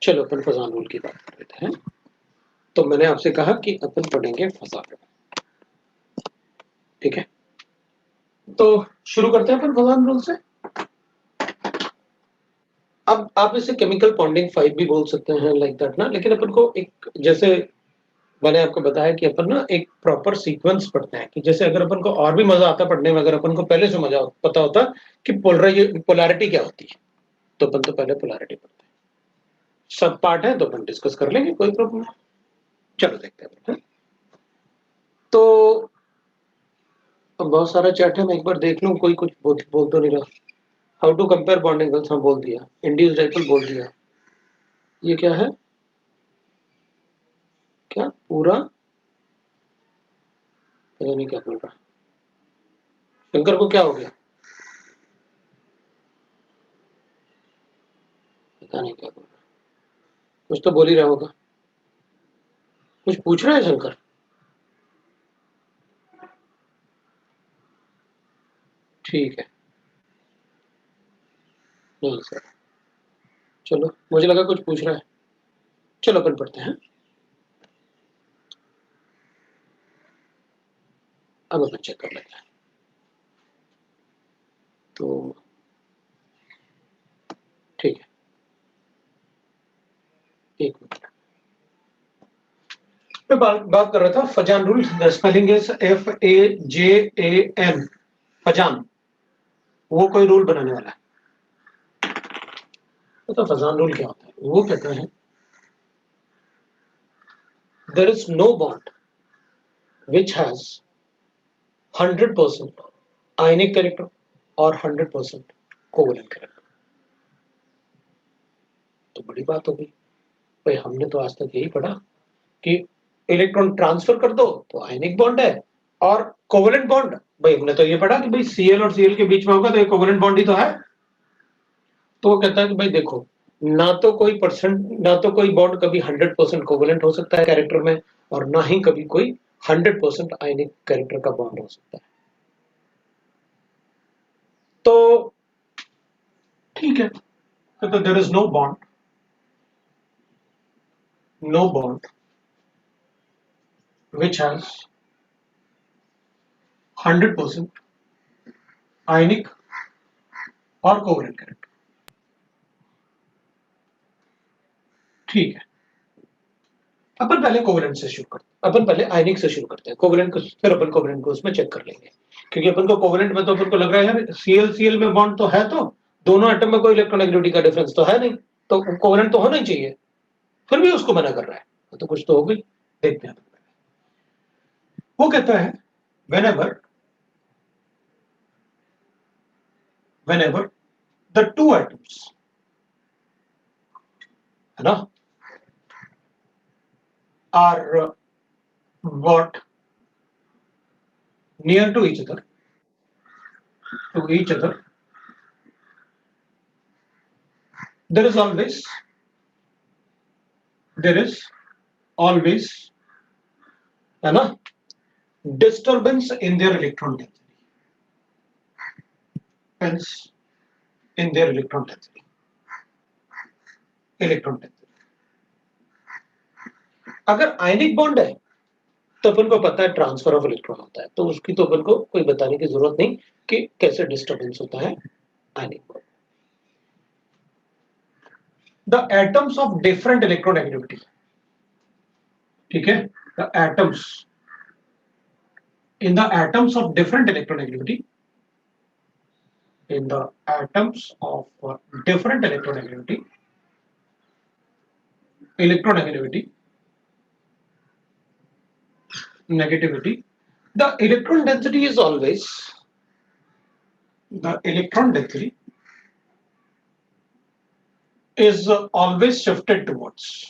चलो अपन फजान रूल की बात कर लेते हैं। तो मैंने आपसे कहा कि अपन पढ़ेंगे फजान रूल, ठीक है। तो शुरू करते हैं अपन फजान रूल से। अब आप इसे केमिकल बॉन्डिंग 5 भी बोल सकते हैं, लाइक दैट ना, लेकिन अपन को एक, जैसे मैंने आपको बताया कि अपन ना एक प्रॉपर सीक्वेंस पढ़ते हैं, कि जैसे अगर अपन को और भी मजा आता पढ़ने में, अगर अपन को पहले से मजा पता होता कि पोलैरिटी क्या होती है, तो अपन तो पहले पोलैरिटी पढ़ते हैं। सब पार्ट है तो अपन डिस्कस कर लेंगे, कोई प्रॉब्लम नहीं। चलो देखते हैं। तो अब बहुत सारा चैट है, मैं एक बार देख लूं, कोई कुछ बोल तो नहीं रहा। How to compare bonding angles, हाँ बोल दिया। इंड्यूस्ड डाइपोल बोल दिया। ये क्या है, क्या पूरा पता नहीं क्या बोल रहा। शंकर को क्या हो गया, पता नहीं क्या बोल रहा। कुछ तो बोल ही रहा होगा, कुछ पूछ रहा है शंकर। ठीक है, नहीं सर, चलो मुझे लगा कुछ पूछ रहा है। चलो अपन पढ़ते हैं। अब अपन चेक कर लेते हैं। तो ठीक है, एक मिनट। मैं बात कर रहा था Fazan rule. Spelling is FAJAN, Fazan. वो कोई रूल बनाने वाला है। तो फजान रूल क्या होता है, वो कहता है there is no bond which has 100% ionic character और 100% कोवलेंट character। तो बड़ी बात हो गई भाई, हमने तो आज तक यही पढ़ा कि इलेक्ट्रॉन ट्रांसफर कर दो तो आयनिक बॉन्ड है, और कोवलेंट बॉन्ड, भाई हमने तो ये पढ़ा कि भाई Cl और Cl के बीच में होगा तो ये कोवलेंट बॉन्ड ही तो है। तो वो कहता है कि भाई देखो, ना तो कोई बॉन्ड कभी 100% कोवलेंट हो सकता है कैरेक्टर में, और ना ही कभी कोई 100% आयनिक कैरेक्टर का बॉन्ड हो सकता है। तो ठीक है, तो there is no bond which has 100% ionic और कोवलेंट कैरेक्टर। ठीक है, अपन पहले कोवलेंट से शुरू करते हैं, अपन पहले आयनिक से शुरू करते हैं, कोवलेंट को फिर अपन कोवलेंट को उसमें चेक कर लेंगे। क्योंकि अपन को कोवलेंट में तो अपन को लग रहा है यार Cl में बॉन्ड तो है, तो दोनों एटम में कोई इलेक्ट्रोनेगेटिविटी का डिफरेंस तो है नहीं, तो कोवलेंट तो होना ही चाहिए। फिर भी उसको मना कर रहा है, तो कुछ तो हो गई। देखते हैं। वो कहता है whenever the two atoms, है ना, are got near to each other, there is always, है ना, disturbance in their electron density, hence in their electron density। अगर आयनिक बॉन्ड है तो अपन को पता है ट्रांसफर ऑफ इलेक्ट्रॉन होता है, तो उसकी तो अपन को कोई बताने की जरूरत नहीं कि कैसे डिस्टर्बेंस होता है ionic bond. The atoms of different electronegativity, ठीक है, the atoms in the atoms of different electronegativity, in the atoms of different electronegativity, negativity, the electron density is always, the electron density is always shifted towards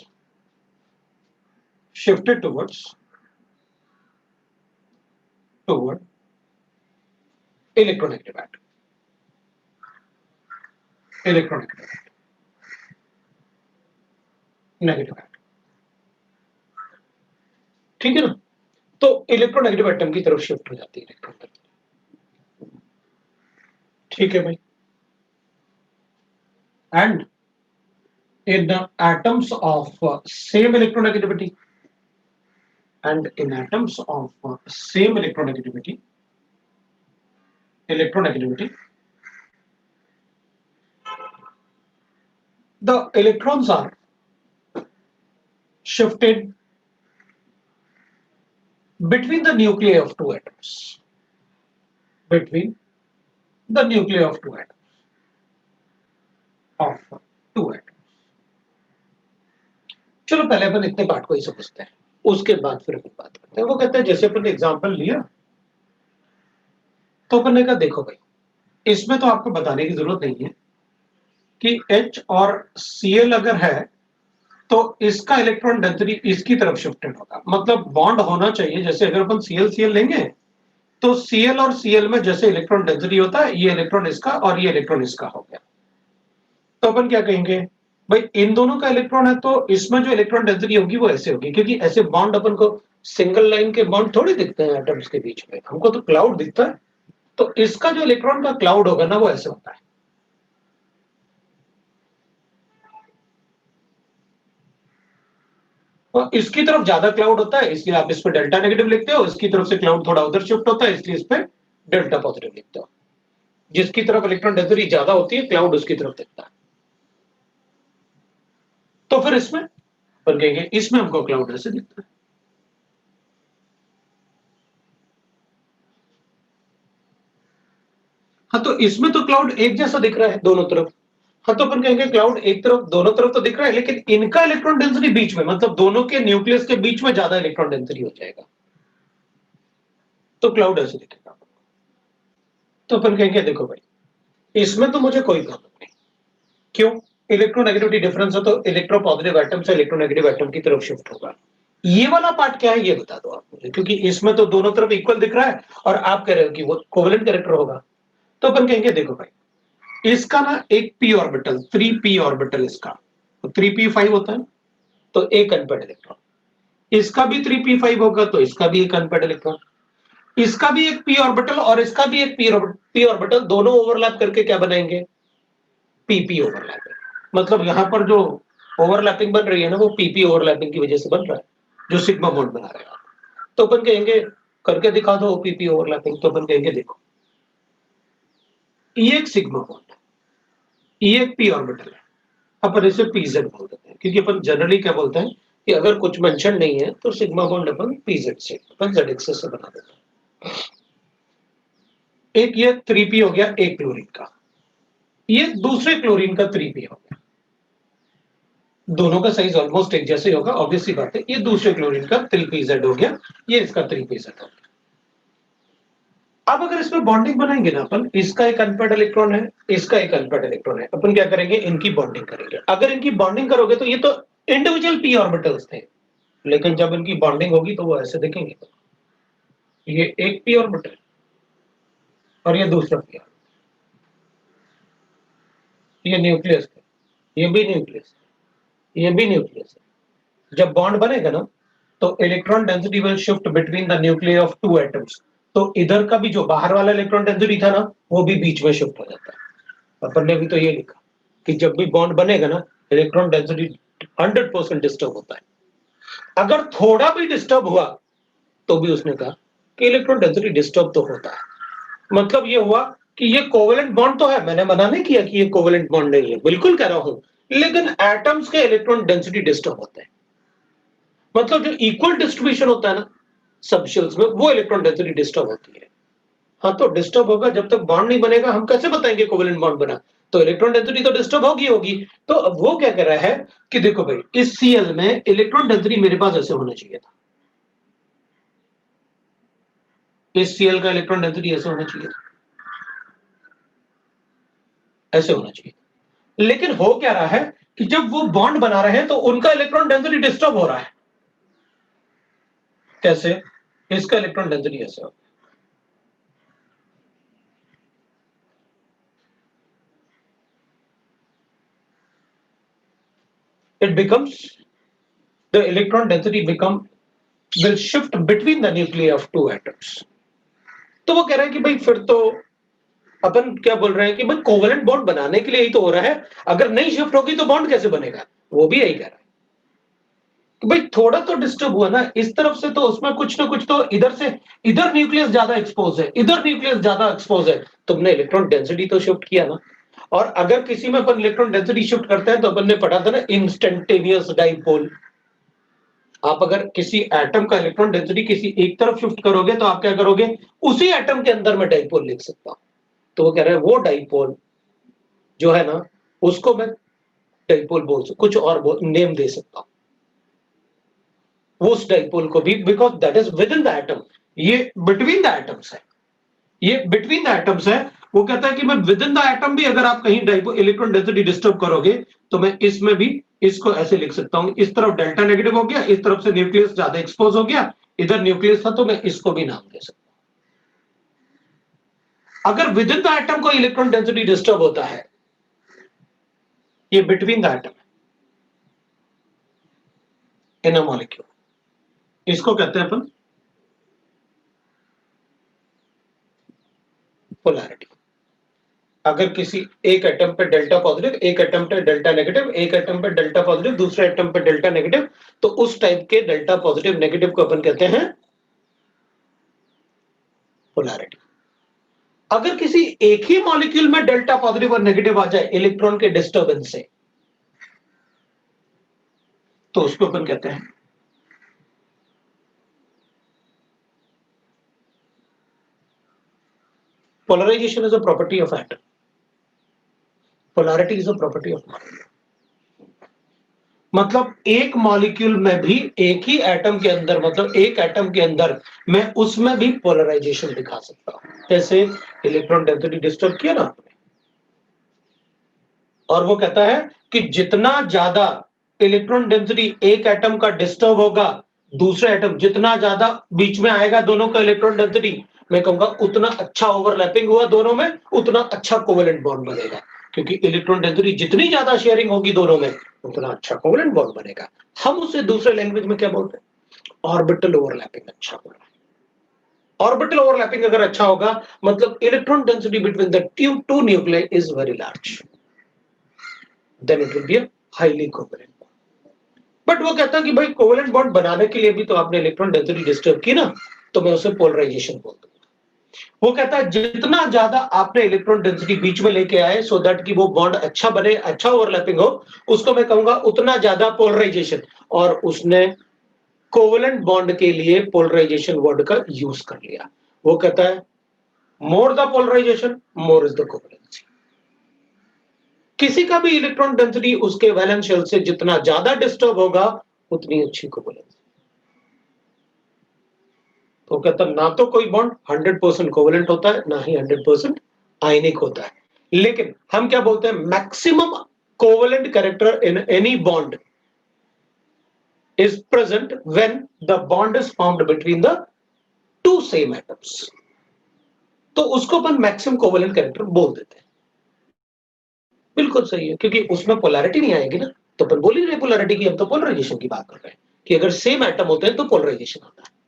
toward electronegative atom, negative atom, ठीक है ना। तो electronegative atom की तरफ shift हो जाती है electron density, ठीक है भाई। And in atoms of same electronegativity, and in atoms of same electronegativity, the electrons are shifted between the nuclei of two atoms. Between the nuclei of two atoms. चलो पहले अपन इतने part को ही समझते हैं, उसके बाद फिर अपन बात करते हैं। वो कहते हैं जैसे अपन ने एग्जांपल लिया तो अपन ने कहा देखो भाई, इसमें तो आपको बताने की जरूरत नहीं है कि H और Cl अगर है तो इसका इलेक्ट्रॉन डेंसिटी इसकी तरफ शिफ्टेड होगा, मतलब बॉन्ड होना चाहिए। जैसे अगर अपन Cl लेंगे तो Cl और Cl में जैसे इलेक्ट्रॉन डेंसिटी होता है, ये इलेक्ट्रॉन इसका और ये इलेक्ट्रॉन इसका हो गया, तो अपन क्या कहेंगे भाई, इन दोनों का इलेक्ट्रॉन है तो इसमें जो इलेक्ट्रॉन डेंसिटी होगी वो ऐसे होगी, क्योंकि ऐसे बॉन्ड अपन को सिंगल लाइन के बॉन्ड थोड़ी दिखते हैं एटम्स के बीच में, हमको तो क्लाउड दिखता है। तो इसका जो इलेक्ट्रॉन का क्लाउड होगा ना, वो ऐसे होता है। तो इसकी तरफ ज्यादा क्लाउड होता है, इसलिए आप इस पर डेल्टा नेगेटिव लिखते हो, इसकी तरफ से क्लाउड थोड़ा उधर शिफ्ट होता है, इसलिए इस पर डेल्टा पॉजिटिव लिखते हो। जिसकी तरफ इलेक्ट्रॉन डेंसिटी ज्यादा होती है, क्लाउड उसकी तरफ दिखता है। तो फिर इसमें अपन कहेंगे इसमें हमको क्लाउड ऐसे दिखता है। हाँ, तो इसमें तो क्लाउड एक जैसा दिख रहा है दोनों तरफ। हाँ, तो अपन कहेंगे क्लाउड एक तरफ दोनों तरफ तो दिख रहा है, लेकिन इनका इलेक्ट्रॉन डेंसिटी बीच में, मतलब दोनों के न्यूक्लियस के बीच में ज्यादा इलेक्ट्रॉन डेंसिटी हो जाएगा, तो क्लाउड ऐसे दिखेगा। तो अपन कहेंगे देखो भाई, इसमें तो मुझे कोई प्रॉब्लम नहीं, क्यों? इलेक्ट्रोनेगेटिविटी डिफरेंस है तो इलेक्ट्रोपॉजिटिव एटम से इलेक्ट्रोनेगेटिव एटम की तरफ शिफ्ट होगा। ये वाला पार्ट क्या है ये बता दो आप मुझे, क्योंकि इसमें तो दोनों तरफ इक्वल दिख रहा है और आप कह रहे हो कि वो कोवेलेंट कैरेक्टर होगा। तो अपन कहेंगे देखो भाई, इसका ना एक p ऑर्बिटल 3p ऑर्बिटल इसका, तो 3p5 होता है, तो एक अनपेड इलेक्ट्रॉन। इसका भी 3p5 होगा तो इसका भी एक अनपेड इलेक्ट्रॉन। इसका भी एक p ऑर्बिटल और इसका भी एक p ऑर्बिटल, दोनों ओवरलैप करके क्या बनाएंगे? pp overlapping. मतलब यहां पर जो ओवरलैपिंग बन रही है ना, वो pp ओवरलैपिंग की वजह से बन रहा है, जो सिग्मा बॉन्ड बना रहे हैं। तो अपन कहेंगे करके दिखा दो pp ओवरलैपिंग। तो अपन कहेंगे देखो, ये एक सिग्मा बॉन्ड है, ये एक p ऑर्बिटल है, अपन इसे pz बोल देते हैं, क्योंकि अपन जनरली क्या बोलते हैं कि अगर कुछ मेंशन नहीं है तो सिग्मा बॉन्ड अपन pz से, अपन z एक्सिस से बना देते हैं। एक ये 3p हो गया एक क्लोरीन का, ये दूसरे क्लोरीन का 3p हो गया। दोनों का साइज ऑलमोस्ट एक जैसे होगा, ऑब्वियस सी बात है। ये दूसरे क्लोरीन का 3pz हो गया, ये इसका 3pz हो गया। अब अगर इसमें बॉन्डिंग बनाएंगे ना अपन, इसका एक अनपेड इलेक्ट्रॉन है, इसका एक अनपेड इलेक्ट्रॉन है, अपन क्या करेंगे इनकी बॉन्डिंग करेंगे। अगर इनकी बॉन्डिंग करोगे तो ये तो इंडिविजुअल p ऑर्बिटल्स थे, लेकिन जब इनकी बॉन्डिंग होगी तो वो ऐसे दिखेंगे। ये एक p ऑर्बिटल और ये दूसरा p ऑर्बिटल, ये न्यूक्लियस है, ये भी न्यूक्लियस है, ये भी न्यूक्लियस है। जब बॉन्ड बनेगा ना तो electron density will shift between the nuclear of two atoms. तो इधर का भी जो बाहर वाला इलेक्ट्रॉन डेंसिटी था ना, वो भी बीच में शिफ्ट हो जाता है। अपन ने भी तो ये लिखा कि जब भी बॉन्ड बनेगा ना, इलेक्ट्रॉन डेंसिटी 100% डिस्टर्ब होता है। अगर थोड़ा भी डिस्टर्ब हुआ तो भी उसने कहा कि इलेक्ट्रॉन डेंसिटी डिस्टर्ब तो होता है। मतलब ये हुआ कि ये कोवेलेंट बॉन्ड तो है, मैंने मना नहीं किया कि ये कोवेलेंट बॉन्ड नहीं है, बिल्कुल कह रहा हूं, लेकिन एटम्स के इलेक्ट्रॉन डेंसिटी डिस्टर्ब होते हैं। मतलब जो इक्वल डिस्ट्रीब्यूशन होता है ना सब शेल्स में, वो इलेक्ट्रॉन डेंसिटी डिस्टर्ब होती है। हाँ, तो डिस्टर्ब होगा, जब तक बॉन्ड नहीं बनेगा हम कैसे बताएंगे कोवेलेंट बॉन्ड बना? तो इलेक्ट्रॉन डेंसिटी तो डिस्टर्ब होगी होगी। तो अब वो क्या कर रहा है कि देखो भाई, इस Cl में इलेक्ट्रॉन डेंसिटी मेरे पास ऐसे होना चाहिए था, इस Cl का इलेक्ट्रॉन डेंसिटी ऐसे होना चाहिए था, ऐसे होना चाहिए। लेकिन हो क्या रहा है कि जब वो बॉन्ड बना रहे हैं तो उनका इलेक्ट्रॉन डेंसिटी डिस्टर्ब हो रहा है। कैसे? इसका इलेक्ट्रॉन डेंसिटी ऐसे हो, it becomes the electron density become will shift between the nuclei of two atoms। तो वो कह रहे हैं कि भाई फिर तो अपन क्या बोल रहे हैं कि भाई कोवेलेंट बॉन्ड बनाने के लिए ही तो हो रहा है, अगर नहीं शिफ्ट होगी तो बॉन्ड कैसे बनेगा? वो भी यही कह रहा है कि भाई थोड़ा तो डिस्टर्ब हुआ ना इस तरफ से, तो उसमें कुछ ना कुछ तो इधर से, इधर न्यूक्लियस ज्यादा एक्सपोज है, इधर न्यूक्लियस ज्यादा एक्सपोज है, तुमने इलेक्ट्रॉन डेंसिटी तो शिफ्ट किया ना। और अगर किसी में अपन इलेक्ट्रॉन डेंसिटी शिफ्ट करते हैं तो अपन ने पढ़ा था ना इंस्टेंटेनियस डाइपोल। आप अगर किसी एटम का इलेक्ट्रॉन डेंसिटी किसी एक तरफ शिफ्ट करोगे तो आप क्या करोगे, उसी एटम के अंदर मैं डाइपोल लिख सकता हूं। तो वो कह रहे हैं वो डाइपोल जो है ना, उसको मैं डाइपोल बोल सकता, कुछ और नेम दे सकता हूं वो उस डाइपोल को भी, because that is with in the atom. ये बिटवीन द एटम्स है, ये बिटवीन द एटम्स है। वो कहता है कि मैं विद इन द एटम भी अगर आप कहीं डाइपोल इलेक्ट्रॉन डेंसिटी डिस्टर्ब करोगे तो मैं इसमें भी इसको ऐसे लिख सकता हूं, इस तरफ डेल्टा नेगेटिव हो गया, इस तरफ से न्यूक्लियस ज्यादा एक्सपोज हो गया, इधर न्यूक्लियस था तो मैं इसको भी नाम दे सकता हूं। अगर विद इन द एटम को इलेक्ट्रॉन डेंसिटी डिस्टर्ब होता है, ये between the atom in a molecule, इसको कहते हैं अपन पोलैरिटी। अगर किसी एक एटम पे डेल्टा पॉजिटिव, एक एटम पे डेल्टा नेगेटिव, एक एटम पे डेल्टा पॉजिटिव, दूसरे एटम पे डेल्टा नेगेटिव, तो उस टाइप के डेल्टा पॉजिटिव नेगेटिव को अपन कहते हैं पोलैरिटी। अगर किसी एक ही मॉलिक्यूल में डेल्टा पॉजिटिव और नेगेटिव आ जाए इलेक्ट्रॉन के डिस्टर्बेंस से, तो उसको अपन कहते हैं polarization is a property of atom, polarity is a property of molecule. मतलब एक मॉलिक्यूल में भी, एक ही एटम के अंदर, मतलब एक एटम के अंदर मैं उसमें भी पोलराइजेशन दिखा सकता हूं। जैसे इलेक्ट्रॉन डेंसिटी डिस्टर्ब किया ना आपने, और वो कहता है कि जितना ज्यादा इलेक्ट्रॉन डेंसिटी एक एटम का डिस्टर्ब होगा, दूसरा एटम जितना ज्यादा बीच में आएगा दोनों का इलेक्ट्रॉन डेंसिटी, मैं कहूंगा उतना अच्छा ओवरलैपिंग हुआ दोनों में, उतना अच्छा कोवेलेंट बॉन्ड बनेगा। क्योंकि इलेक्ट्रॉन डेंसिटी जितनी ज्यादा शेयरिंग होगी दोनों में, उतना अच्छा कोवेलेंट बॉन्ड बनेगा। हम उसे दूसरे लैंग्वेज में क्या बोलते हैं, ऑर्बिटल ओवरलैपिंग अच्छा हो रहा है। ऑर्बिटल ओवरलैपिंग अगर अच्छा होगा, मतलब electron density between the two nuclei is very large, then it will be a highly covalent. But वो कहता है कि भाई कोवेलेंट बॉन्ड बनाने के लिए भी तो आपने इलेक्ट्रॉन डेंसिटी डिस्टर्ब की ना, तो मैं उसे पोलराइजेशन बोल दूंगा। वो कहता है जितना ज्यादा आपने इलेक्ट्रॉन डेंसिटी बीच में लेके आए सो दैट कि वो बॉन्ड अच्छा बने, अच्छा ओवरलैपिंग हो, उसको मैं कहूंगा उतना ज्यादा पोलराइजेशन। और उसने कोवेलेंट बॉन्ड के लिए पोलराइजेशन वर्ड का यूज कर लिया। वो कहता है more the polarisation more is the covalency. किसी का भी इलेक्ट्रॉन डेंसिटी उसके वैलेंस शेल से जितना ज्यादा डिस्टर्ब होगा, उतनी अच्छी कोवेलेंसी। तो कहता ना तो कोई बॉन्ड 100% कोवेलेंट होता है, ना ही 100% आयनिक होता है। लेकिन हम क्या बोलते हैं, maximum covalent character in any bond is present when the bond is formed between the two same atoms। तो उसको अपन मैक्सिमम कोवेलेंट कैरेक्टर बोल देते हैं। बिल्कुल सही है, क्योंकि उसमें पोलैरिटी नहीं आएगी ना, तो अपन बोल ही रहे पोलैरिटी की, हम तो पोलराइजेशन की बात कर रहे हैं कि अगर सेम एटम होते हैं तो पोलराइजेशन होता है।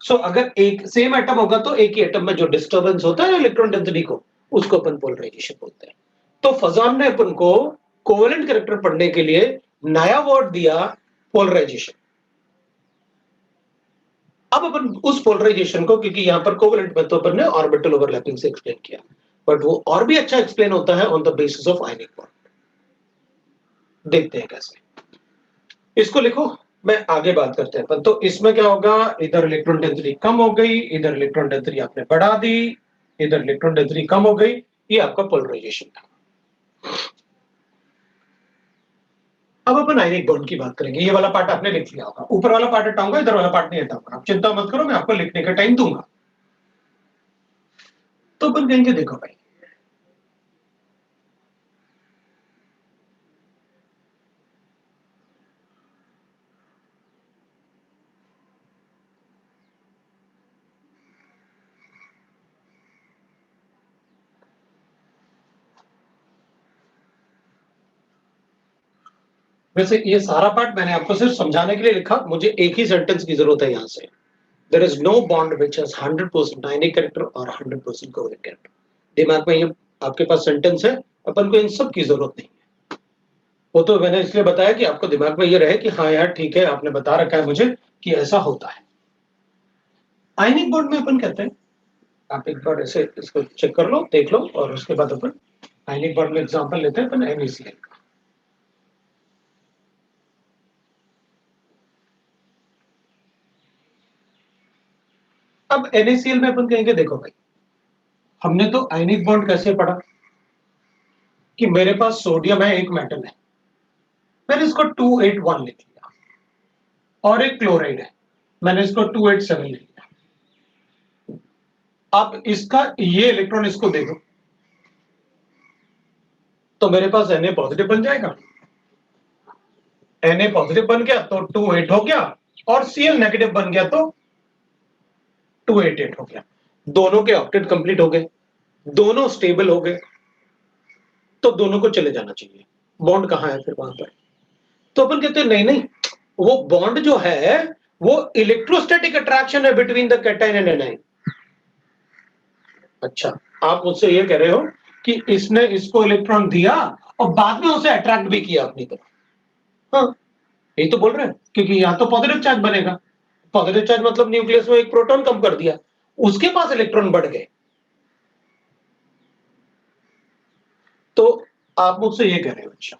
सो अगर एक सेम एटम होगा तो एक ही एटम में जो डिस्टर्बेंस होता है इलेक्ट्रॉन डेंसिटी को, उसको अपन पोलराइजेशन बोलते हैं। तो फजान ने अपन को कोवेलेंट कैरेक्टर पढ़ने के लिए नया वर्ड दिया, पोलराइजेशन। अब अपन उस पोलराइजेशन को, क्योंकि यहां पर कोवेलेंट में तो अपन ने ऑर्बिटल ओवरलैपिंग से एक्सप्लेन किया, बट वो और भी अच्छा एक्सप्लेन होता है on the basis of ionic bond. देखते हैं कैसे। इसको लिखो, मैं आगे बात करते हैं अपन। तो इसमें क्या होगा, इधर इलेक्ट्रॉन डेंसिटी कम हो गई, इधर इलेक्ट्रॉन डेंसिटी आपने बढ़ा दी, इधर इलेक्ट्रॉन डेंसिटी कम हो गई, ये आपका पोलराइजेशन था। अब अपन आयनिक बॉन्ड की बात करेंगे। ये वाला पार्ट आपने लिख लिया होगा, ऊपर वाला पार्ट हटाऊंगा, इधर वाला पार्ट नहीं हटाऊंगा। आप चिंता मत करो, मैं आपको लिखने का टाइम दूंगा। तो अपन कहेंगे देखो भाई, वैसे ये सारा पार्ट मैंने आपको सिर्फ समझाने के लिए लिखा, मुझे एक ही सेंटेंस की जरूरत है यहां से। There is no bond which has 100% ionic character और 100% कोवेलेंट कैरेक्टर। दिमाग में ये आपके पास सेंटेंस है, अपन को इन सब की जरूरत नहीं है। वो तो मैंने इसलिए बताया कि आपको दिमाग में ये रहे कि हाँ यार ठीक है, आपने बता रखा है मुझे कि ऐसा होता है। आयनिक बॉन्ड में अपन कहते हैं, आप एक बार ऐसे इसको चेक कर लो, देख लो, और उसके बाद अपन आयनिक बॉन्ड में एग्जांपल लेते हैं अपन NaCl का। अब NaCl में अपन कहेंगे देखो भाई, हमने तो आयनिक बॉन्ड कैसे पढ़ा कि मेरे पास सोडियम है, एक मेटल है, मैंने इसको 281 लिख लिया, और एक क्लोराइड है, मैंने इसको 287 लिख लिया। अब इसका ये इलेक्ट्रॉन इसको दे दो तो मेरे पास Na पॉजिटिव बन जाएगा। Na पॉजिटिव बन गया तो 28 हो गया, और Cl नेगेटिव बन गया तो 288 हो गया। दोनों के ऑक्टेट कंप्लीट हो गए, दोनों स्टेबल हो गए, तो दोनों को चले जाना चाहिए। बॉन्ड कहां है फिर वहां पर? तो अपन कहते हैं नहीं नहीं, वो बॉन्ड जो है वो इलेक्ट्रोस्टैटिक अट्रैक्शन है between the cation and anion. अच्छा, आप मुझसे ये कह रहे हो कि इसने इसको इलेक्ट्रॉन दिया और बाद में उसे अट्रैक्ट भी किया अपनी तरफ। हाँ, यही तो बोल रहे हैं, क्योंकि यहां तो पॉजिटिव चार्ज बनेगा। पॉजिटिव चार्ज मतलब न्यूक्लियस में एक प्रोटॉन कम कर दिया, उसके पास इलेक्ट्रॉन बढ़ गए। तो आप मुझसे ये कह रहे हो अच्छा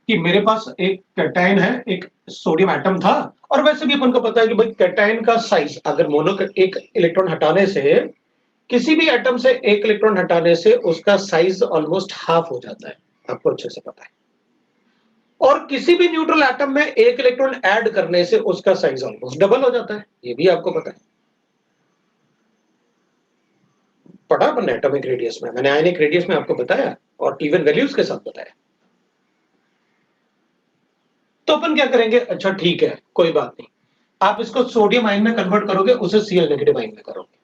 कि मेरे पास एक कैटायन है, एक सोडियम एटम था, और वैसे भी अपन को पता है कि भाई कैटायन का साइज, अगर मोनो एक इलेक्ट्रॉन हटाने से, किसी भी एटम से एक इलेक्ट्रॉन हटाने से उसका साइज ऑलमोस्ट हाफ हो जाता है, आपको अच्छे से पता है। और किसी भी न्यूट्रल एटम में एक इलेक्ट्रॉन ऐड करने से उसका साइज ऑलमोस्ट डबल हो जाता है, ये भी आपको पता है। पढ़ा अपन एटॉमिक रेडियस में, मैंने आयनिक रेडियस में आपको बताया और इवन वैल्यूज के साथ बताया। तो अपन क्या करेंगे, अच्छा ठीक है कोई बात नहीं, आप इसको सोडियम आयन में कन्वर्ट करोगे, उसे Cl नेगेटिव आयन में करोगे,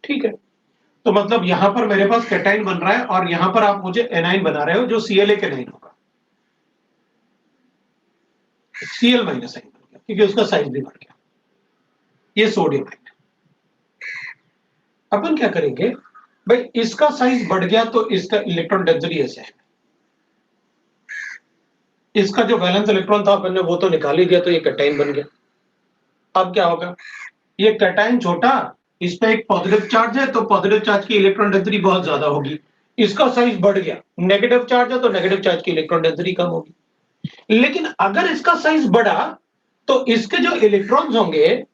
ठीक है। तो मतलब यहां पर मेरे पास कैटायन बन रहा है और यहां पर आप मुझे एनाइन बना रहे हो जो Cl के एनाइन होगा, Cl माइनस आयन बन गया क्योंकि उसका साइज भी बढ़ गया। ये सोडियम आयन है। अपन क्या करेंगे भाई, इसका साइज बढ़ गया तो इसका इलेक्ट्रॉन डेंसिटी ऐसे है, इसका जो वैलेंस इलेक्ट्रॉन था अपन ने वो तो निकाल ही दिया, तो ये कैटायन बन गया। अब क्या होगा, ये कैटायन छोटा, इस पे एक पॉजिटिव चार्ज है तो पॉजिटिव चार्ज की इलेक्ट्रॉन डेंसिटी बहुत ज्यादा होगी, इसका साइज बढ़ गया। नेगेटिव चार्ज है तो नेगेटिव चार्ज की इलेक्ट्रॉन डेंसिटी कम होगी। लेकिन अगर इसका साइज बढ़ा तो इसके जो इलेक्ट्रॉन्स होंगे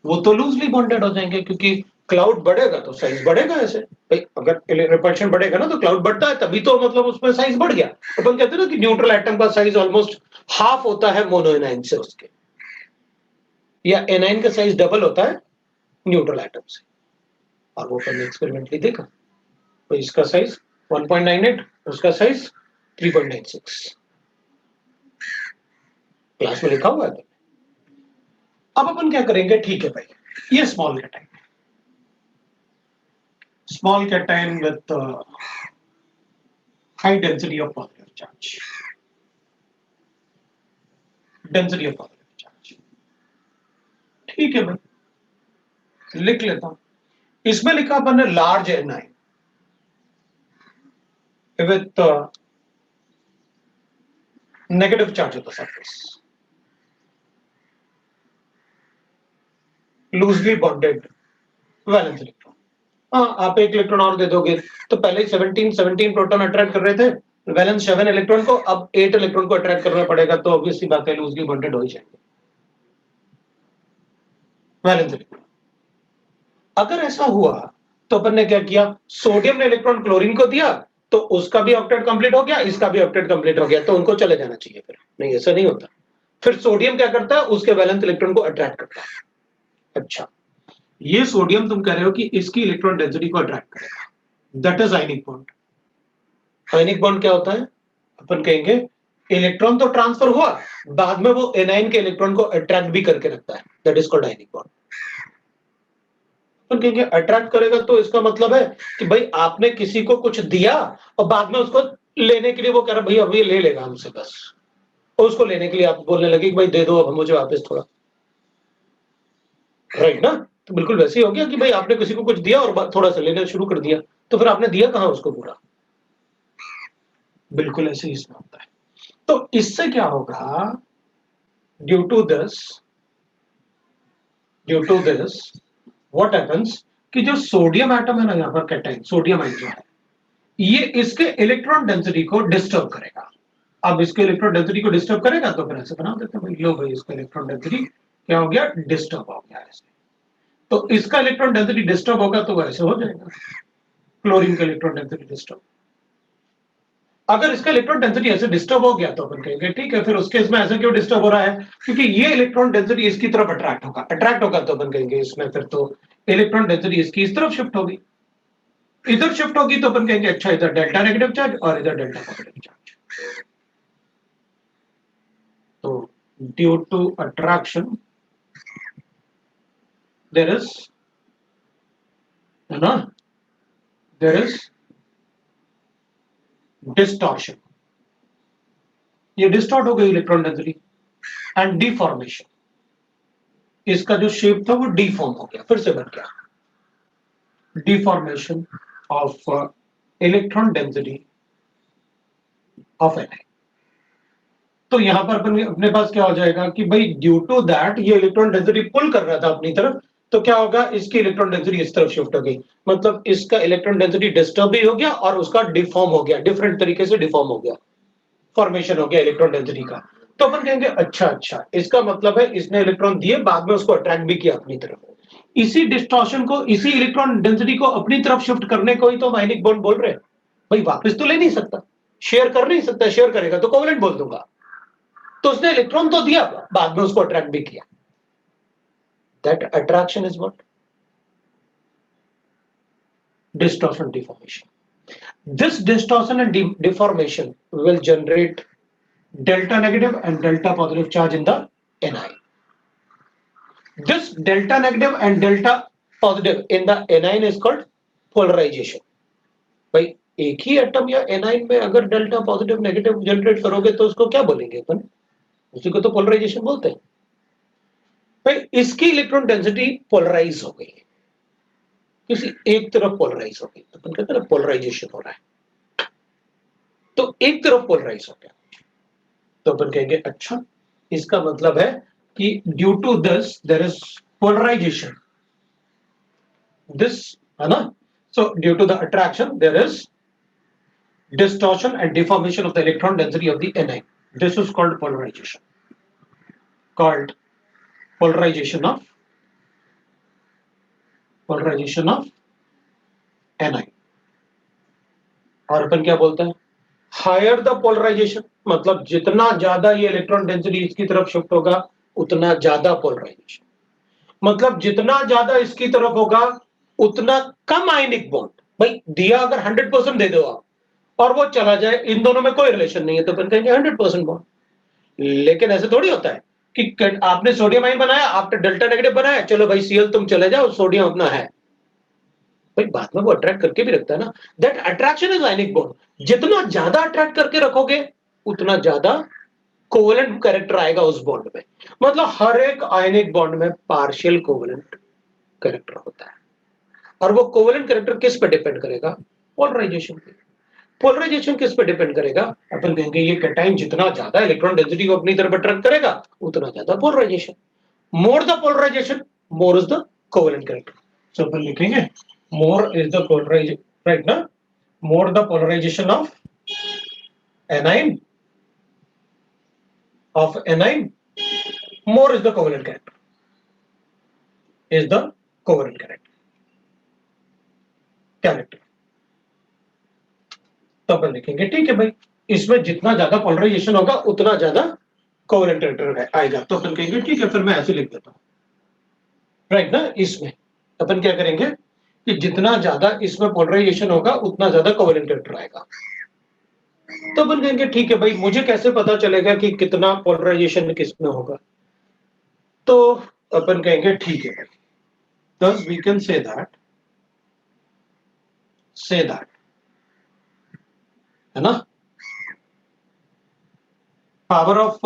वो तो लूजली बॉन्डेड हो जाएंगे, क्योंकि क्लाउड बढ़ेगा तो साइज बढ़ेगा ऐसे। भाई अगर रिपल्शन बढ़ेगा ना तो क्लाउड बढ़ता है, तभी तो मतलब उसमें साइज बढ़ गया। अपन कहते हैं ना कि न्यूट्रल एटम का साइज ऑलमोस्ट हाफ होता है मोनो एनाइन से उसके, या एनाइन का साइज डबल होता है न्यूट्रल एटम से। और वो हमने एक्सपेरिमेंटली देखा, तो इसका साइज 1.98, उसका साइज 3.96, क्लास में लिखा हुआ है। अब अपन क्या करेंगे, ठीक है भाई, ये small cation with high density of positive charge, density of positive charge, ठीक है भाई, लिख लेता हूं। इसमें लिखा अपन ने large A9 with negative charge of the surface, loosely bonded valence electron. हाँ, आप एक इलेक्ट्रॉन और दे दोगे तो पहले ही 17 प्रोटॉन अट्रैक्ट कर रहे थे, वैलेंस 7 इलेक्ट्रॉन को, अब 8 इलेक्ट्रॉन को अट्रैक्ट करना पड़ेगा, तो ऑब्वियसली बात है लूजली बॉन्डेड हो ही जाएंगे वैलेंस इलेक्ट्रॉन। अगर ऐसा हुआ तो अपन ने क्या किया, सोडियम ने इलेक्ट्रॉन क्लोरीन को दिया तो उसका भी ऑक्टेट कंप्लीट हो गया, इसका भी ऑक्टेट कंप्लीट हो गया, तो उनको चले जाना चाहिए। फिर नहीं, ऐसा नहीं होता। फिर सोडियम क्या करता है, उसके वैलेंस इलेक्ट्रॉन को अट्रैक्ट करता है। अच्छा, ये सोडियम तुम कह रहे हो कि इसकी इलेक्ट्रॉन डेंसिटी को अट्रैक्ट करेगा, that is ionic bond. Ionic bond क्या होता है, अपन कहेंगे इलेक्ट्रॉन तो ट्रांसफर हुआ, बाद में वो एनाइन के इलेक्ट्रॉन को अट्रैक्ट भी करके रखता है, that is called ionic bond. अपन कहेंगे अट्रैक्ट करेगा तो इसका मतलब है कि भाई आपने किसी को कुछ दिया और बाद में उसको लेने के लिए वो कह रहा भाई अब ये ले लेगा हमसे बस, और उसको लेने के लिए आप बोलने लगे कि भाई दे दो अब मुझे वापस थोड़ा, राइट ना। तो बिल्कुल वैसे ही हो गया कि भाई आपने किसी को कुछ दिया और थोड़ा सा लेना शुरू कर दिया, तो फिर आपने दिया कहां उसको पूरा? बिल्कुल ऐसे ही इसमें होता है। तो इससे क्या होगा, due to this what happens कि जो सोडियम एटम है ना, यहां पर कैटाइन सोडियम आयन जो है, ये इसके इलेक्ट्रॉन डेंसिटी को डिस्टर्ब करेगा। अब इसके इलेक्ट्रॉन डेंसिटी को डिस्टर्ब करेगा तो फिर ऐसे बना देते हैं भाई, लो भाई इसका इलेक्ट्रॉन डेंसिटी क्या हो गया, डिस्टर्ब हो गया ऐसे। तो इसका इलेक्ट्रॉन डेंसिटी डिस्टर्ब होगा तो वैसे हो जाएगा, क्लोरीन का इलेक्ट्रॉन डेंसिटी डिस्टर्ब। अगर इसका इलेक्ट्रॉन डेंसिटी ऐसे डिस्टर्ब हो गया तो अपन कहेंगे ठीक है, फिर उसके इसमें ऐसे क्यों डिस्टर्ब हो रहा है, क्योंकि ये इलेक्ट्रॉन डेंसिटी इसकी तरफ अट्रैक्ट होगा तो अपन कहेंगे इसमें फिर तो इलेक्ट्रॉन डेंसिटी इसकी इस तरफ शिफ्ट होगी, इधर शिफ्ट होगी तो अपन कहेंगे अच्छा इधर डेल्टा नेगेटिव चार्ज और इधर डेल्टा पॉजिटिव चार्ज। तो due to attraction there is, है ना, देयर इज डिस्टॉर्शन, ये डिस्टॉर्ट हो गई इलेक्ट्रॉन डेंसिटी एंड डिफॉर्मेशन, इसका जो शेप था वो डिफॉर्म हो गया, फिर से बन गया, deformation of electron density of an. तो यहां पर अपने पास क्या हो जाएगा कि भाई ड्यू टू दैट ये इलेक्ट्रॉन डेंसिटी पुल कर रहा था अपनी तरफ, तो क्या होगा, इसकी इलेक्ट्रॉन डेंसिटी इस तरफ शिफ्ट हो गई, मतलब इसका इलेक्ट्रॉन डेंसिटी डिस्टर्ब भी हो गया और उसका डिफॉर्म हो गया, डिफरेंट तरीके से डिफॉर्म हो गया, फॉर्मेशन हो गया इलेक्ट्रॉन डेंसिटी का। तो अपन कहेंगे अच्छा इसका मतलब है इसने इलेक्ट्रॉन दिए, बाद में उसको अट्रैक्ट भी किया अपनी तरफ, इसी डिस्टॉर्शन को, इसी इलेक्ट्रॉन डेंसिटी को अपनी तरफ शिफ्ट करने को ही तो आयनिक बॉन्ड बोल रहे हैं भाई, वापस तो ले नहीं सकता, शेयर कर नहीं सकता, शेयर करेगा तो कोवेलेंट बोल दूंगा। तो उसने इलेक्ट्रॉन तो दिया, बाद में उसको अट्रैक्ट भी किया, that attraction is what, distortion deformation. This distortion and deformation will generate delta negative and delta positive charge in the anion. This delta negative and delta positive in the anion is called polarization. भाई एक ही atom या A9 में अगर delta positive negative generate करोगे तो उसको क्या बोलेंगे अपन, उसी को तो पोलराइजेशन बोलते हैं। भाई इसकी इलेक्ट्रॉन डेंसिटी पोलराइज हो गई, किसी एक तरफ पोलराइज हो गई, तो अपन कहते हैं पोलराइजेशन हो रहा है, तो एक तरफ पोलराइज हो गया, तो अपन कहेंगे अच्छा इसका मतलब है कि due to this there is polarization, this, है ना। So due to the attraction there is distortion and deformation of the electron density of the anion. This is called polarization. Called polarization of anion. और अपन क्या बोलते हैं, higher the polarisation, मतलब जितना ज्यादा ये इलेक्ट्रॉन डेंसिटी इसकी तरफ शिफ्ट होगा उतना ज्यादा पोलराइजेशन, मतलब जितना ज्यादा इसकी तरफ होगा उतना कम आयनिक बॉन्ड। भाई दिया अगर 100% दे दो आप और वो चला जाए, इन दोनों में कोई रिलेशन नहीं है, तो अपन कहेंगे 100% बॉन्ड। लेकिन ऐसे थोड़ी होता है कि आपने सोडियम आयन बनाया, आपने डेल्टा नेगेटिव बनाया, चलो भाई सीएल तुम चले जाओ, सोडियम अपना है, भाई बाद में वो अट्रैक्ट करके भी रखता है ना, that attraction is ionic bond. जितना ज्यादा अट्रैक्ट करके रखोगे उतना ज्यादा कोवेलेंट कैरेक्टर आएगा उस बॉन्ड में, मतलब हर एक आयनिक बॉन्ड में पार्शियल कोवेलेंट कैरेक्टर होता है, और वो कोवेलेंट कैरेक्टर किस पे डिपेंड करेगा, पोलराइजेशन पे। पोलराइजेशन किस पे डिपेंड करेगा, अपन कहेंगे ये कैटाइन जितना ज्यादा इलेक्ट्रॉन डेंसिटी को अपनी तरफ अट्रैक्ट करेगा उतना ज्यादा polarisation, more the polarisation more is the covalent character. So अपन लिखेंगे more is the polarisation, right ना, more the polarisation anion of anion, more is the covalent character, is the covalent character। तो अपन लिखेंगे ठीक है भाई, इसमें जितना ज्यादा पोलराइजेशन होगा उतना ज्यादा कोवेलेंट कैरेक्टर आएगा, तो अपन कहेंगे ठीक है, फिर मैं ऐसे लिख देता हूं, राइट ना। इसमें अपन क्या करेंगे कि जितना ज्यादा इसमें पोलराइजेशन होगा उतना ज्यादा कोवेलेंट कैरेक्टर आएगा, तो अपन कहेंगे ठीक है भाई, मुझे कैसे पता चलेगा कि कितना पोलराइजेशन किसमें होगा, तो अपन कहेंगे ठीक है, thus we can say that है ना, power of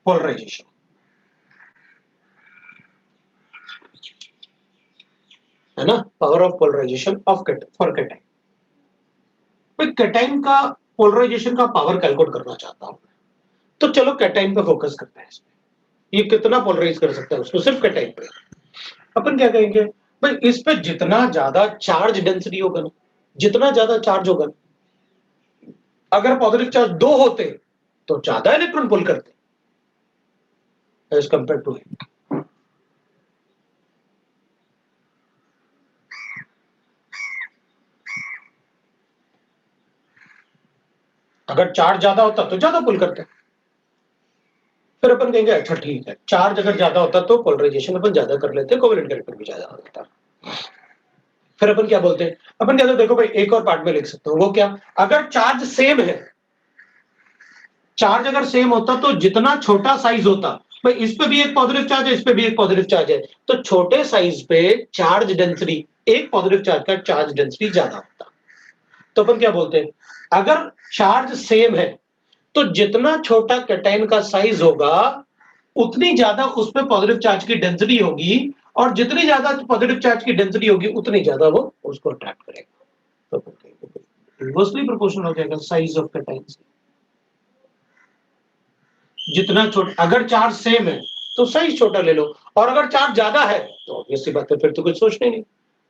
polarization, है ना, power of polarization of for cation. भाई कैटाइन का पोलराइजेशन का पावर कैलकुलेट करना चाहता हूं, तो चलो कैटाइन पे फोकस करते हैं। इसमें ये कितना पोलराइज कर सकता है उसको, सिर्फ कैटाइन पे। अपन क्या कहेंगे, भाई इस पे जितना ज्यादा चार्ज डेंसिटी होगा ना, जितना ज्यादा चार्ज होगा ना, अगर पॉजिटिव चार्ज 2 होते तो ज्यादा इलेक्ट्रॉन पुल करते एज कंपेयर टू 8। अगर चार्ज ज्यादा होता तो ज्यादा पुल करते। फिर अपन कहेंगे अच्छा ठीक है, चार्ज अगर ज्यादा होता तो पोलराइजेशन अपन ज्यादा कर लेते, कोवेलेंट कैरेक्टर भी ज्यादा होता। फिर अपन क्या बोलते हैं, अपन कहते हैं देखो भाई एक और पार्ट में लिख सकते हो, वो क्या, अगर चार्ज सेम है, चार्ज अगर सेम होता तो जितना छोटा साइज होता, भाई इस पे भी एक पॉजिटिव चार्ज है, इस पे भी एक पॉजिटिव चार्ज है, तो छोटे साइज पे चार्ज डेंसिटी, एक पॉजिटिव चार्ज का चार्ज डेंसिटी ज्यादा होता। तो अपन क्या बोलते हैं, अगर चार्ज सेम है तो जितना छोटा कैटायन का साइज होगा उतनी ज्यादा उसमें पॉजिटिव चार्ज की डेंसिटी होगी, और जितनी ज्यादा पॉजिटिव चार्ज की डेंसिटी होगी उतनी ज्यादा वो उसको अट्रैक्ट करेगा। तो इनवर्सली प्रोपोर्शनल हो जाएगा साइज ऑफ कैटायन से। जितना छोटा, अगर चार्ज सेम है तो साइज छोटा ले लो, और अगर चार्ज ज्यादा है तो ऑब्वियसली बात है, फिर तो कुछ सोचना ही नहीं।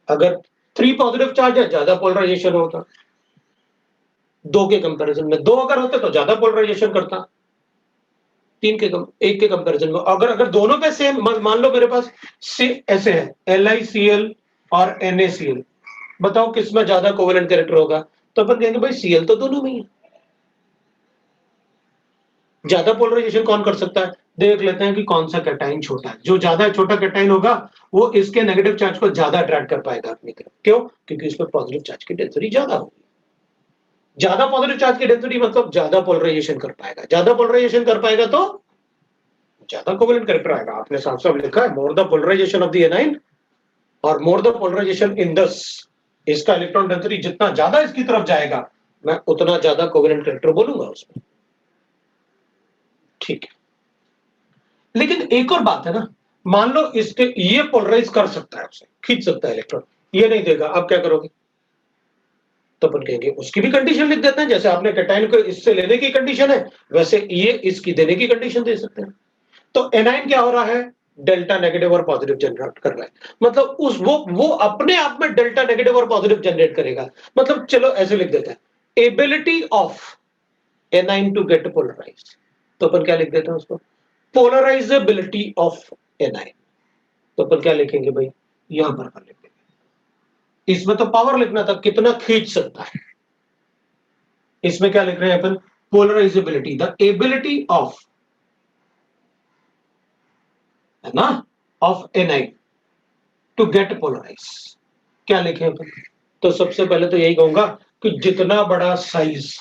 अगर 3 पॉजिटिव चार्ज है ज्यादा पोलराइजेशन होता, 2 के कंपैरिजन में, 2 अगर होते तो ज्यादा पोलराइजेशन करता, 3 के कम 1 के कंपैरिजन में। अगर अगर दोनों पे सेम, मान लो मेरे पास ऐसे है LiCl और NaCl, बताओ किसमें ज्यादा कोवेलेंट कैरेक्टर होगा, तो अपन कहेंगे भाई Cl तो दोनों में ही है। ज्यादा पोलराइजेशन कौन कर सकता है, देख लेते हैं कि कौन सा कैटाइन छोटा है, जो ज्यादा छोटा कैटाइन होगा वो इसके नेगेटिव चार्ज को ज्यादा अट्रैक्ट कर पाएगा अपनी तरफ। क्यों, क्योंकि इसमें पॉजिटिव चार्ज की डेंसिटी ज्यादा होगी। ज्यादा पॉजिटिव चार्ज की डेंसिटी मतलब ज्यादा पोलराइजेशन कर पाएगा, ज्यादा पोलराइजेशन कर पाएगा तो ज्यादा कोवेलेंट कैरेक्टर आएगा। आपने साफ साफ लिखा है more the polarization of the anion और मोर द पोलराइजेशन इन दस, इसका इलेक्ट्रॉन डेंसिटी जितना ज्यादा इसकी तरफ जाएगा मैं उतना ज्यादा कोवेलेंट कैरेक्टर बोलूंगा उसमें। ठीक है, लेकिन एक और बात है ना, मान लो इसके ये पोलराइज कर सकता है, उसे खींच सकता है इलेक्ट्रॉन, ये नहीं देगा, आप क्या करोगे, तो अपन कहेंगे उसकी भी कंडीशन लिख देते हैं, जैसे आपने कैटाइन को इससे लेने की कंडीशन है वैसे ये इसकी देने की कंडीशन दे सकते हैं। तो एनाइन क्या हो रहा है, डेल्टा नेगेटिव और पॉजिटिव जनरेट कर रहा है, मतलब उस वो अपने आप में डेल्टा नेगेटिव और पॉजिटिव जनरेट करेगा। मतलब चलो ऐसे लिख देते हैं, ability of anion to get polarize, तो अपन क्या लिख देते हैं उसको, पोलराइजेबिलिटी ऑफ एनाइन। तो अपन क्या लिखेंगे भाई, यहां पर लिख देंगे, इसमें तो पावर लिखना था कितना खींच सकता है, इसमें क्या लिख रहे हैं अपन, पोलराइजेबिलिटी, द एबिलिटी ऑफ, है ना, of anion to get polarize. क्या लिखे अपन, तो सबसे पहले तो यही कहूंगा कि जितना बड़ा साइज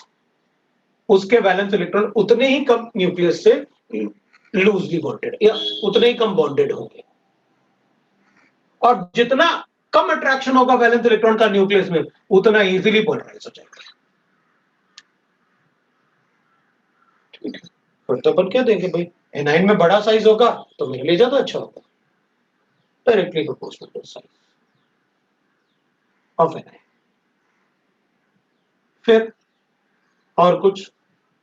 उसके वैलेंस इलेक्ट्रॉन उतने ही कम न्यूक्लियस से लूजली बॉन्डेड या उतने ही कम बॉन्डेड होंगे, और जितना कम अट्रैक्शन होगा वैलेंस इलेक्ट्रॉन का न्यूक्लियस में उतना इजीली पोलराइज हो जाएगा। फिर तो अपन क्या देंगे भाई, एनाइन में बड़ा साइज होगा तो मेरे लिए ज्यादा अच्छा होगा, directly proportional to size of anion. फिर और कुछ,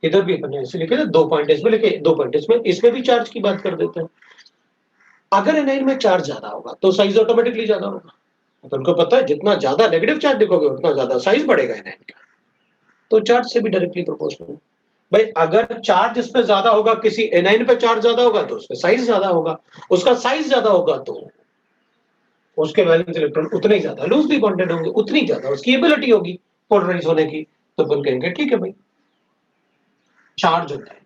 इधर भी अपन ऐसे लिखे थे 2 पॉइंट इसमें लिखे, 2 पॉइंट इसमें भी चार्ज की बात कर देते हैं। अगर एनाइन में चार्ज ज्यादा होगा तो साइज ऑटोमेटिकली ज्यादा होगा, तो उनको पता है जितना ज्यादा नेगेटिव चार्ज देखोगे उतना ज्यादा साइज बढ़ेगा एनाइन का, तो चार्ज से भी डायरेक्टली प्रोपोर्शनल। भाई अगर चार्ज इस पे ज्यादा होगा, किसी एनाइन पे चार्ज ज्यादा होगा तो उसका साइज ज्यादा होगा, उसका साइज ज्यादा होगा तो उसके वैलेंस इलेक्ट्रॉन उतने ही ज्यादा लूजली बॉन्डेड होंगे, उतनी ज्यादा उसकी एबिलिटी होगी पोलराइज होने की। तो अपन कहेंगे ठीक है भाई, चार्ज होता है।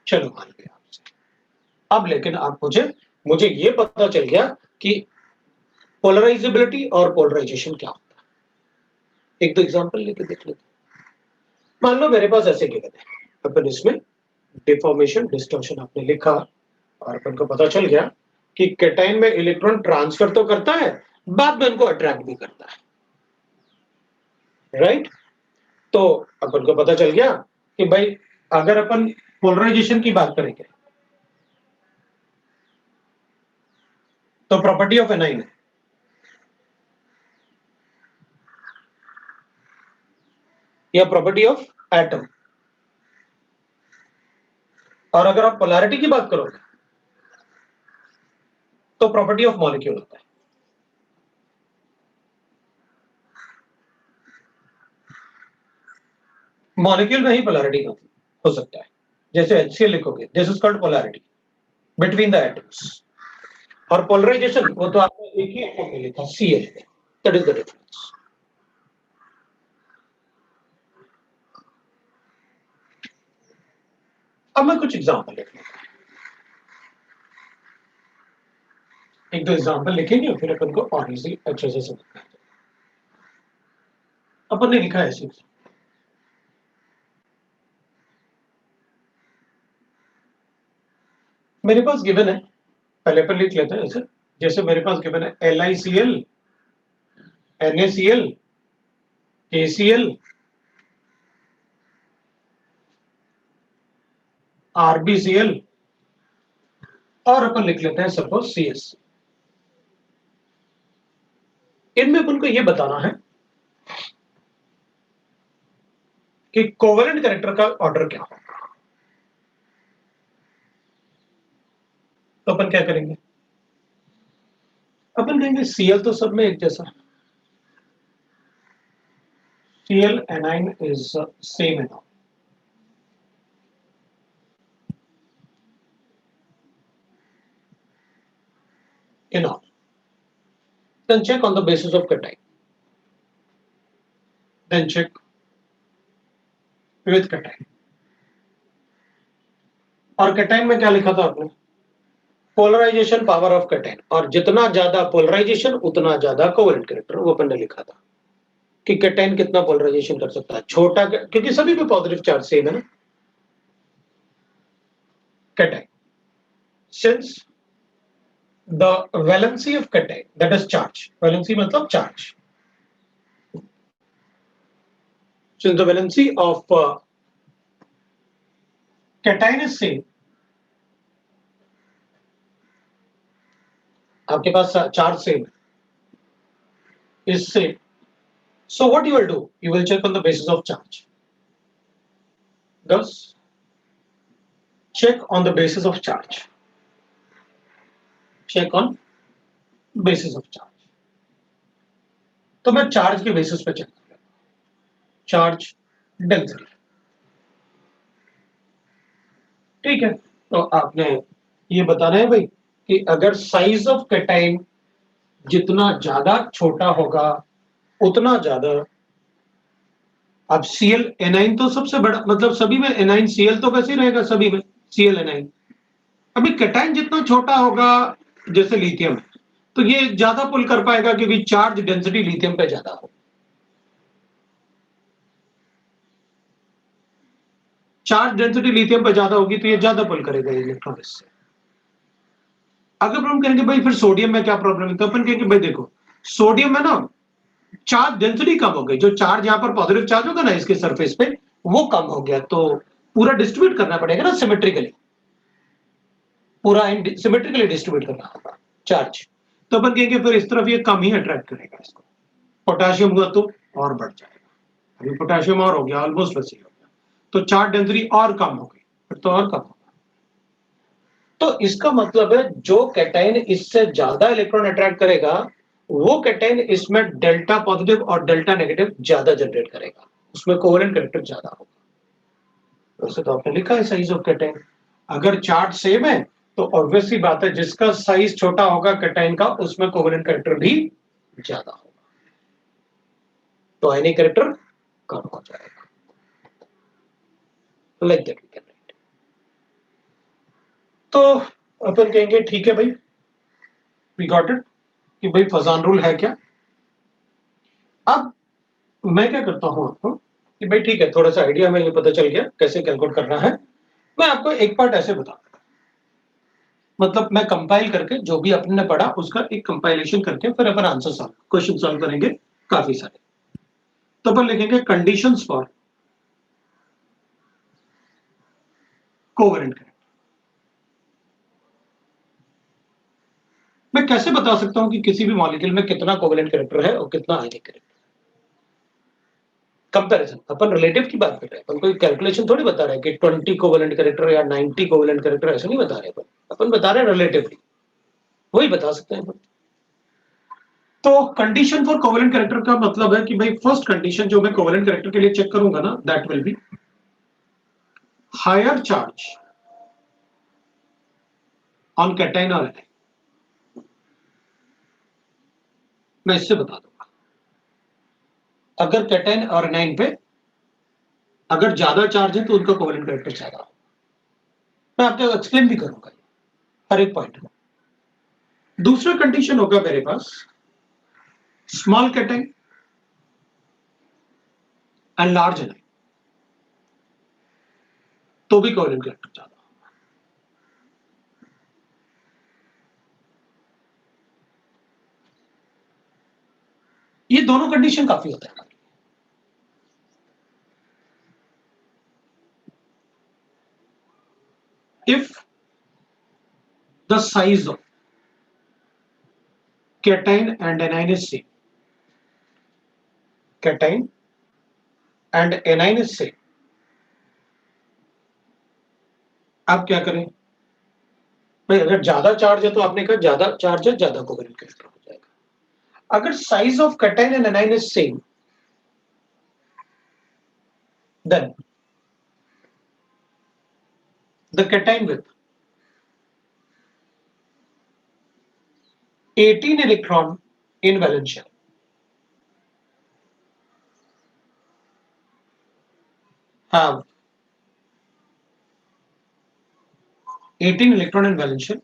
चलो मान लिया आपसे, अब लेकिन आप मुझे ये पता चल गया कि पोलराइजेबिलिटी और पोलराइजेशन क्या होता है। एक दो एग्जांपल लेके देख लेते हैं। मान लो मेरे पास ऐसे गिवन है, अपन इसमें डिफॉर्मेशन डिस्टॉर्शन आपने लिखा और अपन को पता चल गया कि कैटायन में इलेक्ट्रॉन ट्रांसफर तो करता है, बाद में इनको अट्रैक्ट भी करता है, राइट। तो अपन को पता चल गया कि भाई अगर अपन पोलराइजेशन की बात करेंगे, तो प्रॉपर्टी ऑफ एनाइन है। या प्रॉपर्टी ऑफ एटम। और अगर आप पोलैरिटी की बात करोगे तो प्रॉपर्टी ऑफ मॉलिक्यूल होता है। मॉलिक्यूल में ही पोलैरिटी हो सकता है। जैसे HCl लिखोगे, this is called polarity between the atoms. और पोलराइजेशन वो तो आपने एक ही एटम में लिखा Cl, that is the difference. अब मैं कुछ एग्जांपल लिखूंगा, एक दो एग्जांपल लिखेंगे फिर अपन को और इजी अच्छे से समझना है। अपन ने लिखा है ऐसे, मेरे पास गिवन है, पहले पर लिख लेते हैं ऐसे। जैसे मेरे पास गिवन है LiCl, NaCl, KCl, RbCl और अपन लिख लेते हैं सपोज CS। इनमें अपन को यह बताना है कि कोवेलेंट कैरेक्टर का ऑर्डर क्या होगा। तो अपन क्या करेंगे, अपन कहेंगे Cl तो सब में एक जैसा, Cl anion is same enough. Enough. Then check on the basis of cation. Then check with cation. और कैटाइन में क्या लिखा था आपने, पोलराइजेशन पावर ऑफ कैटाइन। और जितना ज्यादा पोलराइजेशन उतना ज्यादा कोवेलेंट कैरेक्टर, वो अपन ने लिखा था कि कैटाइन कितना पोलराइजेशन कर सकता है, छोटा, क्योंकि सभी पे पॉजिटिव चार्ज सेम है ना cation. Since the valency of cation that is charge, valency मतलब charge, since the valency of cation is same, आपके पास charge same is same, so what you will do, you will check on the basis of charge. Thus check on the basis of charge, check on basis of charge। तो मैं charge के basis पे check कर लेता हूं, charge density. ठीक है, तो आपने ये बताना है भाई कि अगर साइज ऑफ कैटाइन जितना ज्यादा छोटा होगा उतना ज्यादा, अब Cl एनाइन तो सबसे बड़ा, मतलब सभी में एनाइन, Cl तो वैसे ही रहेगा सभी में Cl एनाइन। अभी कैटाइन जितना छोटा होगा जैसे लिथियम, तो ये ज्यादा पुल कर पाएगा क्योंकि चार्ज डेंसिटी लिथियम पे ज्यादा हो। चार्ज डेंसिटी लिथियम पे ज्यादा होगी तो ये ज्यादा पुल करेगा इलेक्ट्रॉन इससे। अगर हम कहेंगे भाई फिर सोडियम में क्या प्रॉब्लम है, तो अपन कहेंगे भाई देखो सोडियम में ना चार्ज डेंसिटी कम हो गई, जो चार्ज यहाँ पर पॉजिटिव चार्ज होगा ना इसके सरफेस पे वो कम हो गया, तो पूरा डिस्ट्रीब्यूट करना पड़ेगा ना सिमेट्रिकली, पूरा सिमेट्रिकली डिस्ट्रीब्यूट करना होगा चार्ज। तो अपन कहेंगे फिर इस तरफ ये कम ही अट्रैक्ट करेगा इसको। पोटेशियम हुआ तो और बढ़ जाएगा, अभी पोटेशियम और हो गया ऑलमोस्ट वैसे ही हो गया, तो चार्ज डेंसिटी और कम हो गई, फिर तो और कम होगा। तो इसका मतलब है जो कैटाइन इससे ज्यादा इलेक्ट्रॉन अट्रैक्ट करेगा वो कैटाइन इसमें डेल्टा पॉजिटिव और डेल्टा नेगेटिव ज्यादा जनरेट करेगा, उसमें कोवेलेंट कैरेक्टर ज्यादा होगा। वैसे तो आपने लिखा है साइज ऑफ कैटाइन, अगर चार्ज सेम है तो ऑब्वियसली बात है जिसका साइज छोटा होगा कैटाइन का उसमें कोवेलेंट कैरेक्टर भी ज्यादा होगा, तो आयनिक कैरेक्टर कम हो जाएगा। Like that we can write. तो अपन कहेंगे ठीक है भाई, वी गॉट इट, कि भाई फजान रूल है क्या। अब मैं क्या करता हूं आपको कि भाई ठीक है, थोड़ा सा आइडिया हमें ये पता चल गया कैसे कैलकुलेट करना है। मैं आपको एक पार्ट ऐसे बता, मतलब मैं कंपाइल करके जो भी अपने ने पढ़ा उसका एक कंपाइलेशन करके फिर अपन आंसर सॉल्व, क्वेश्चन सॉल्व करेंगे काफी सारे। तो अपन लिखेंगे कंडीशंस फॉर कोवेलेंट कैरेक्टर। मैं कैसे बता सकता हूं कि किसी भी मॉलिक्यूल में कितना कोवेलेंट कैरेक्टर है और कितना आयनिक कैरेक्टर? कंपैरिजन, अपन रिलेटिव की बात कर रहे हैं, अपन कोई कैलकुलेशन थोड़ी बता रहे हैं कि 20 कोवेलेंट कैरेक्टर या 90 कोवेलेंट कैरेक्टर, ऐसा नहीं बता रहे अपन बता रहे हैं रिलेटिवली, वही बता सकते हैं अपन। तो कंडीशन फॉर कोवेलेंट कैरेक्टर का मतलब है कि भाई फर्स्ट कंडीशन जो मैं कोवेलेंट कैरेक्टर के लिए चेक करूंगा ना, that will be higher charge on cation और एनाइन। मैं इससे बता दूंगा, अगर कैटाइन और एनाइन पे अगर ज्यादा चार्ज है तो उनका कोवेलेंट कैरेक्टर ज्यादा हो। मैं आपको एक्सप्लेन भी करूंगा हर एक पॉइंट में। दूसरा कंडीशन होगा मेरे पास small cation and large anion, तो भी कोवेलेंट कैरेक्टर ज्यादा। ये दोनों कंडीशन काफी होता है। If the size of cation and anion is same, cation and anion is same, आप क्या करें भाई? अगर ज्यादा चार्ज है तो आपने कहा ज्यादा चार्ज है, ज्यादा कोवेलेंट कैरेक्टर हो जाएगा। अगर size of cation and anion is same, then the cation with 18 electron in valence shell have 18 electron in valence shell।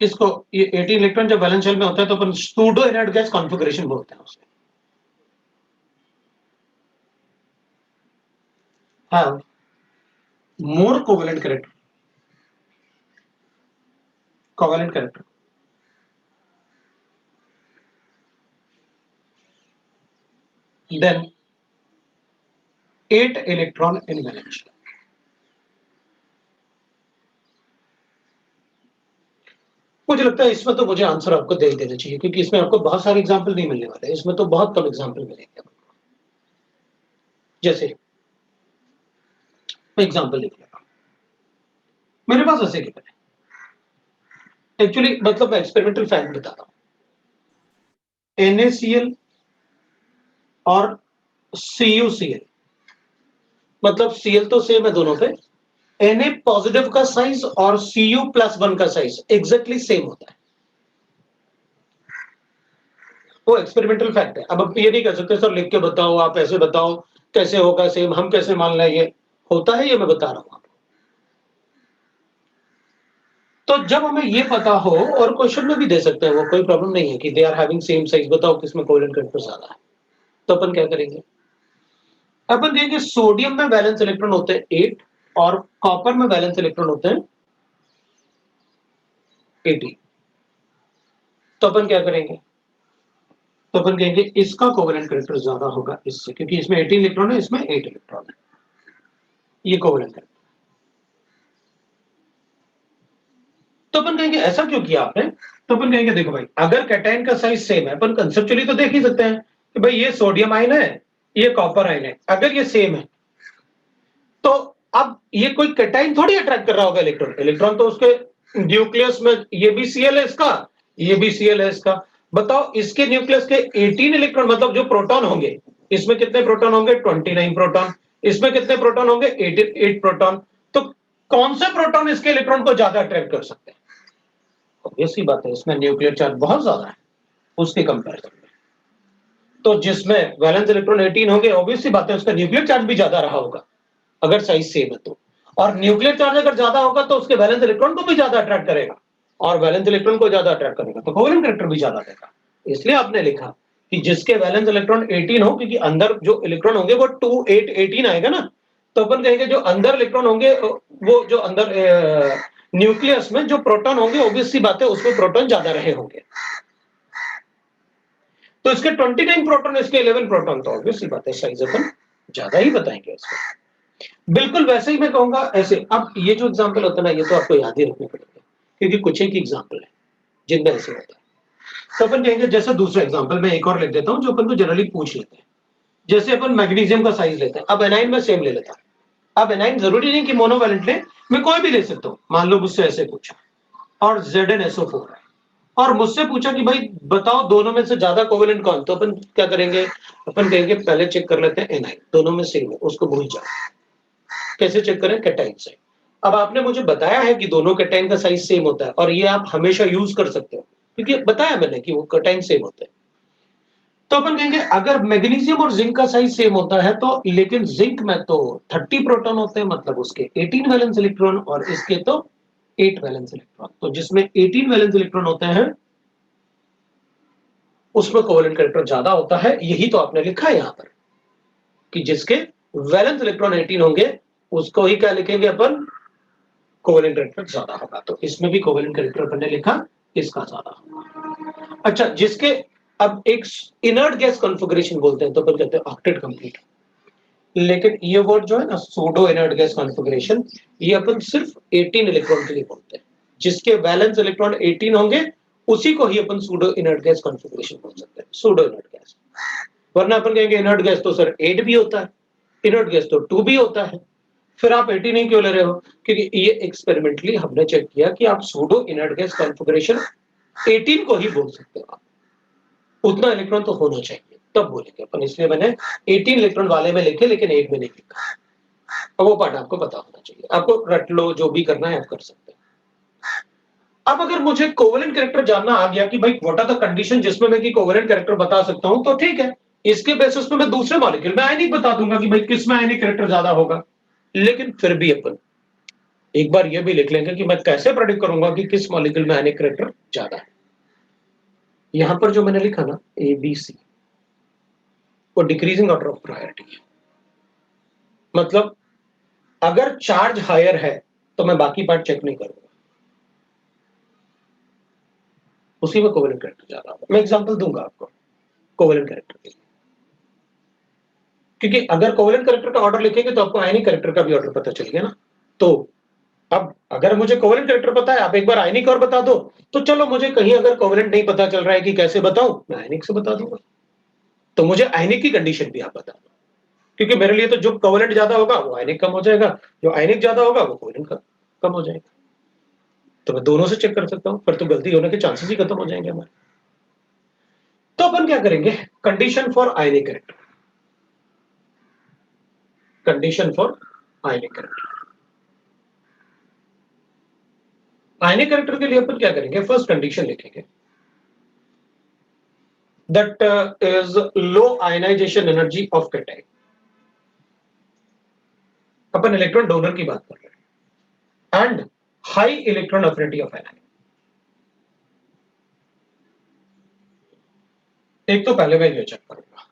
इसको ये 18 इलेक्ट्रॉन जब वैलेंस शेल में होता है तो अपन सूडो इनर्ट गैस कॉन्फ़िगरेशन बोलते हैं उसे। have more covalent character then 8 electron in valence shell। मुझे लगता है इसमें तो मुझे आंसर आपको दे ही देना चाहिए, क्योंकि इसमें आपको बहुत सारे एग्जांपल नहीं मिलने वाले, इसमें तो बहुत कम एग्जांपल मिलेंगे। जैसे मैं एग्जांपल लिख लेता हूं, मेरे पास ऐसे गिवन है, एक्चुअली मतलब मैं एक्सपेरिमेंटल फैक्ट बता रहा हूं। NaCl और CuCl, मतलब Cl तो सेम है दोनों पे, Na पॉजिटिव का साइज और Cu+1 का साइज एग्जैक्टली सेम होता है। वो एक्सपेरिमेंटल फैक्ट है। अब आप ये नहीं कह सकते सर लिख के बताओ, आप ऐसे बताओ कैसे होगा सेम, हम कैसे मान लें ये होता है, ये मैं बता रहा हूं आपको। तो जब हमें ये पता हो, और क्वेश्चन में भी दे सकते हैं वो, कोई प्रॉब्लम नहीं है कि they are having same size, बताओ किसमें कोवेलेंट कैरेक्टर ज्यादा है, तो अपन क्या करेंगे? अपन कहेंगे सोडियम में वैलेंस इलेक्ट्रॉन होते हैं 8 और कॉपर में वैलेंस इलेक्ट्रॉन होते हैं 80। तो अपन क्या करेंगे? तो अपन कहेंगे इसका कोवेलेंट कैरेक्टर ज्यादा होगा इससे, क्योंकि इसमें 18 इलेक्ट्रॉन है, इसमें 8 इलेक्ट्रॉन है, ये कोवेलेंट कैरेक्टर। तो अपन कहेंगे ऐसा क्यों किया आपने? तो अपन कहेंगे देखो भाई, अगर कैटाइन का साइज सेम है, अपन कंसेप्चुअली तो देख ही सकते हैं कि भाई ये सोडियम आयन है, ये कॉपर आयन है, अगर ये सेम है तो अब ये कोई कैटाइन थोड़ी अट्रैक्ट कर रहा होगा इलेक्ट्रॉन, इलेक्ट्रॉन तो उसके न्यूक्लियस में, ये भी Cl है इसका, ये भी Cl है इसका। बताओ इसके न्यूक्लियस के 18 इलेक्ट्रॉन, मतलब जो प्रोटॉन होंगे, इसमें कितने प्रोटॉन होंगे? 29 प्रोटॉन। इसमें कितने प्रोटॉन होंगे? 8 प्रोटॉन। तो कौन से प्रोटॉन इसके इलेक्ट्रॉन को ज्यादा अट्रैक्ट कर सकते हैं? ऑब्वियसली बात है, इसमें न्यूक्लियर चार्ज बहुत ज्यादा है उसके कंपैरिजन में। तो जिसमें वैलेंस इलेक्ट्रॉन 18 होंगे, ऑब्वियसली बात है उसका न्यूक्लियर चार्ज भी ज्यादा रहा होगा अगर साइज सेम है तो। और न्यूक्लियर चार्ज अगर ज्यादा होगा तो उसके वैलेंस इलेक्ट्रॉन को भी ज्यादा अट्रैक्ट करेगा, और वैलेंस इलेक्ट्रॉन को ज्यादा अट्रैक्ट करेगा तो कोवेलेंट कैरेक्टर भी ज्यादा देगा। इसलिए आपने लिखा कि जिसके वैलेंस इलेक्ट्रॉन 18 हो, क्योंकि अंदर जो इलेक्ट्रॉन होंगे वो 2 8 18 आएगा ना, तो अपन कहेंगे जो अंदर इलेक्ट्रॉन होंगे, वो जो अंदर न्यूक्लियस में जो प्रोटॉन होंगे, ऑब्वियसली बात है उसमें प्रोटॉन ज्यादा रहे होंगे। तो इसके 29 प्रोटॉन, इसके 11 प्रोटॉन, तो ऑब्वियसली बात है साइज अपन ज्यादा ही बताएंगे इसको। बिल्कुल वैसे ही मैं कहूँगा ऐसे। अब ये जो एग्ज़ाम्पल होता है ना, ये तो आपको याद ही रखने पड़ेंगे, क्योंकि कुछ एक ही एग्ज़ाम्पल है, जिनमें ऐसे होता है। तो अपन कहेंगे जैसे दूसरा एग्ज़ाम्पल मैं एक और लिख देता हूँ, जो अपन को जनरली पूछ लेते हैं। जैसे अपन मैग्नीशियम का साइज़ लेते हैं, अब एनाइन में सेम ले लेता हूँ। अब एनाइन ज़रूरी नहीं कि मोनोवैलेंट लें, मैं कोई भी ले सकता हूँ। मान लो मुझसे ऐसे पूछा और ZnSO4 है और मुझसे पूछा कि भाई बताओ दोनों में से ज़्यादा कोवेलेंट कौन? तो अपन क्या करेंगे? अपन कहेंगे पहले चेक कर लेते हैं एनाइन, दोनों में सेम है, उसको भूल जाओ। कैसे चेक करें? कैटाइन से। अब आपने मुझे बताया है कि दोनों कैटाइन का साइज़ सेम होता है और ये आप हमेशा यूज़ कर सकते हो, क्योंकि बताया मैंने कि वो कैटाइन सेम होते हैं। तो अपन कहेंगे अगर मैग्नीशियम और जिंक का साइज सेम होता है तो, लेकिन जिंक में तो 30 प्रोटॉन होते हैं, मतलब उसके 18 वैलेंस इलेक्ट्रॉन, और इसके तो 8 वैलेंस इलेक्ट्रॉन। तो जिसमें 18 वैलेंस इलेक्ट्रॉन होते हैं उसमें कोवेलेंट कैरेक्टर ज्यादा होता है। यही तो आपने लिखा है यहां पर कि जिसके वैलेंस इलेक्ट्रॉन 18 होंगे उसको ही क्या लिखेंगे अपन? कोवेलेंट कैरेक्टर ज्यादा होगा। तो इसमें भी कोवेलेंट कैरेक्टर अपन ने लिखा, इसका ज्यादा होगा। अच्छा, जिसके अब एक इनर्ट गैस कॉन्फ़िगरेशन बोलते हैं, तो अपन कहते हैं ऑक्टेट कंप्लीट। लेकिन ये वर्ड जो है ना, सूडो इनर्ट गैस कॉन्फ़िगरेशन, ये अपन सिर्फ 18 इलेक्ट्रॉन के लिए बोलते हैं। जिसके वैलेंस इलेक्ट्रॉन 18 होंगे उसी को ही अपन सूडो इनर्ट गैस कॉन्फ़िगरेशन बोल सकते हैं, सूडो इनर्ट गैस। वरना अपन कहेंगे इनर्ट गैस तो सर 8 भी होता है, इनर्ट गैस तो 2 भी होता है, फिर आप 18 ही क्यों ले रहे हो? क्योंकि ये एक्सपेरिमेंटली हमने चेक किया कि आप सूडो इनर्ट गैस कॉन्फ़िगरेशन 18 को ही बोल सकते हो आप। उतना इलेक्ट्रॉन तो होना चाहिए तब बोलेंगे अपन, इसलिए मैंने 18 इलेक्ट्रॉन वाले में लिखे लेकिन 8 में नहीं लिखा। अब वो पार्ट आपको पता होना चाहिए, आपको रट लो, जो भी करना है आप कर सकते हैं। अब अगर मुझे कोवेलेंट कैरेक्टर जानना आ गया कि भाई व्हाट आर द कंडीशन जिसमें मैं कि कोवेलेंट कैरेक्टर बता सकता हूं, तो ठीक है, इसके बेसिस पे मैं दूसरे मॉलिक्यूल में आयनिक बता दूंगा कि भाई किस में आयनिक कैरेक्टर ज्यादा होगा। लेकिन फिर भी अपन एक बार ये भी लिख लेंगे कि मैं कैसे प्रेडिक्ट करूंगा कि किस मॉलिक्यूल में आयनिक कैरेक्टर ज्यादा है। यहां पर जो मैंने लिखा ना ABC, वो डिक्रीजिंग ऑर्डर ऑफ प्रायोरिटी है। मतलब अगर चार्ज हायर है तो मैं बाकी पार्ट चेक नहीं करूंगा, उसी में कोवेलेंट कैरेक्टर ज्यादा होगा। मैं एग्जांपल दूंगा आपको कोवेलेंट कैरेक्टर के लिए, क्योंकि अगर कोवेलेंट कैरेक्टर का ऑर्डर लिखेंगे तो आपको आयनिक कैरेक्टर का भी ऑर्डर पता चल गया ना। तो अब अगर मुझे कोवेलेंट कैरेक्टर पता है, आप एक बार आयनिक और बता दो, तो चलो मुझे कहीं अगर कोवेलेंट नहीं पता चल रहा है कि कैसे बताऊं, मैं आयनिक से बता दूंगा। तो मुझे आयनिक की कंडीशन भी आप बता दो, क्योंकि मेरे लिए तो जो कोवेलेंट ज्यादा होगा वो आयनिक कम हो जाएगा, जो आयनिक ज्यादा होगा वो कोवेलेंट कम हो जाएगा। तो मैं दोनों से चेक कर सकता हूं, फिर तो गलती होने के चांसेस ही खत्म हो जाएंगे हमारे। तो अपन क्या करेंगे? Condition for ionic character, condition for ionic character. Ionic character के लिए अपन क्या करेंगे? फर्स्ट कंडीशन लिखेंगे that is low ionization energy of cation। Upon electron donor की बात कर रहे हैं, and high electron affinity of anion. एक तो पहले मैं ये चेक करूंगा।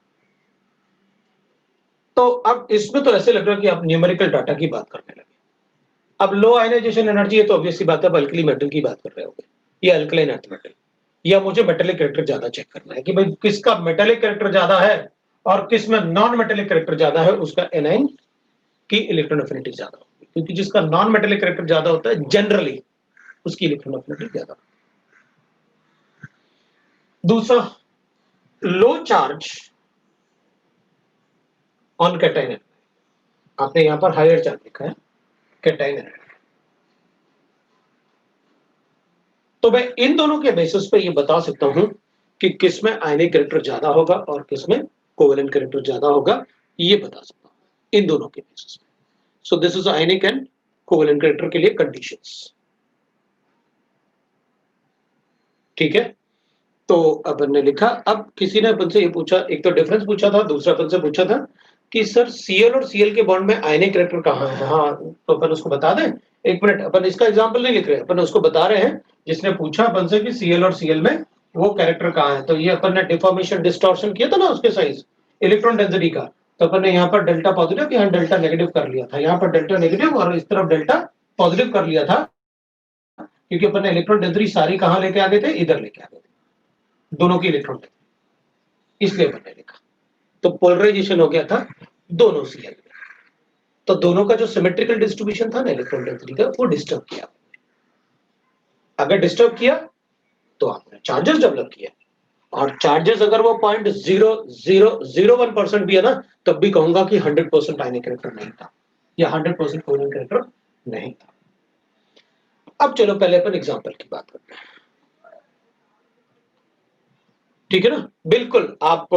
तो अब इसमें तो ऐसे लग रहा है कि आप न्यूमेरिकल डाटा की बात करने लगे। अब लो आयनाइजेशन एनर्जी है तो ऑब्वियस सी बात है, अल्कली मेटल की बात कर रहे होगे, या अल्कलाइन अर्थ मेटल, या मुझे मेटेलिक कैरेक्टर ज्यादा चेक करना है कि भाई किसका मेटेलिक कैरेक्टर ज्यादा है और किस में नॉन मेटेलिक कैरेक्टर ज्यादा है, उसका एनाइन की इलेक्ट्रॉन अफिनिटी ज्यादा होगी। क्योंकि जिसका नॉन मेटेलिक कैरेक्टर ज्यादा होता है जनरली उसकी इलेक्ट्रॉन अफिनिटी ज्यादा। दूसरा, लो चार्ज ऑन कैटायन। आपने यहां पर हायर चार्ज लिखा है कैटायन। तो मैं इन दोनों के बेसिस पे ये बता सकता हूं कि किसमें आयनिक कैरेक्टर ज्यादा होगा और किसमें कोवेलेंट कैरेक्टर ज्यादा होगा, ये बता सकता हूं इन दोनों के बेसिस पे। So this is ionic and covalent character के लिए कंडीशंस। ठीक है, तो अपन ने लिखा। अब किसी ने अपन से ये पूछा, एक तो डिफरेंस पूछा था, दूसरा अपन से पूछा था कि सर Cl और Cl के बॉन्ड में आयनिक कैरेक्टर कहां है। हाँ, तो अपन उसको बता दें। एक मिनट, अपन इसका एग्जांपल नहीं लिख रहे, अपन उसको बता रहे हैं। जिसने पूछा अपन से कि Cl और Cl में वो कैरेक्टर कहां है, तो ये अपन ने डिफॉर्मेशन डिस्टॉर्शन किया था ना उसके साइज इलेक्ट्रॉन डेंसिटी का। तो अपन ने यहाँ पर डेल्टा पॉजिटिव, यहाँ डेल्टा नेगेटिव कर लिया था, यहाँ पर डेल्टा नेगेटिव और इस तरफ डेल्टा पॉजिटिव कर लिया था, क्योंकि अपन ने इलेक्ट्रॉन डेंसिटी सारी कहां लेके आ गए थे, इधर लेके आ गए थे दोनों की इलेक्ट्रॉन डेंसिटी, इसलिए अपन ने लिखा। तो पोलराइजेशन हो गया था दोनों Cl में। तो दोनों का जो सिमेट्रिकल डिस्ट्रीब्यूशन था ना इलेक्ट्रॉन डेंसिटी का, वो डिस्टर्ब किया। अगर डिस्टर्ब किया तो आपने चार्जेस डेवलप किया, और चार्जेस अगर वो 0.0001% भी है ना, तब भी कहूंगा कि 100% आयनिक करेक्टर नहीं था, या 100% कोवैलेंट करेक्टर नहीं था। अब चलो पहले अपन एग्जांपल की बात करते हैं, ठीक है ना। बिल्कुल आप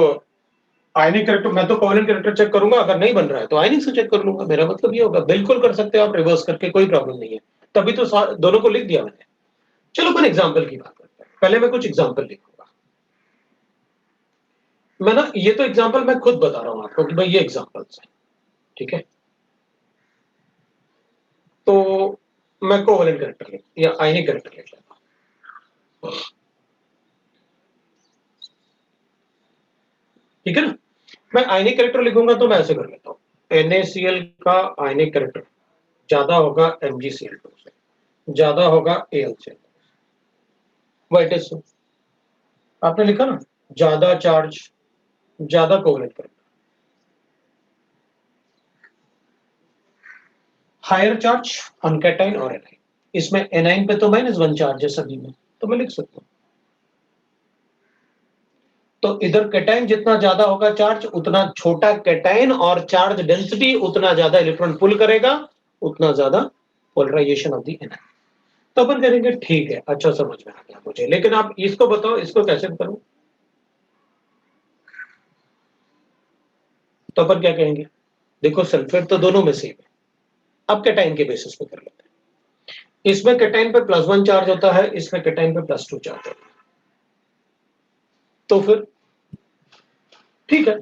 आयनिक करेक्टर, मैं तो कोवैलेंट करेक्टर चेक करूंगा, अगर नहीं बन रहा है तो आयनिक से चेक कर लूंगा, मेरा मतलब ये होगा। बिल्कुल कर सकते हो आप रिवर्स करके, कोई प्रॉब्लम नहीं है, तभी तो दोनों को लिख दिया मैंने। चलो अपन एग्जांपल की बात करते हैं, पहले मैं कुछ एग्जांपल लिखूंगा। मैं ना, ये तो एग्जांपल मैं खुद बता रहा हूं आपको कि भाई ये एग्जांपल्स है, ठीक है। तो मैं कोवैलेंट करेक्टर लिख या आयनिक करेक्टर लिख लेता हूं, ठीक है ना। मैं आयनिक करेक्टर लिखूंगा तो मैं ऐसे कर लेता हूं, NaCl का आयनिक करेक्टर ज्यादा होगा MgCl2 से, ज्यादा होगा Al से। वाइट इज, आपने लिखा ना, ज्यादा चार्ज ज्यादा कोवैलेंट करेक्टर, हायर चार्ज अनकैटाइन और एनाइन। इसमें एनाइन पे तो -1 चार्ज है सभी में, तो मैं लिख सकता हूं। तो इधर कैटाइन जितना ज्यादा होगा चार्ज, उतना छोटा कैटाइन, और चार्ज डेंसिटी उतना ज्यादा इलेक्ट्रॉन पुल करेगा, उतना ज्यादा पोलराइजेशन ऑफ द एनाइन। तो अपन करेंगे ठीक है, अच्छा समझ में आ गया मुझे, लेकिन आप इसको बताओ, इसको कैसे करूं। तो अपन क्या कहेंगे, देखो सल्फेट तो दोनों में सेम है, अब कैटाइन के बेसिस पे कर लेते हैं। इसमें कैटाइन पे +1 चार्ज होता है, इसमें कैटाइन पे +2 चार्ज होता है। तो फिर ठीक है,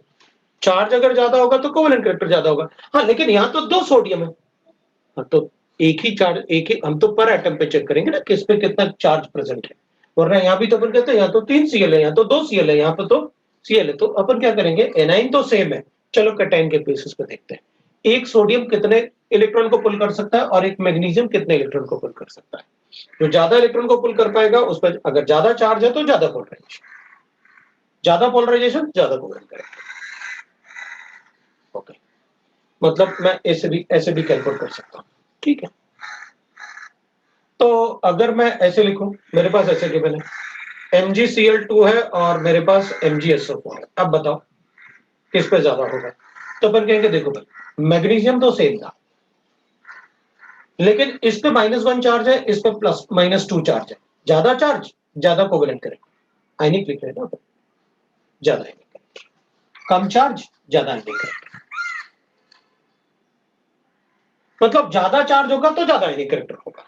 चार्ज अगर ज्यादा होगा तो कोवैलेंट करेक्टर ज्यादा होगा। हाँ, लेकिन यहां तो 2 सोडियम है। हाँ, तो एक ही चार्ज, एक ही, हम तो पर एटम पे चेक करेंगे ना, किस पे कितना चार्ज प्रेजेंट है। वरना यहाँ भी तो अपन कहते हैं यहाँ तो 3 Cl है, यहाँ तो 2 Cl है, यहाँ पे तो Cl है। तो अपन क्या करेंगे, एनाइन तो सेम है, चलो कैटाइन के बेसिस पे देखते हैं। एक सोडियम कितने इलेक्ट्रॉन को पुल कर सकता है, और एक मैग्नीशियम कितने इलेक्ट्रॉन को पुल कर सकता है। जो ज्यादा इलेक्ट्रॉन को पुल कर पाएगा उस पर अगर ज्यादा चार्ज है तो ज्यादा पोलराइजेशन, ज्यादा पोलराइजेशन ज्यादा कोवैलेंट करेक्टर। ओके, मतलब मैं ऐसे भी कैलकुलेट कर सकता हूँ, ठीक है। तो अगर मैं ऐसे लिखूं, मेरे पास ऐसे गिवन है, MgCl2 है और मेरे पास MgSO4 है। अब बताओ किस पे ज्यादा होगा। तो अपन कहेंगे देखो भाई, मैग्नीशियम तो सेम था, लेकिन इस पे -1 चार्ज है, इस पे +-2 चार्ज है। ज्यादा चार्ज ज्यादा कोवैलेंट करेक्टर, आयनिक लिख रहे हैं ना अपन, ज्यादा आयनिक करेक्टर। कम चार्ज ज्यादा आयनिक करेक्टर, मतलब ज्यादा चार्ज होगा तो ज्यादा आयनिक करेक्टर होगा,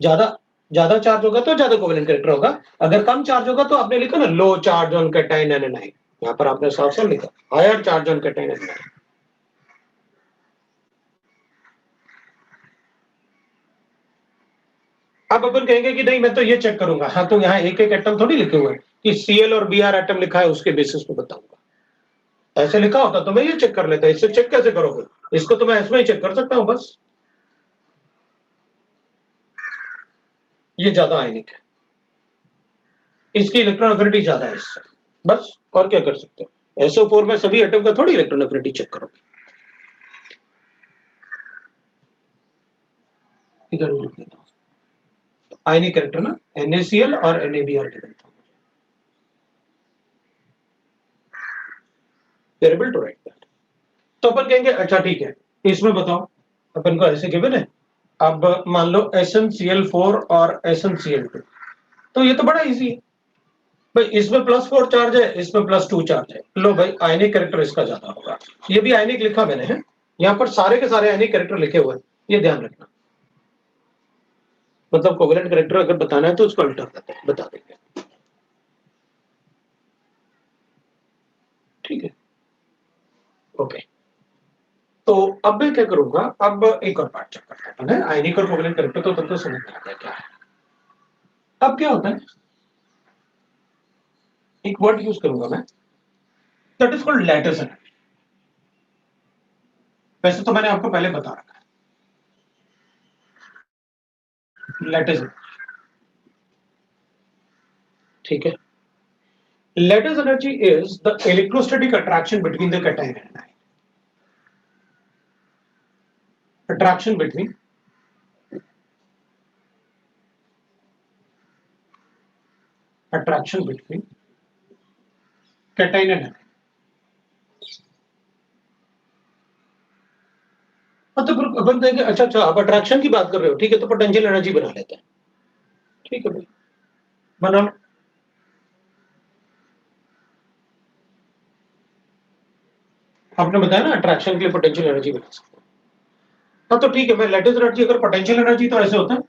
ज्यादा ज्यादा चार्ज होगा तो ज्यादा कोवैलेंट करेक्टर होगा। अगर कम चार्ज होगा तो आपने लिखा ना, low charge on cation anion, यहां पर आपने साफ साफ लिखा higher charge on cation anion. अब अपन कहेंगे कि नहीं मैं तो ये चेक करूंगा, हाँ तो यहाँ एक एक एटम थोड़ी लिखे हुए हैं कि Cl और Br एटम लिखा है उसके बेसिस पे बताऊंगा। ऐसे लिखा होता तो मैं ये चेक कर लेता, इससे चेक कैसे करोगे, इसको तो मैं इसमें ही चेक कर सकता हूं बस। ये ज्यादा आयनिक है, इसकी इलेक्ट्रॉन एफिनिटी ज्यादा है इससे, बस। और क्या कर सकते हो, SO4 में सभी एटम का थोड़ी इलेक्ट्रॉन एफिनिटी चेक करोगे। इधर लिख देता हूं, आयनिक कैरेक्टर ना, NaCl और NaBr के बनता है, टेरेबल टू राइट दैट। तो अपन कहेंगे अच्छा ठीक है, इसमें बताओ, अपन को ऐसे गिवन है। अब मान लो SnCl4 और SnCl2, तो ये तो बड़ा इजी है भाई, इसमें +4 चार्ज है, इसमें +2 चार्ज है। लो भाई, आयनिक कैरेक्टर इसका ज्यादा होगा। ये भी आयनिक लिखा मैंने है, यहाँ पर सारे के सारे आयनिक कैरेक्टर लिखे हुए हैं, ये ध्यान रखना। मतलब कोवैलेंट कैरेक्टर अगर बताना है तो उसको अल्टर करते हैं, बता देंगे, ठीक है। ओके, तो अब मैं क्या करूंगा, अब एक और पार्ट चेक करते हैं, आयनिक और कोवैलेंट कैरेक्टर तो तब तो समझ में आ गया क्या है। अब क्या होता है, एक वर्ड यूज करूंगा मैं, that is called lattice energy. वैसे तो मैंने आपको पहले बता रखा है लैटिस, ठीक है। Lattice energy is the electrostatic attraction between the cation and anion. attraction between cation and anion। मतलब अपन देखेंगे, अच्छा आप अट्रैक्शन की बात कर रहे हो, ठीक है, तो पोटेंशियल एनर्जी बना लेते हैं, ठीक है भाई, बना लो। आपने बताया ना अट्रैक्शन के लिए पोटेंशियल एनर्जी बना सकते हैं। हाँ तो ठीक है, मैं लेटिस एनर्जी, अगर पोटेंशियल एनर्जी तो ऐसे होता है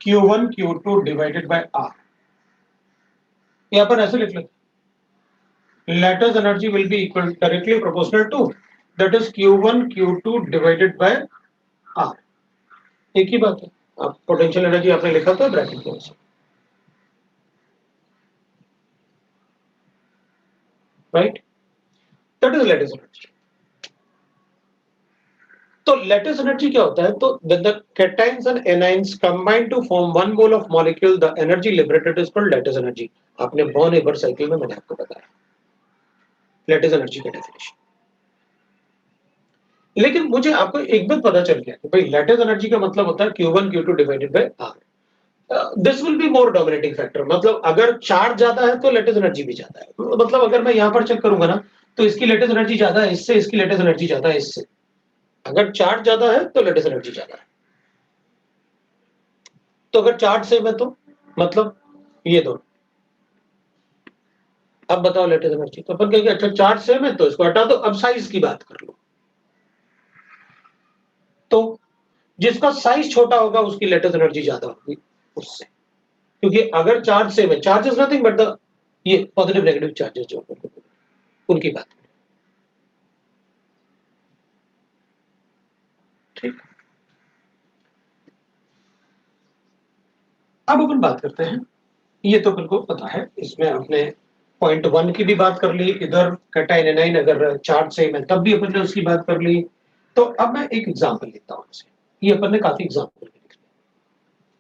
Q1 Q2 divided by R। यहाँ पर ऐसे लिख लेते, lattice energy will be equal directly proportional to that is Q1 Q2 divided by R। एक ही बात है, आप पोटेंशियल एनर्जी आपने लिखा था ब्रैकेट के नीचे, right, that is lattice energy. तो लेटिस एनर्जी क्या होता है, तो when the cations and anions combine to form one mole of molecule, the energy liberated is called lattice energy। आपने बॉर्न एबर साइकिल में मैंने आपको बताया लेटिस एनर्जी का डेफिनेशन। लेकिन मुझे आपको एक बात पता चल गया कि भाई लेटिस एनर्जी का मतलब होता है Q1 Q2 divided by R। This will be more dominating factor, मतलब अगर चार्ज ज्यादा है तो लेटिस एनर्जी भी ज्यादा है। मतलब अगर मैं यहां पर चेक करूंगा ना, तो इसकी लेटिस एनर्जी ज्यादा है इससे, इसकी लेटिस एनर्जी ज्यादा है इससे। अगर चार्ज ज्यादा है तो लेटिस एनर्जी ज्यादा है, तो अगर चार्ज सेम है तो मतलब ये दो। अब बताओ लेटिस एनर्जी, तो अपन कहेंगे अच्छा चार्ज सेम है तो इसको हटा दो, अब साइज की बात कर लो। तो जिसका साइज छोटा होगा उसकी लेटिस एनर्जी ज्यादा होगी उससे, क्योंकि अगर चार्ज सेम है, charge is nothing but the ये पॉजिटिव नेगेटिव चार्जेस जो उनकी बात, ठीक। अब अपन बात करते हैं, ये तो बिल्कुल पता है, इसमें आपने पॉइंट 1 की भी बात कर ली, इधर कैटायन एनायन अगर चार्ज सेम है तब भी अपन ने उसकी बात कर ली। तो अब मैं एक एग्जांपल लेता हूं आपसे, ये अपन ने काफी एग्जांपल लिखे,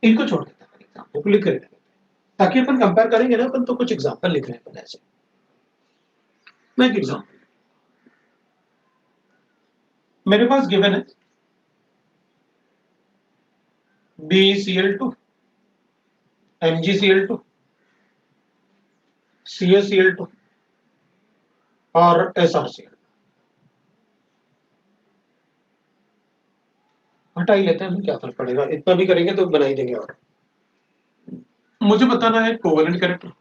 इनको छोड़ देते हैं, एग्जांपल को लिख कर ताकि अपन कंपेयर करेंगे ना अपन, तो कुछ एग्जांपल लिख रहे हैं अपन ऐसे। मैं एक एग्जांपल, मेरे पास गिवन है BeCl2 MgCl2 CaCl2 और SrCl। हटा ही लेते हैं, क्या फर्क पड़ेगा, इतना भी करेंगे तो बना ही देंगे। और मुझे बताना है कोवेलेंट कैरेक्टर,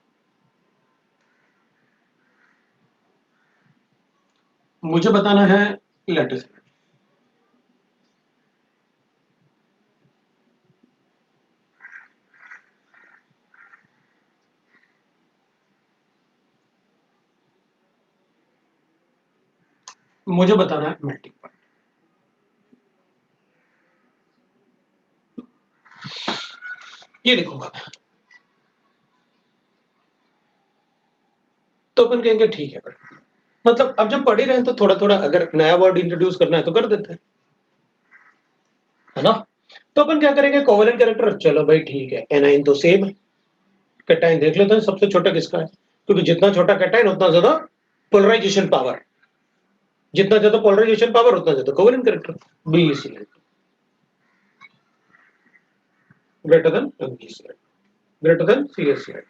मुझे बताना है लैटिस, मुझे बताना है मेल्टिंग पॉइंट। ये लिखूंगा मैं, तो अपन कहेंगे ठीक है, मतलब अब जब पढ़ ही रहे हैं तो थोड़ा थोड़ा अगर नया वर्ड इंट्रोड्यूस करना है तो कर देते हैं, है ना। तो अपन क्या करेंगे, कोवेलेंट कैरेक्टर, चलो भाई ठीक है, एनाइन तो सेम है, कैटायन देख लेते हैं सबसे छोटा किसका है, क्योंकि जितना छोटा कैटायन उतना ज्यादा पोलराइजेशन पावर, जितना ज्यादा पोलराइजेशन पावर उतना ज्यादा covalent character. BeCl greater than MgCl greater than CaCl।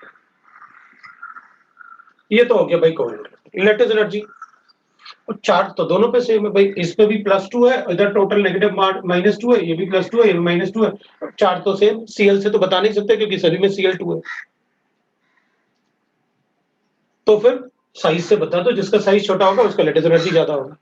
ये तो हो गया भाई कोवेलेंट। लेटिस एनर्जी, और चार्ज तो दोनों पे सेम है भाई, इस पे भी +2 है, इधर टोटल नेगेटिव -2 है, ये भी +2 है, ये भी -2 है, चार्ज तो सेम। Cl से तो बता नहीं सकते क्योंकि सभी में Cl2 है, तो फिर साइज से बता दो, जिसका साइज छोटा होगा उसका लेटिस एनर्जी ज्यादा होगा।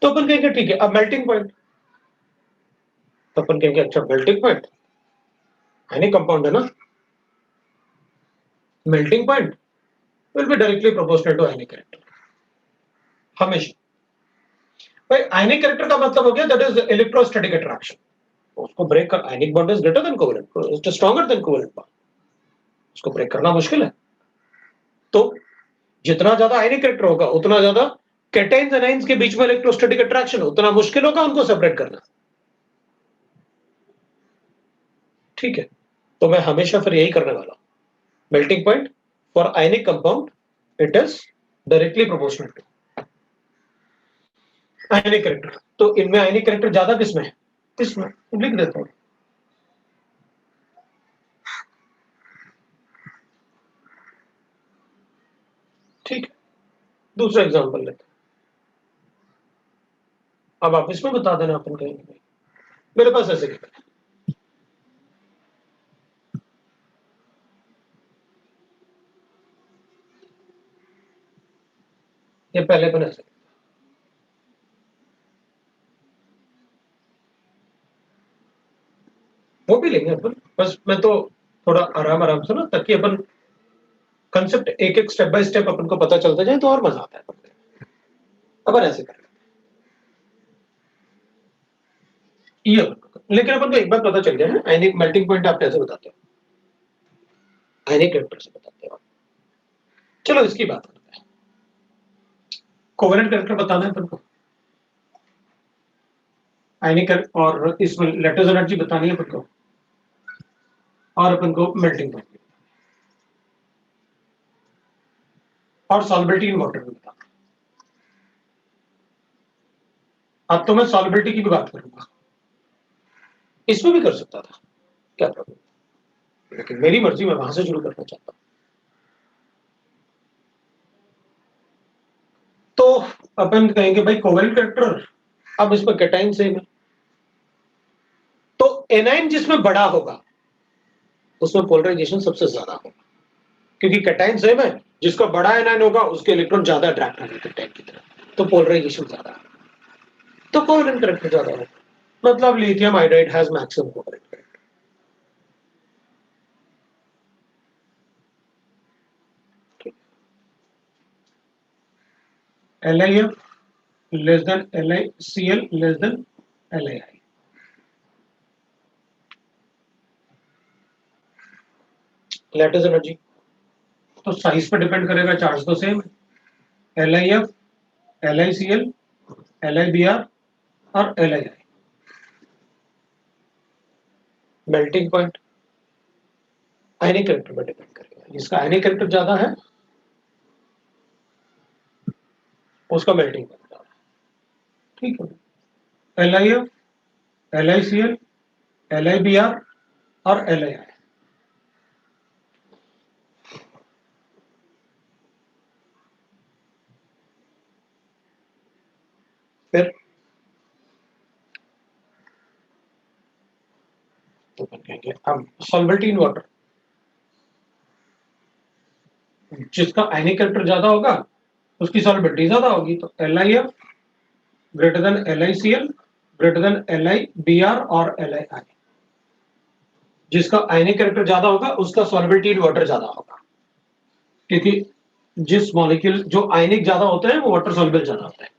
तो अपन कहेंगे ठीक है, अब मेल्टिंग पॉइंट, तो अपन कहेंगे अच्छा मेल्टिंग पॉइंट आयनिक कंपाउंड है ना, melting point will be directly proportional to ionic character हमेशा। भाई आयनिक कैरेक्टर का मतलब हो गया दैट इज इलेक्ट्रोस्टैटिक अट्रैक्शन, उसको ब्रेक कर, ionic bond is greater than covalent, it is stronger than covalent bond, उसको ब्रेक करना मुश्किल है। तो जितना ज्यादा आयनिक कैरेक्टर होगा उतना ज्यादा कैटायंस एनायंस के बीच में इलेक्ट्रोस्टैटिक अट्रैक्शन, उतना मुश्किल होगा उनको सेपरेट करना। ठीक है, तो मैं हमेशा फिर यही करने वाला हूँ। Melting point for ionic compound it is directly proportional to ionic character. तो इनमें आयनिक कैरेक्टर ज्यादा किसमें है? इसमें लिख देता हूँ। ठीक है, दूसरा एग्जांपल लेते हैं। अब आप इसमें बता देना अपन कहेंगे मेरे पास ऐसे क्या है। ये पहले अपन ऐसे वो भी लेंगे अपन, बस मैं तो थोड़ा आराम आराम से ना, ताकि अपन कंसेप्ट एक एक स्टेप बाय स्टेप अपन को पता चलता जाए तो और मजा आता है अपन को। अपन ऐसे करें ये लेकिन अपन को एक बात पता चल गया है, आयनिक मेल्टिंग पॉइंट आप कैसे बताते हो? आयनिक कैरेक्टर से बताते हो। चलो इसकी बात करते हैं। कोवेलेंट कैरेक्टर बताना है अपन को, आयनिक और इसमें लेटेस्ट एनर्जी बतानी है अपन को, और अपन को मेल्टिंग पॉइंट और सॉल्बिलिटी इन वाटर में बताना। अब तो मैं सॉल्बिलिटी की भी बात करूंगा, इसमें भी कर सकता था, क्या प्रॉब्लम, लेकिन मेरी मर्जी, मैं वहां से शुरू करना चाहता हूं। तो अपन कहेंगे भाई कोवेलेंट कैरेक्टर, अब इसमें कैटाइन सेम है, तो एनाइन जिसमें बड़ा होगा उसमें पोलराइजेशन सबसे ज्यादा होगा, क्योंकि कैटाइन सेम है, जिसका बड़ा एनाइन होगा उसके इलेक्ट्रॉन ज्यादा अट्रैक्ट होंगे कैटाइन की तरफ, तो पोलराइजेशन ज्यादा है, तो कोवेलेंट कैरेक्टर ज्यादा होगा। मतलब lithium iodide has maximum covalent character. LiF less than LiCl less than Lii। Lattice energy तो साइज पे डिपेंड करेगा, चार्ज तो सेम है। LiF, LiCl, LiBr और Lii। मेल्टिंग पॉइंट आयनिक कैरेक्टर पर डिपेंड करेगा, जिसका आयनिक कैरेक्टर ज्यादा है उसका मेल्टिंग पॉइंट ज्यादा है। ठीक है, LiF, LiCl, LiBr और Lii। फिर तो कहेंगे अब सॉल्बिलिटी इन वाटर, जिसका आयनिक कैरेक्टर ज्यादा होगा उसकी सॉल्बिलिटी ज्यादा होगी, तो LiF greater than LiCl greater than LiBr और Lii। जिसका आयनिक कैरेक्टर ज्यादा होगा उसका सॉल्बिलिटी इन वाटर ज्यादा होगा, क्योंकि जिस मॉलिक्यूल जो आयनिक ज्यादा होते हैं वो वाटर सॉल्युबल ज्यादा होते हैं।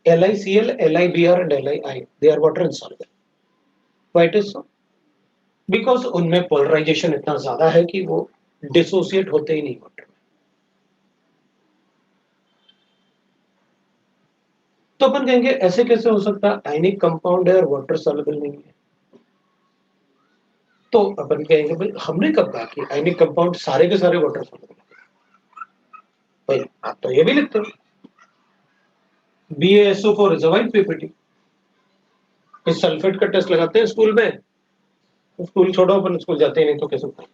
LiCl, LiBr and Lii they are water insoluble। Why it is so? Because उनमें पोलराइजेशन इतना ज्यादा है कि वो डिसोसिएट होते ही नहीं वाटर में। तो अपन कहेंगे ऐसे कैसे हो सकता है, आयनिक कंपाउंड है और वाटर सॉल्युबल नहीं है। तो अपन कहेंगे भाई हमने कब कहा कि आयनिक कंपाउंड सारे के सारे वाटर सॉल्युबल है? भाई आप तो ये भी लिखते हो BaSO4 is a white PPT. इस सल्फेट का टेस्ट लगाते हैं स्कूल में, स्कूल छोड़ो अपन स्कूल जाते ही नहीं तो कैसे बताएं।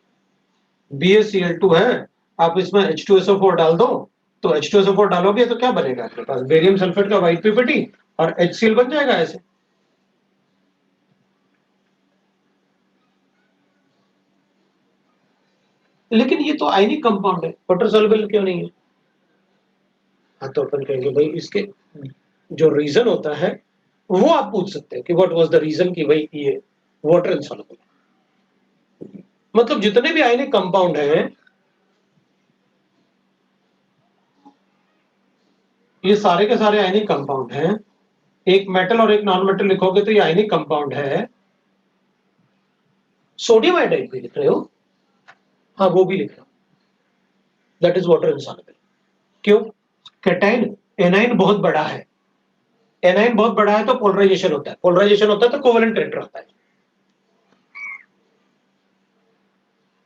BaCl2 है, आप इसमें H2SO4 डाल दो, तो H2SO4 डालोगे तो क्या बनेगा आपके पास, बेरियम सल्फेट का वाइट पीपीटी और HCl बन जाएगा ऐसे। लेकिन ये तो आयनिक कंपाउंड है, वाटर सॉल्युबल क्यों नहीं है? हाँ, तो अपन कहेंगे भाई इसके जो रीजन होता है वो आप पूछ सकते हैं कि व्हाट वाज द रीजन कि भाई ये वाटर इनसॉल्युबल। मतलब जितने भी आयनिक कंपाउंड हैं ये सारे के सारे आयनिक कंपाउंड हैं। एक मेटल और एक नॉन मेटल लिखोगे तो ये आयनिक कंपाउंड है। सोडियम आयोडाइड भी लिख रहे हो? हाँ, वो भी लिख रहा हूं। That is water insoluble. क्यों? कैटाइन एनाइन बहुत बड़ा है। एनाइन बहुत बड़ा है तो पोलराइजेशन होता है, पोलराइजेशन होता है तो कोवेलेंट इलेक्ट्रॉन आता है।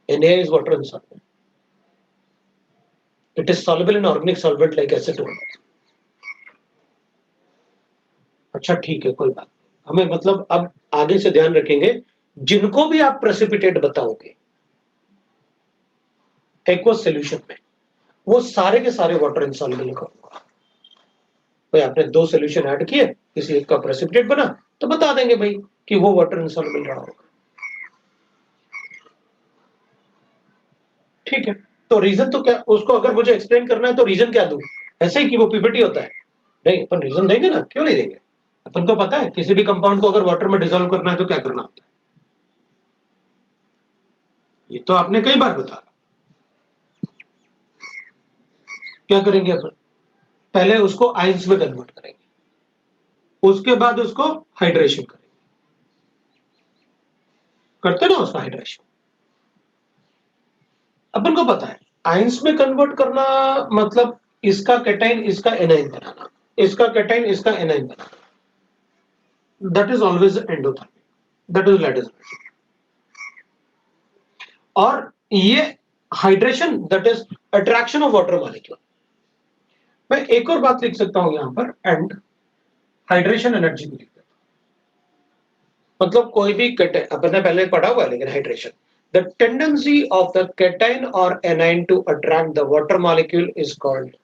Na is water insoluble. It is soluble in organic solvent like acetone. अच्छा ठीक है, कोई बात नहीं। हमें मतलब अब आगे से ध्यान रखेंगे, जिनको भी आप प्रेसिपिटेट बताओगे एक्वस सॉल्यूशन में, वो सारे के सारे वाटर इनसॉल्युबल करूंगा। भाई आपने 2 सॉल्यूशन ऐड किए, किसी एक का प्रेसिपिटेट बना, तो बता देंगे भाई कि वो वाटर इनसॉल्युबल रहा होगा। ठीक है, तो रीजन तो क्या, उसको अगर मुझे एक्सप्लेन करना है तो रीजन क्या दूं? ऐसे ही कि वो पीपीटी होता है? नहीं, अपन रीजन देंगे ना, क्यों नहीं देंगे? अपन को पता है किसी भी कंपाउंड को अगर वाटर में डिसॉल्व करना है तो क्या करना होता है। ये तो आपने कई बार बताया। क्या करेंगे अपन? पहले उसको आयंस में कन्वर्ट करेंगे, उसके बाद उसको हाइड्रेशन करेंगे। करते ना उसका हाइड्रेशन। अपन को पता है आयंस में कन्वर्ट करना मतलब इसका कैटाइन इसका एनाइन बनाना, इसका कैटाइन इसका A9 banana. That is always endothermic, that is lattice. और ये hydration that is attraction of water molecule. मैं एक और बात लिख सकता हूं यहां पर, एंड हाइड्रेशन एनर्जी भी लिख देता हूं। मतलब कोई भी कैटाइन, अपन ने पहले पढ़ा हुआ है लेकिन hydration, the tendency of the cation और anion to attract the water molecule is called,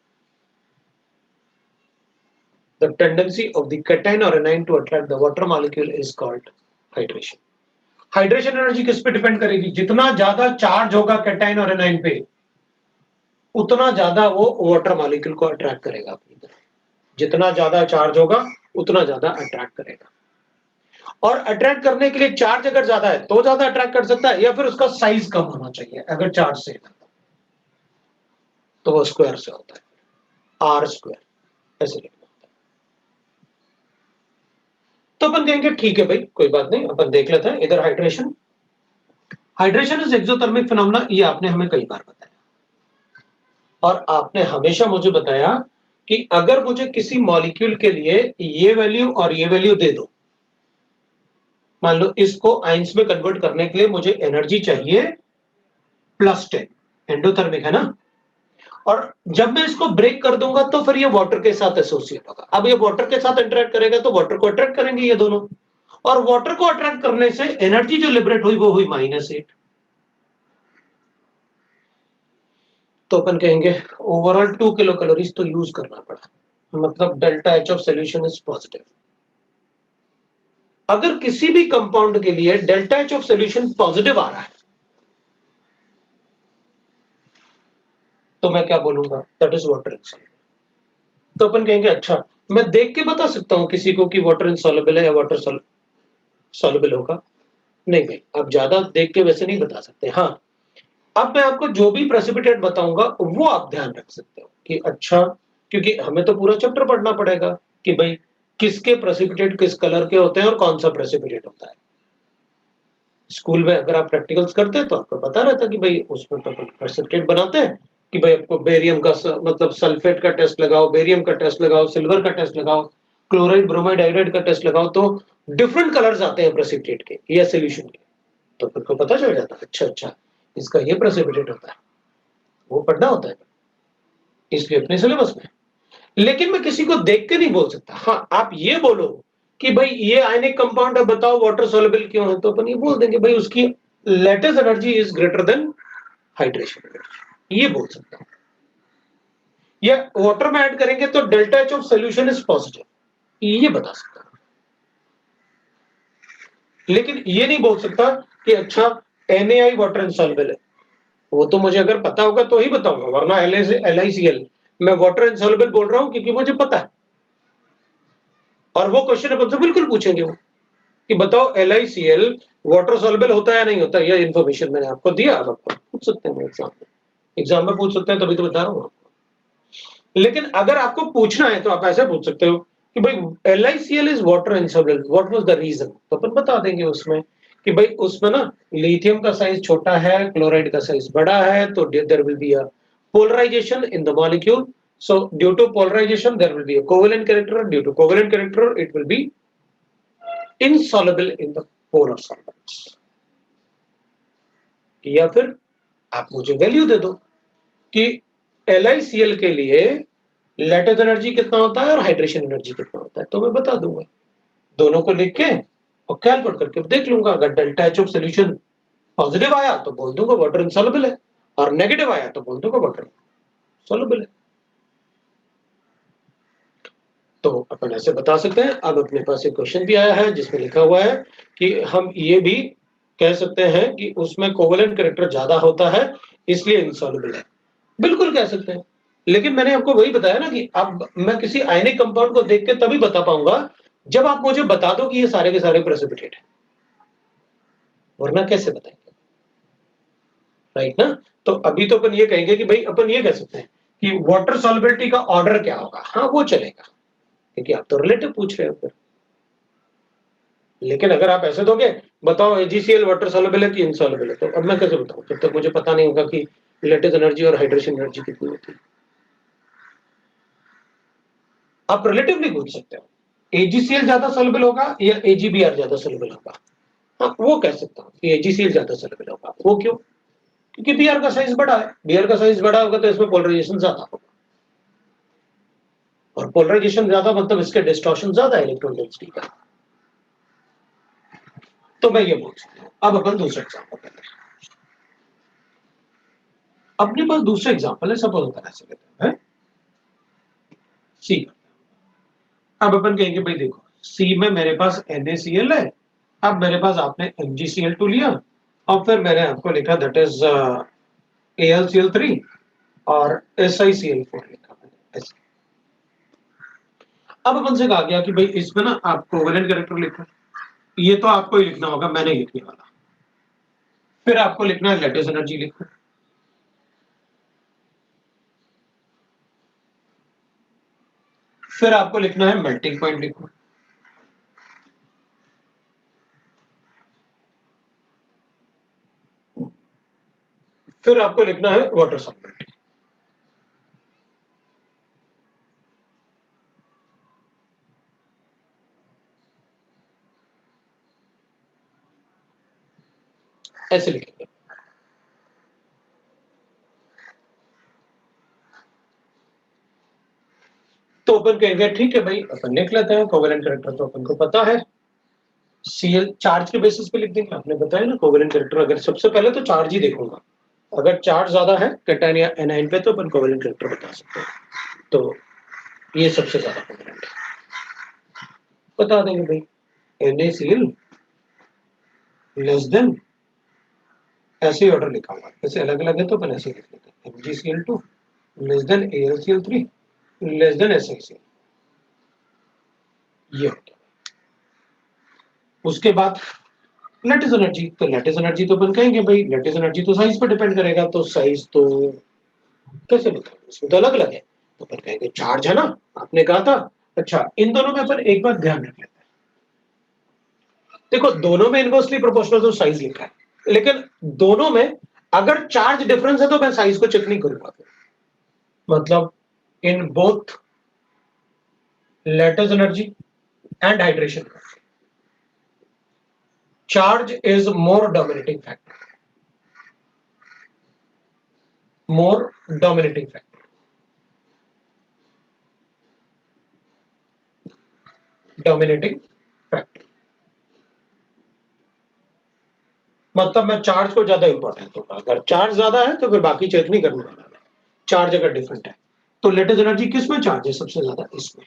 the tendency of the cation or anion to attract the water molecule is called hydration. Hydration energy किस पे depend करेगी? जितना ज्यादा charge होगा cation और A9 पे, उतना ज्यादा वो वाटर मॉलिक्यूल को अट्रैक्ट करेगा अपनी तरफ। जितना ज्यादा चार्ज होगा उतना ज्यादा अट्रैक्ट करेगा। और अट्रैक्ट करने के लिए चार्ज अगर ज्यादा है तो ज्यादा अट्रैक्ट कर सकता है, या फिर उसका साइज कम होना चाहिए। अगर चार्ज से तो वो स्क्वायर से होता है, आर स्क्वायर ऐसे लिखना होता है। तो अपन कहेंगे ठीक है भाई, कोई बात नहीं, अपन देख लेते हैं इधर hydration. Hydration is exothermic phenomena, ये आपने हमें कई बार बताया। और आपने हमेशा मुझे बताया कि अगर मुझे किसी मॉलिक्यूल के लिए ये वैल्यू और ये वैल्यू दे दो, मान लो इसको आइंस में कन्वर्ट करने के लिए मुझे एनर्जी चाहिए +10, एंडोथर्मिक है ना, और जब मैं इसको ब्रेक कर दूंगा तो फिर ये वाटर के साथ एसोसिएट होगा। अब ये वाटर के साथ इंटरेक्ट करेगा तो वाटर को अट्रैक्ट करेंगे ये दोनों, और वाटर को अट्रैक्ट करने से एनर्जी जो लिबरेट हुई वो हुई -8। तो अपन कहेंगे ओवरऑल 2 किलो कैलोरीज तो यूज करना पड़ा, मतलब delta H of solution is positive. अगर किसी भी कंपाउंड के लिए delta H of solution positive आ रहा है तो मैं क्या बोलूंगा? That is water insoluble. तो अपन कहेंगे अच्छा, मैं देख के बता सकता हूं किसी को कि वाटर इनसॉल्युबल है या वाटर सॉल्युबल होगा? नहीं भाई, आप ज्यादा देख के वैसे नहीं बता सकते। हाँ, अब मैं आपको जो भी प्रेसिपिटेट बताऊंगा वो आप ध्यान रख सकते हो कि अच्छा, क्योंकि हमें तो पूरा चैप्टर पढ़ना पड़ेगा कि भाई किसके प्रेसिपिटेट किस कलर के होते हैं और कौन सा प्रेसिपिटेट होता है। स्कूल में अगर आप प्रैक्टिकल्स करते हैं तो आपको पता रहता कि भाई उसमें तो प्रेसिपिटेट बनाते हैं कि भाई आपको बेरियम का मतलब सल्फेट का टेस्ट लगाओ, बेरियम का टेस्ट लगाओ, सिल्वर का टेस्ट लगाओ, क्लोराइड ब्रोमाइड आयोडाइड का टेस्ट लगाओ, तो डिफरेंट कलर्स आते हैं प्रेसिपिटेट के या सोल्यूशन के। तो फिर को पता चल जाता है अच्छा अच्छा इसका ये प्रेसिपिटेट होता है, वो पढ़ना होता है इसलिए अपने सिलेबस में। लेकिन मैं किसी को देख के नहीं बोल सकता। हाँ, आप ये बोलो कि भाई ये आयनिक कंपाउंड है, बताओ वाटर सॉल्युबल क्यों है, तो अपन ये बोल देंगे भाई उसकी latest energy is greater then hydration energy, ये बोल सकता हूं। या वाटर में ऐड करेंगे तो delta H of solution is positive, ये बता सकता हूं। लेकिन ये नहीं बोल सकता कि अच्छा NaI वाटर इनसॉल्युबल है। वो तो मुझे अगर पता होगा तो ही बताऊंगा, वरना LiCl मैं वाटर इनसॉल्युबल बोल रहा हूं क्योंकि मुझे पता है। और वो क्वेश्चन अपन से बिल्कुल पूछेंगे वो कि बताओ LiCl वाटर सॉल्युबल होता है या नहीं होता। ये इन्फॉर्मेशन मैंने आपको दिया, अब आप पूछ सकते हैं एग्जाम में। एग्जाम में पूछ सकते हैं, तभी तो बता रहा हूं आपको। लेकिन अगर आपको पूछना है तो आप ऐसे पूछ सकते हो कि भाई LiCl is water insoluble, what was the reason, तो अपन बता देंगे उसमें कि भाई उसमें ना लिथियम का साइज छोटा है, क्लोराइड का साइज बड़ा है, तो there will be a polarization in the molecule, so due to polarization there will be a covalent character, due to covalent character it will be insoluble in the polar solvents। या फिर आप मुझे value दे दो कि LiCl के लिए lattice energy कितना होता है और हाइड्रेशन एनर्जी कितना होता है, तो मैं बता दूंगा, दोनों को लिख के और कैलकुलेट करके देख लूंगा। अगर delta H of solution positive आया तो बोल दूंगा वाटर इनसॉल्युबल है, और नेगेटिव आया तो बोल दूंगा वाटर सॉल्युबल है। तो अपन ऐसे बता सकते हैं। अब अपने पास एक क्वेश्चन भी आया है जिसमें लिखा हुआ है कि हम ये भी कह सकते हैं कि उसमें कोवेलेंट कैरेक्टर ज्यादा होता है इसलिए इनसॉल्युबल है, बिल्कुल कह सकते हैं। लेकिन मैंने आपको वही बताया ना कि अब मैं किसी आयनिक कंपाउंड को देख के तभी बता पाऊंगा जब आप मुझे बता दो कि ये सारे के सारे प्रेसिपिटेट है, वरना कैसे बताएंगे, राइट ना। तो अभी तो अपन ये कहेंगे कि भाई अपन ये कह सकते हैं कि वाटर सॉल्युबिलिटी का ऑर्डर क्या होगा, हाँ वो चलेगा क्योंकि आप तो रिलेटिव पूछ रहे हो फिर। लेकिन अगर आप ऐसे दोगे बताओ AgCl वाटर सॉल्युबल है कि इनसॉल्युबल है, तो अब मैं कैसे बताऊं जब तक मुझे पता नहीं होगा कि लैटिस एनर्जी और हाइड्रेशन एनर्जी कितनी होती है। आप रिलेटिवली पूछ सकते हो AgCl ज्यादा सॉल्युबल होगा या AgBr ज्यादा सॉल्युबल होगा, हाँ वो कह सकता हूँ कि AgCl ज्यादा सॉल्युबल होगा। वो क्यों? क्योंकि Br का साइज बड़ा है, Br का साइज बड़ा होगा तो इसमें पोलराइजेशन ज्यादा होगा, और पोलराइजेशन ज्यादा मतलब इसके डिस्टॉर्शन ज्यादा है इलेक्ट्रॉन डेंसिटी का। तो मैं ये बोल सकता हूँ। अब अपन दूसरा एग्जाम्पल करते हैं। अपने पास दूसरा एग्जाम्पल है, सपोज अपन ऐसे लेते हैं सी। अब अपन कहेंगे भाई देखो सी में मेरे पास NaCl है, अब मेरे पास आपने MgCl2 लिया और फिर मैंने आपको लिखा दैट इज AlCl3 और SiCl4 लिखा मैंने ऐसे। अब अपन से कहा गया कि भाई इसमें ना आप कोवेलेंट कैरेक्टर लिखो, ये तो आपको ही लिखना होगा, मैंने लिखने वाला। फिर आपको लिखना है लैटिस एनर्जी लिखो, फिर आपको लिखना है मेल्टिंग पॉइंट लिखो, फिर आपको लिखना है वाटर सॉल्वेंट। ऐसे लिखेंगे। तो अपन कहेंगे ठीक है भाई अपन लिख लेते हैं कोवेलेंट कैरेक्टर, तो अपन को पता है Cl चार्ज के बेसिस पे लिख देंगे। आपने बताया ना कोवेलेंट कैरेक्टर, अगर सबसे पहले तो चार्ज ही देखूंगा, अगर चार्ज ज्यादा है कैटायन या एनायन पे तो अपन कोवेलेंट कैरेक्टर बता सकते हैं। तो ये सबसे ज्यादा कोवेलेंट है, बता देंगे भाई NaCl लेस देन, ऐसे ही ऑर्डर लिखा हुआ है, ऐसे अलग अलग है तो अपन ऐसे लिख लेते हैं MgCl2 less than AlCl3 less than SiCl, ये हो गया। उसके बाद लैटिस एनर्जी, तो लैटिस एनर्जी तो अपन कहेंगे भाई लैटिस एनर्जी तो साइज पर डिपेंड करेगा, तो साइज तो कैसे बताएंगे, इसमें तो अलग अलग है। तो अपन कहेंगे चार्ज है ना, आपने कहा था। अच्छा इन दोनों में अपन एक बात ध्यान रख लेते हैं, देखो दोनों में इनवर्सली प्रोपोर्शनल तो साइज लिखा है, लेकिन दोनों में अगर चार्ज डिफरेंस है तो मैं साइज को चेक नहीं करूंगा। मतलब in both lattice energy and hydration charge is more dominating factor, more dominating factor, dominating factor. मतलब मैं चार्ज को ज्यादा इंपॉर्टेंट होगा, अगर चार्ज ज्यादा है तो फिर बाकी चेक नहीं करने वाला है। चार्ज अगर डिफरेंट है तो लेटेस्ट एनर्जी किस में चार्ज है सबसे ज्यादा, इसमें।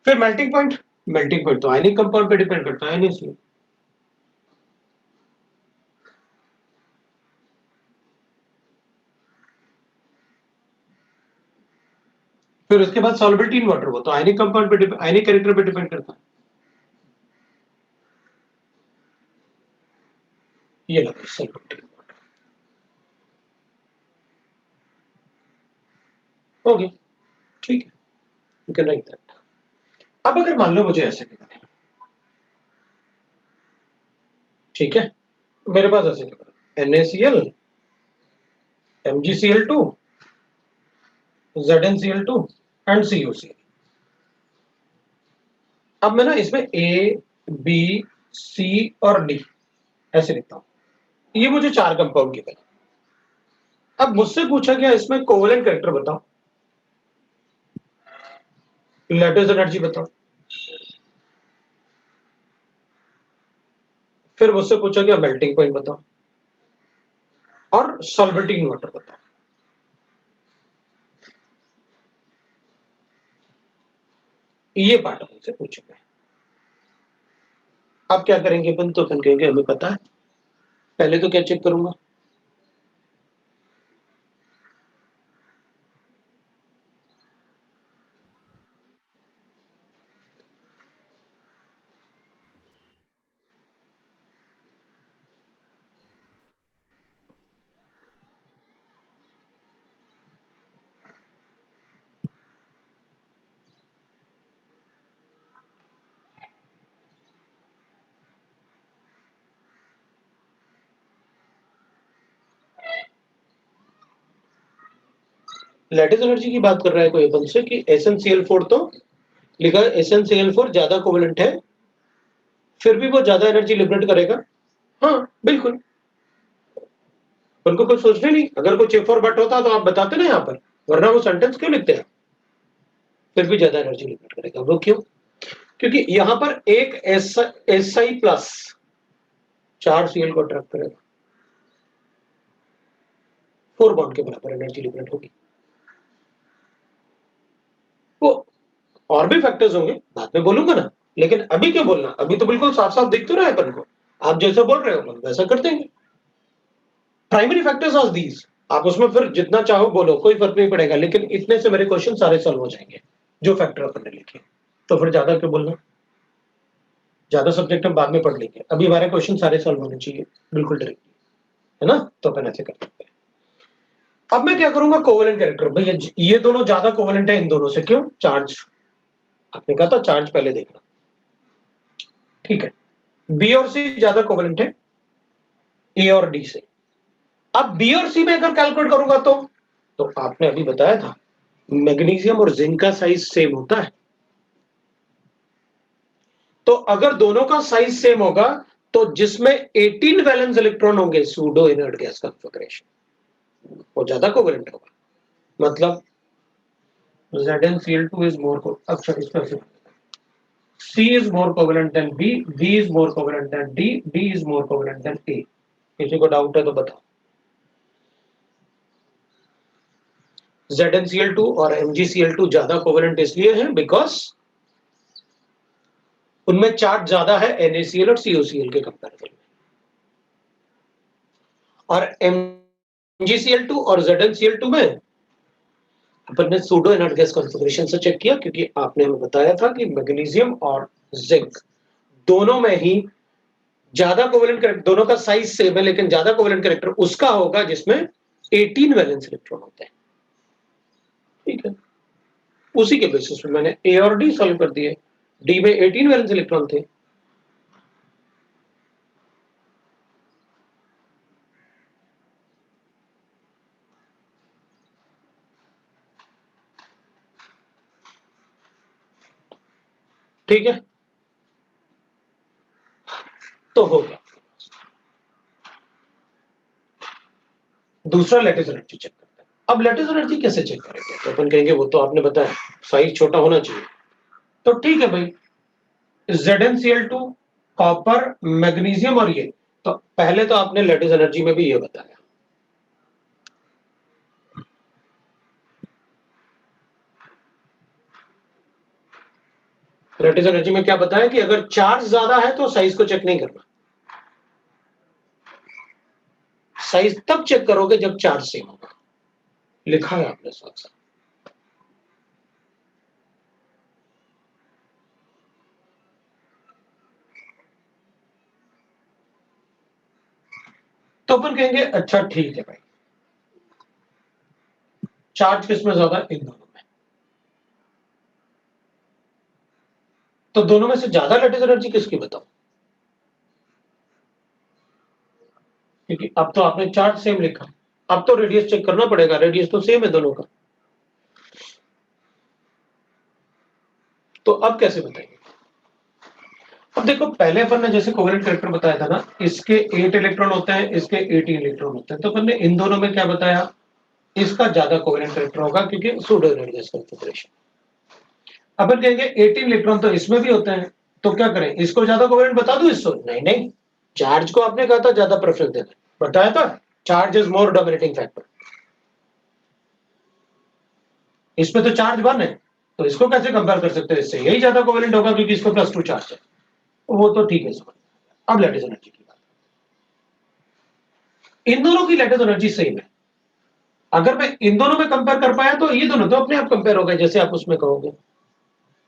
फिर मेल्टिंग पॉइंट, मेल्टिंग पॉइंट तो आयनिक कंपाउंड पे डिपेंड करता है नहीं। फिर उसके बाद सॉल्युबिलिटी इन वाटर, वो तो आयनिक कंपाउंड पे आयनिक कैरेक्टर पे डिपेंड करता है। ये लो सॉल्वेंट हो गया, ठीक है, यू कैन राइट दैट। अब अगर मान लो मुझे ऐसे लिखना है, ठीक है, मेरे पास ऐसे लिखना है NaCl MgCl2 ZnCl2 and CuCl। अब मैं ना इसमें A B C और D ऐसे लिखता हूं, ये मुझे 4 कंपाउंड गिवन। अब मुझसे पूछा गया इसमें कोवेलेंट कैरेक्टर बताओ, लैटिस एनर्जी बताओ, फिर मुझसे पूछा गया मेल्टिंग पॉइंट बताओ और सॉल्वेंट इन वाटर बताओ। ये पार्ट मुझसे पूछे गए। अब क्या करेंगे अपन, तो अपन कहेंगे हमें पता है, पहले तो क्या चेक करूंगा, लैटिस एनर्जी की बात कर रहा है कोई अपन से कि SnCl4 तो लिखा है SnCl4 ज्यादा कोवेलेंट है, फिर भी वो ज्यादा एनर्जी लिबरेट करेगा। हाँ बिल्कुल, उनको कुछ सोचने नहीं, अगर कुछ इफ और बट होता तो आप बताते ना यहाँ पर, वरना वो सेंटेंस क्यों लिखते हैं, फिर भी ज्यादा एनर्जी लिबरेट करेगा। वो क्यों? क्योंकि यहाँ पर एक Si प्लस 4Cl को अट्रैक्ट करेगा, 4 बॉन्ड के बराबर एनर्जी लिबरेट होगी। वो और भी फैक्टर्स होंगे, बाद में बोलूंगा ना, लेकिन अभी क्यों बोलना, अभी तो बिल्कुल साफ साफ दिख तो रहा है अपन को, आप जैसा बोल रहे हो अपन वैसा कर देंगे। प्राइमरी फैक्टर्स आर दीज, आप उसमें फिर जितना चाहो बोलो, कोई फर्क नहीं पड़ेगा, लेकिन इतने से मेरे क्वेश्चन सारे सॉल्व हो जाएंगे जो फैक्टर अपन ने लिखे। तो फिर ज्यादा क्यों बोलना, ज्यादा सब्जेक्ट हम बाद में पढ़ लेंगे, अभी हमारे क्वेश्चन सारे सॉल्व होने चाहिए बिल्कुल डायरेक्टली, है ना, तो अपन ऐसे कर सकते हैं। अब मैं क्या करूंगा, कोवेलेंट कैरेक्टर, भैया ये दोनों ज्यादा कोवेलेंट है इन दोनों से, क्यों? चार्ज, आपने कहा था चार्ज पहले देखना, ठीक है। बी और सी ज्यादा कोवेलेंट है ए और डी से। अब बी और सी में अगर कैलकुलेट करूंगा तो आपने अभी बताया था मैग्नीशियम और जिंक का साइज सेम होता है, तो अगर दोनों का साइज सेम होगा तो जिसमें 18 वैलेंस इलेक्ट्रॉन होंगे सूडो इनर्ट गैस कॉन्फिगरेशन, वो ज्यादा कोवेलेंट होगा। मतलब ZnCl2 is more अच्छा इसका C is more covalent than B is more covalent than D is more covalent than A। किसी को डाउट है तो बताओ। ZnCl2 और MgCl2 ज्यादा कोवेलेंट इसलिए है बिकॉज उनमें चार्ज ज्यादा है NaCl और CuCl के कंपैरिजन में, और MgCl2 और ZnCl2 में अपन ने सूडो इनर्ट गैस कॉन्फ़िगरेशन से चेक किया, क्योंकि आपने हमें बताया था कि मैग्नीशियम और जिंक दोनों में ही ज्यादा कोवेलेंट कैरेक्टर, दोनों का साइज सेम है लेकिन ज्यादा कोवेलेंट कैरेक्टर उसका होगा जिसमें 18 वैलेंस इलेक्ट्रॉन होते हैं, ठीक है। उसी के बेसिस पे मैंने ए और डी सॉल्व कर दिए, डी में 18 वैलेंस इलेक्ट्रॉन थे। ठीक है, तो हो गया। दूसरा लैटिस एनर्जी चेक करते हैं। अब लैटिस एनर्जी कैसे चेक करेंगे, तो अपन कहेंगे वो तो आपने बताया साइज छोटा होना चाहिए, तो ठीक है भाई, ZnCl2 कॉपर मैग्नीशियम और ये, तो पहले तो आपने लैटिस एनर्जी में भी ये बताया, लैटिस एनर्जी में क्या बताया कि अगर चार्ज ज्यादा है तो साइज को चेक नहीं करना, साइज तब चेक करोगे जब चार्ज सेम होगा, लिखा है आपने साथ साथ। तो अपन कहेंगे अच्छा ठीक है भाई, चार्ज किसमें ज्यादा, इन दोनों में। तो दोनों में से ज्यादा लेटिस एनर्जी किसकी बताओ, क्योंकि अब तो आपने चार्ज सेम लिखा, अब तो रेडियस चेक करना पड़ेगा, रेडियस तो सेम है दोनों का। तो अब कैसे बताएंगे, अब देखो पहले अपन ने जैसे कोवेलेंट कैरेक्टर बताया था ना, इसके 8 इलेक्ट्रॉन होते हैं, इसके 18 इलेक्ट्रॉन होते हैं, तो अपन ने इन दोनों में क्या बताया, इसका ज्यादा कोवेलेंट कैरेक्टर होगा क्योंकि सूडो एनर्जीज कॉन्फिगरेशन। अपन कहेंगे 18 इलेक्ट्रॉन तो इसमें भी होते हैं, तो क्या करें, इसको ज्यादा कोवेलेंट बता दूं, इसको नहीं नहीं, चार्ज को आपने कहा था ज्यादा प्रेफरेंस देना, बताया था charge is more dominating factor, इसमें तो चार्ज 1 है, तो इसको कैसे कंपेयर कर सकते हैं इससे, यही ज्यादा कोवेलेंट होगा क्योंकि इसको +2 चार्ज है। वो तो ठीक है समझ। अब लैटिस एनर्जी की बात, इन दोनों की लैटिस एनर्जी सेम है, अगर मैं इन दोनों में कंपेयर कर पाया तो ये दोनों तो अपने आप कंपेयर हो गए जैसे आप उसमें कहोगे।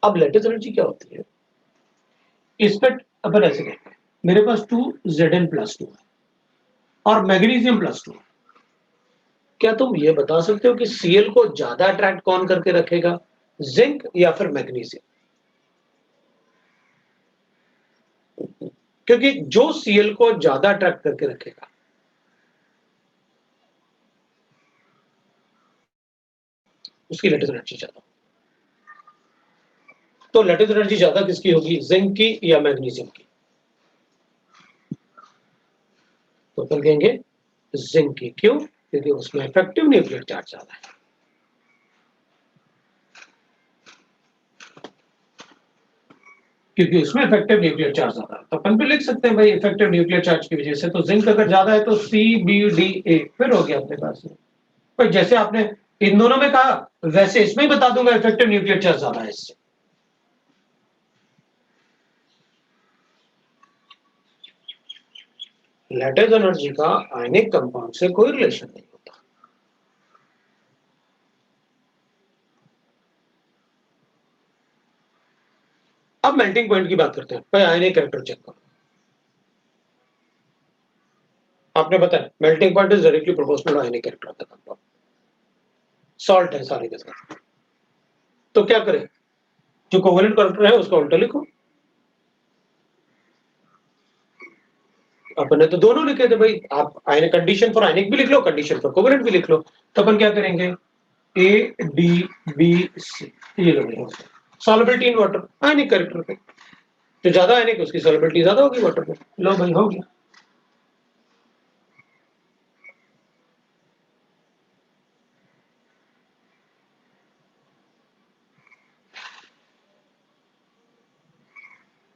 अब लैटिस एनर्जी क्या होती है, इस पर अपन ऐसे कहेंगे, मेरे पास 2Zn+2 है और मैग्नीशियम +2, क्या तुम ये बता सकते हो कि Cl को ज्यादा अट्रैक्ट कौन करके रखेगा, जिंक या फिर मैग्नीशियम, क्योंकि जो Cl को ज्यादा अट्रैक्ट करके रखेगा उसकी लैटिस एनर्जी ज्यादा, तो लैटिस एनर्जी ज्यादा किसकी होगी, जिंक की या मैग्नीशियम की, तो अपन कहेंगे जिंक की, क्यों, क्योंकि उसमें इफेक्टिव न्यूक्लियर चार्ज ज्यादा है। क्योंकि उसमें इफेक्टिव न्यूक्लियर चार्ज ज्यादा है, तो अपन भी लिख सकते हैं भाई इफेक्टिव न्यूक्लियर चार्ज की वजह से, तो जिंक अगर ज्यादा है तो CBDA फिर हो गया अपने पास में। पर जैसे आपने इन दोनों में कहा वैसे इसमें ही बता दूंगा इफेक्टिव न्यूक्लियर चार्ज ज्यादा है इससे। लैटिस एनर्जी का आयनिक कंपाउंड से कोई रिलेशन नहीं होता। अब मेल्टिंग पॉइंट की बात करते हैं, भाई आयनिक कैरेक्टर चेक करो, आपने बताया melting point is directly proportional ionic character of the compound, salt है सारे के साथ, तो क्या करें, जो कोवेलेंट कैरेक्टर है उसका उल्टा लिखो, अपन ने तो दोनों लिखे थे भाई, आप आयनिक कंडीशन फॉर आयनिक भी लिख लो, कंडीशन फॉर कोवेलेंट भी लिख लो, तो अपन क्या करेंगे ADBC, ये low solubility in water, ionic character पे जो ज्यादा आयनिक उसकी सॉल्युबिलिटी ज्यादा होगी वाटर में, लो भाई हो गया।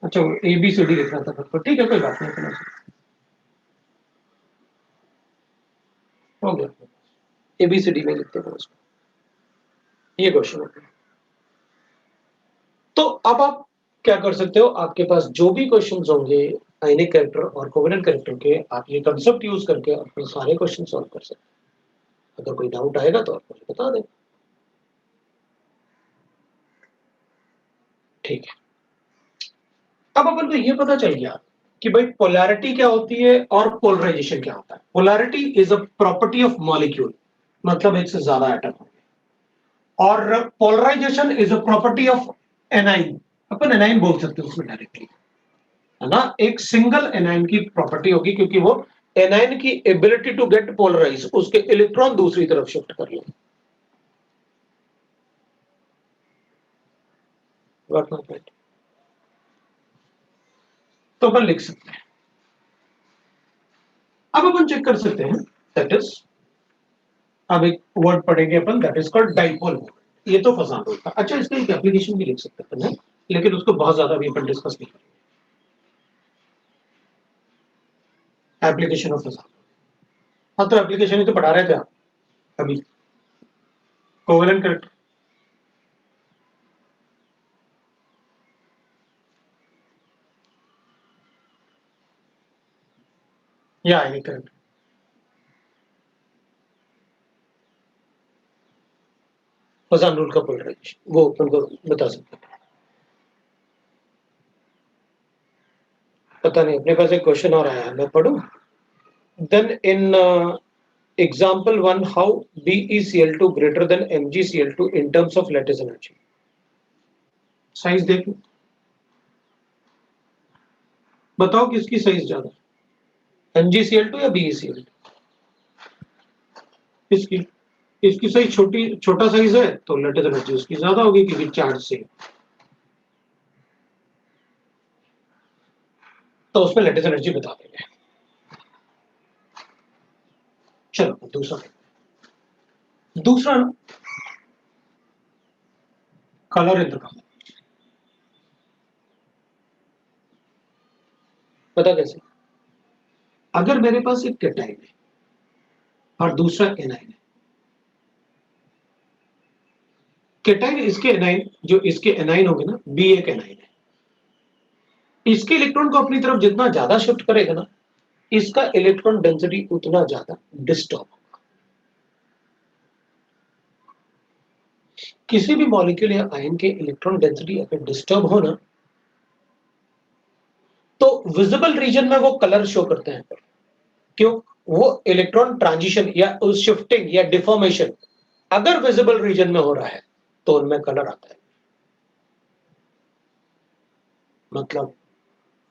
अच्छा ABCD लिखना था सबको, ठीक है कोई बात नहीं, हो गया, ABCD में लिखते हैं उसको, ये क्वेश्चन हो गया। तो अब आप क्या कर सकते हो, आपके पास जो भी क्वेश्चंस होंगे आयनिक कैरेक्टर और कोवेलेंट कैरेक्टर के, आप ये कंसेप्ट यूज करके अपने सारे क्वेश्चन सॉल्व कर सकते हैं, अगर कोई डाउट आएगा तो आप मुझे बता दें, ठीक है। अब अपन को ये पता चल गया कि भाई पोलैरिटी क्या होती है और पोलराइजेशन क्या होता है। Polarity is a property of molecule, मतलब एक से ज्यादा एटम होंगे, और polarization is a property of anion, अपन एनाइन बोल सकते हैं उसमें डायरेक्टली, है ना, एक सिंगल एनाइन की प्रॉपर्टी होगी, क्योंकि वो एनाइन की एबिलिटी टू गेट पोलराइज, उसके इलेक्ट्रॉन दूसरी तरफ शिफ्ट कर लेंगे। तो अपन लिख सकते हैं, अब अपन चेक कर सकते हैं, दैट इज, अब एक वर्ड पढ़ेंगे अपन, that is called dipole moment, ये तो फसान होता है। अच्छा इसका एक एप्लीकेशन भी लिख सकते हैं अपन, लेकिन उसको बहुत ज्यादा भी अपन डिस्कस नहीं करेंगे, एप्लीकेशन ऑफ फसान। हाँ तो एप्लीकेशन ही तो पढ़ा रहे थे आप अभी, कोवेलेंट करेक्ट, या आयनिक करेक्ट, फसान रूल का पोलराइजेशन वो अपन को बता सकते हैं। पता नहीं, अपने पास एक क्वेश्चन और आया है, मैं पढ़ूं, then in example 1, how BeCl2 greater than MgCl2 in terms of lattice energy? Size देखो, बताओ किसकी साइज ज्यादा, MgCl2 या BeCl2? किसकी? इसकी साइज छोटा साइज है तो lattice energy उसकी ज्यादा होगी क्योंकि चार्ज से, तो उसमें lattice energy बता देंगे। चलो दूसरा ना, कलर इन द कलर। पता कैसे? अगर मेरे पास एक कैटाइन है और दूसरा एनाइन है, कैटाइन इसके एनाइन, जो इसके एनाइन होंगे ना, बी एक एनाइन है, इसके इलेक्ट्रॉन को अपनी तरफ जितना ज्यादा शिफ्ट करेगा ना, इसका इलेक्ट्रॉन डेंसिटी उतना ज्यादा डिस्टर्ब होगा। किसी भी मॉलिक्यूल या आयन के इलेक्ट्रॉन डेंसिटी अगर डिस्टर्ब हो ना, तो विजिबल रीजन में वो कलर शो करते हैं। क्यों? वो इलेक्ट्रॉन ट्रांजिशन या उस शिफ्टिंग या डिफॉर्मेशन अगर विजिबल रीजन में हो रहा है तो उनमें कलर आता है। मतलब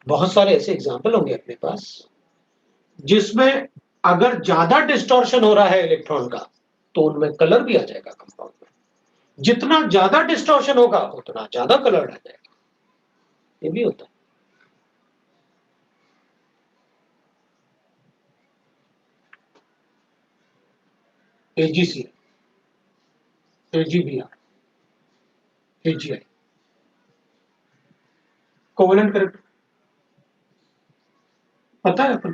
बहुत सारे ऐसे एग्जांपल होंगे अपने पास जिसमें अगर ज्यादा डिस्टॉर्शन हो रहा है इलेक्ट्रॉन का तो उनमें कलर भी आ जाएगा कंपाउंड में। जितना ज्यादा डिस्टॉर्शन होगा उतना ज्यादा कलर आ जाएगा, ये भी होता है। AgCl, AgBr, AgI covalent character पता है अपन,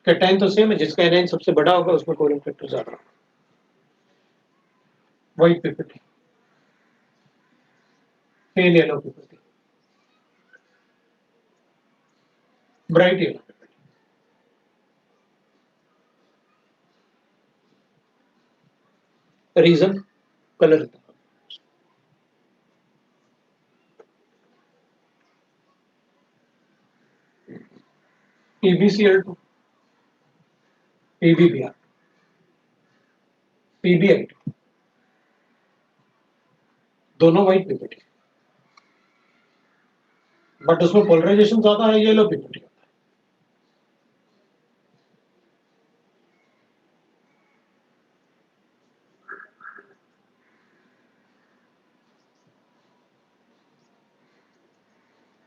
कैटाइन तो सेम है, जिसका एनाइन सबसे बड़ा होगा उसमें कोवेलेंट कैरेक्टर ज्यादा होगा। White PPT, pale yellow PPT, bright yellow PPT. Reason colour. PbCl2, PbBr, PbI2 दोनों व्हाइट पीपीटी, बट उसमें पोलराइजेशन ज्यादा है yellow PPT.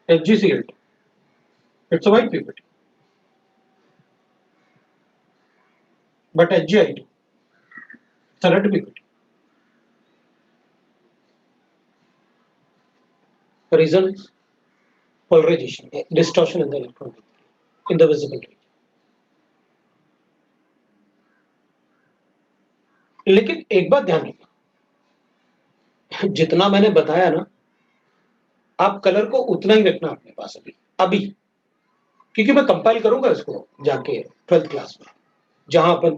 HgCl2, it's a white pipette, but HgI2, it's a red pipette. The reason is polarization, distortion in the electron, in the visible region. लेकिन एक बात ध्यान रखना, जितना मैंने बताया ना, आप कलर को उतना ही रखना अपने पास अभी, क्योंकि मैं कंपाइल करूंगा इसको जाके 12th क्लास में, जहां अपन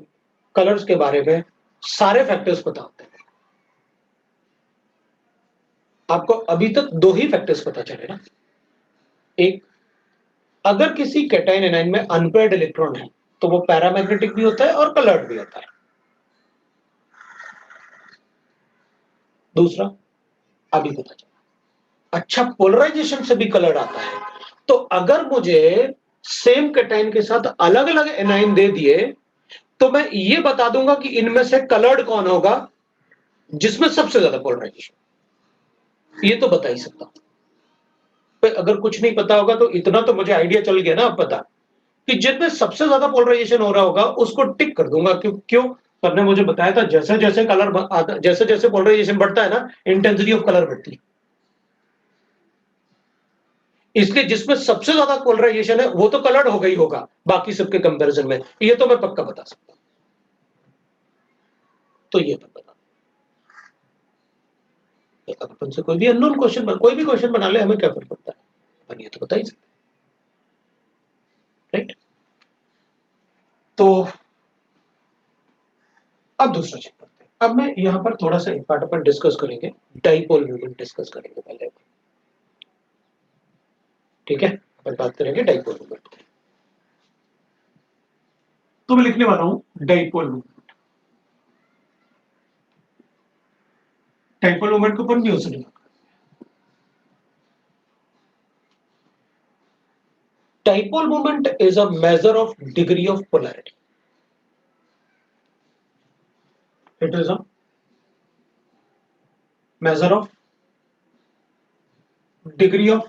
कलर्स के बारे में सारे फैक्टर्स पता होते हैं। आपको अभी तक दो ही फैक्टर्स पता चले ना, एक, अगर किसी कैटाइन एनाइन में अनपेयर्ड इलेक्ट्रॉन है तो वो पैरामैग्नेटिक भी होता है और कलर्ड भी होता है। दूसरा अभी पता चला, अच्छा पोलराइजेशन से भी कलर आता है। तो अगर मुझे सेम कैटाइन के साथ अलग अलग एनाइन दे दिए तो मैं ये बता दूंगा कि इनमें से कलर्ड कौन होगा जिसमें सबसे ज्यादा पोलराइजेशन, ये तो बता ही सकता हूं। अगर कुछ नहीं पता होगा तो इतना तो मुझे आइडिया चल गया ना, अब पता कि जिसमें सबसे ज्यादा पोलराइजेशन हो रहा होगा उसको टिक कर दूंगा। क्यों? सर ने मुझे बताया था जैसे जैसे कलर आता, जैसे जैसे पोलराइजेशन बढ़ता है ना, इंटेंसिटी ऑफ कलर बढ़ती है। इसलिए जिसमें सबसे ज्यादा पोलराइजेशन है वो तो कलर्ड होगा ही होगा बाकी सबके कंपैरिजन में, ये तो मैं पक्का बता सकता हूं। तो ये तो बता, अपन से कोई भी अननोन क्वेश्चन, कोई भी क्वेश्चन बना ले, हमें क्या फर्क पड़ता है, अपन ये तो बता ही सकते, राइट? तो अब दूसरा चेक करते हैं। अब मैं यहां पर थोड़ा सा एक पार्ट अपन डिस्कस करेंगे, डाइपोल मोमेंट डिस्कस करेंगे पहले, ठीक है? अपन बात करेंगे डाइपोल मोमेंट। तो मैं लिखने वाला हूं डाइपोल मोमेंट। डाइपोल मोमेंट को अपन म्यू से denote. Dipole moment is a measure of degree of polarity. It is a measure of degree of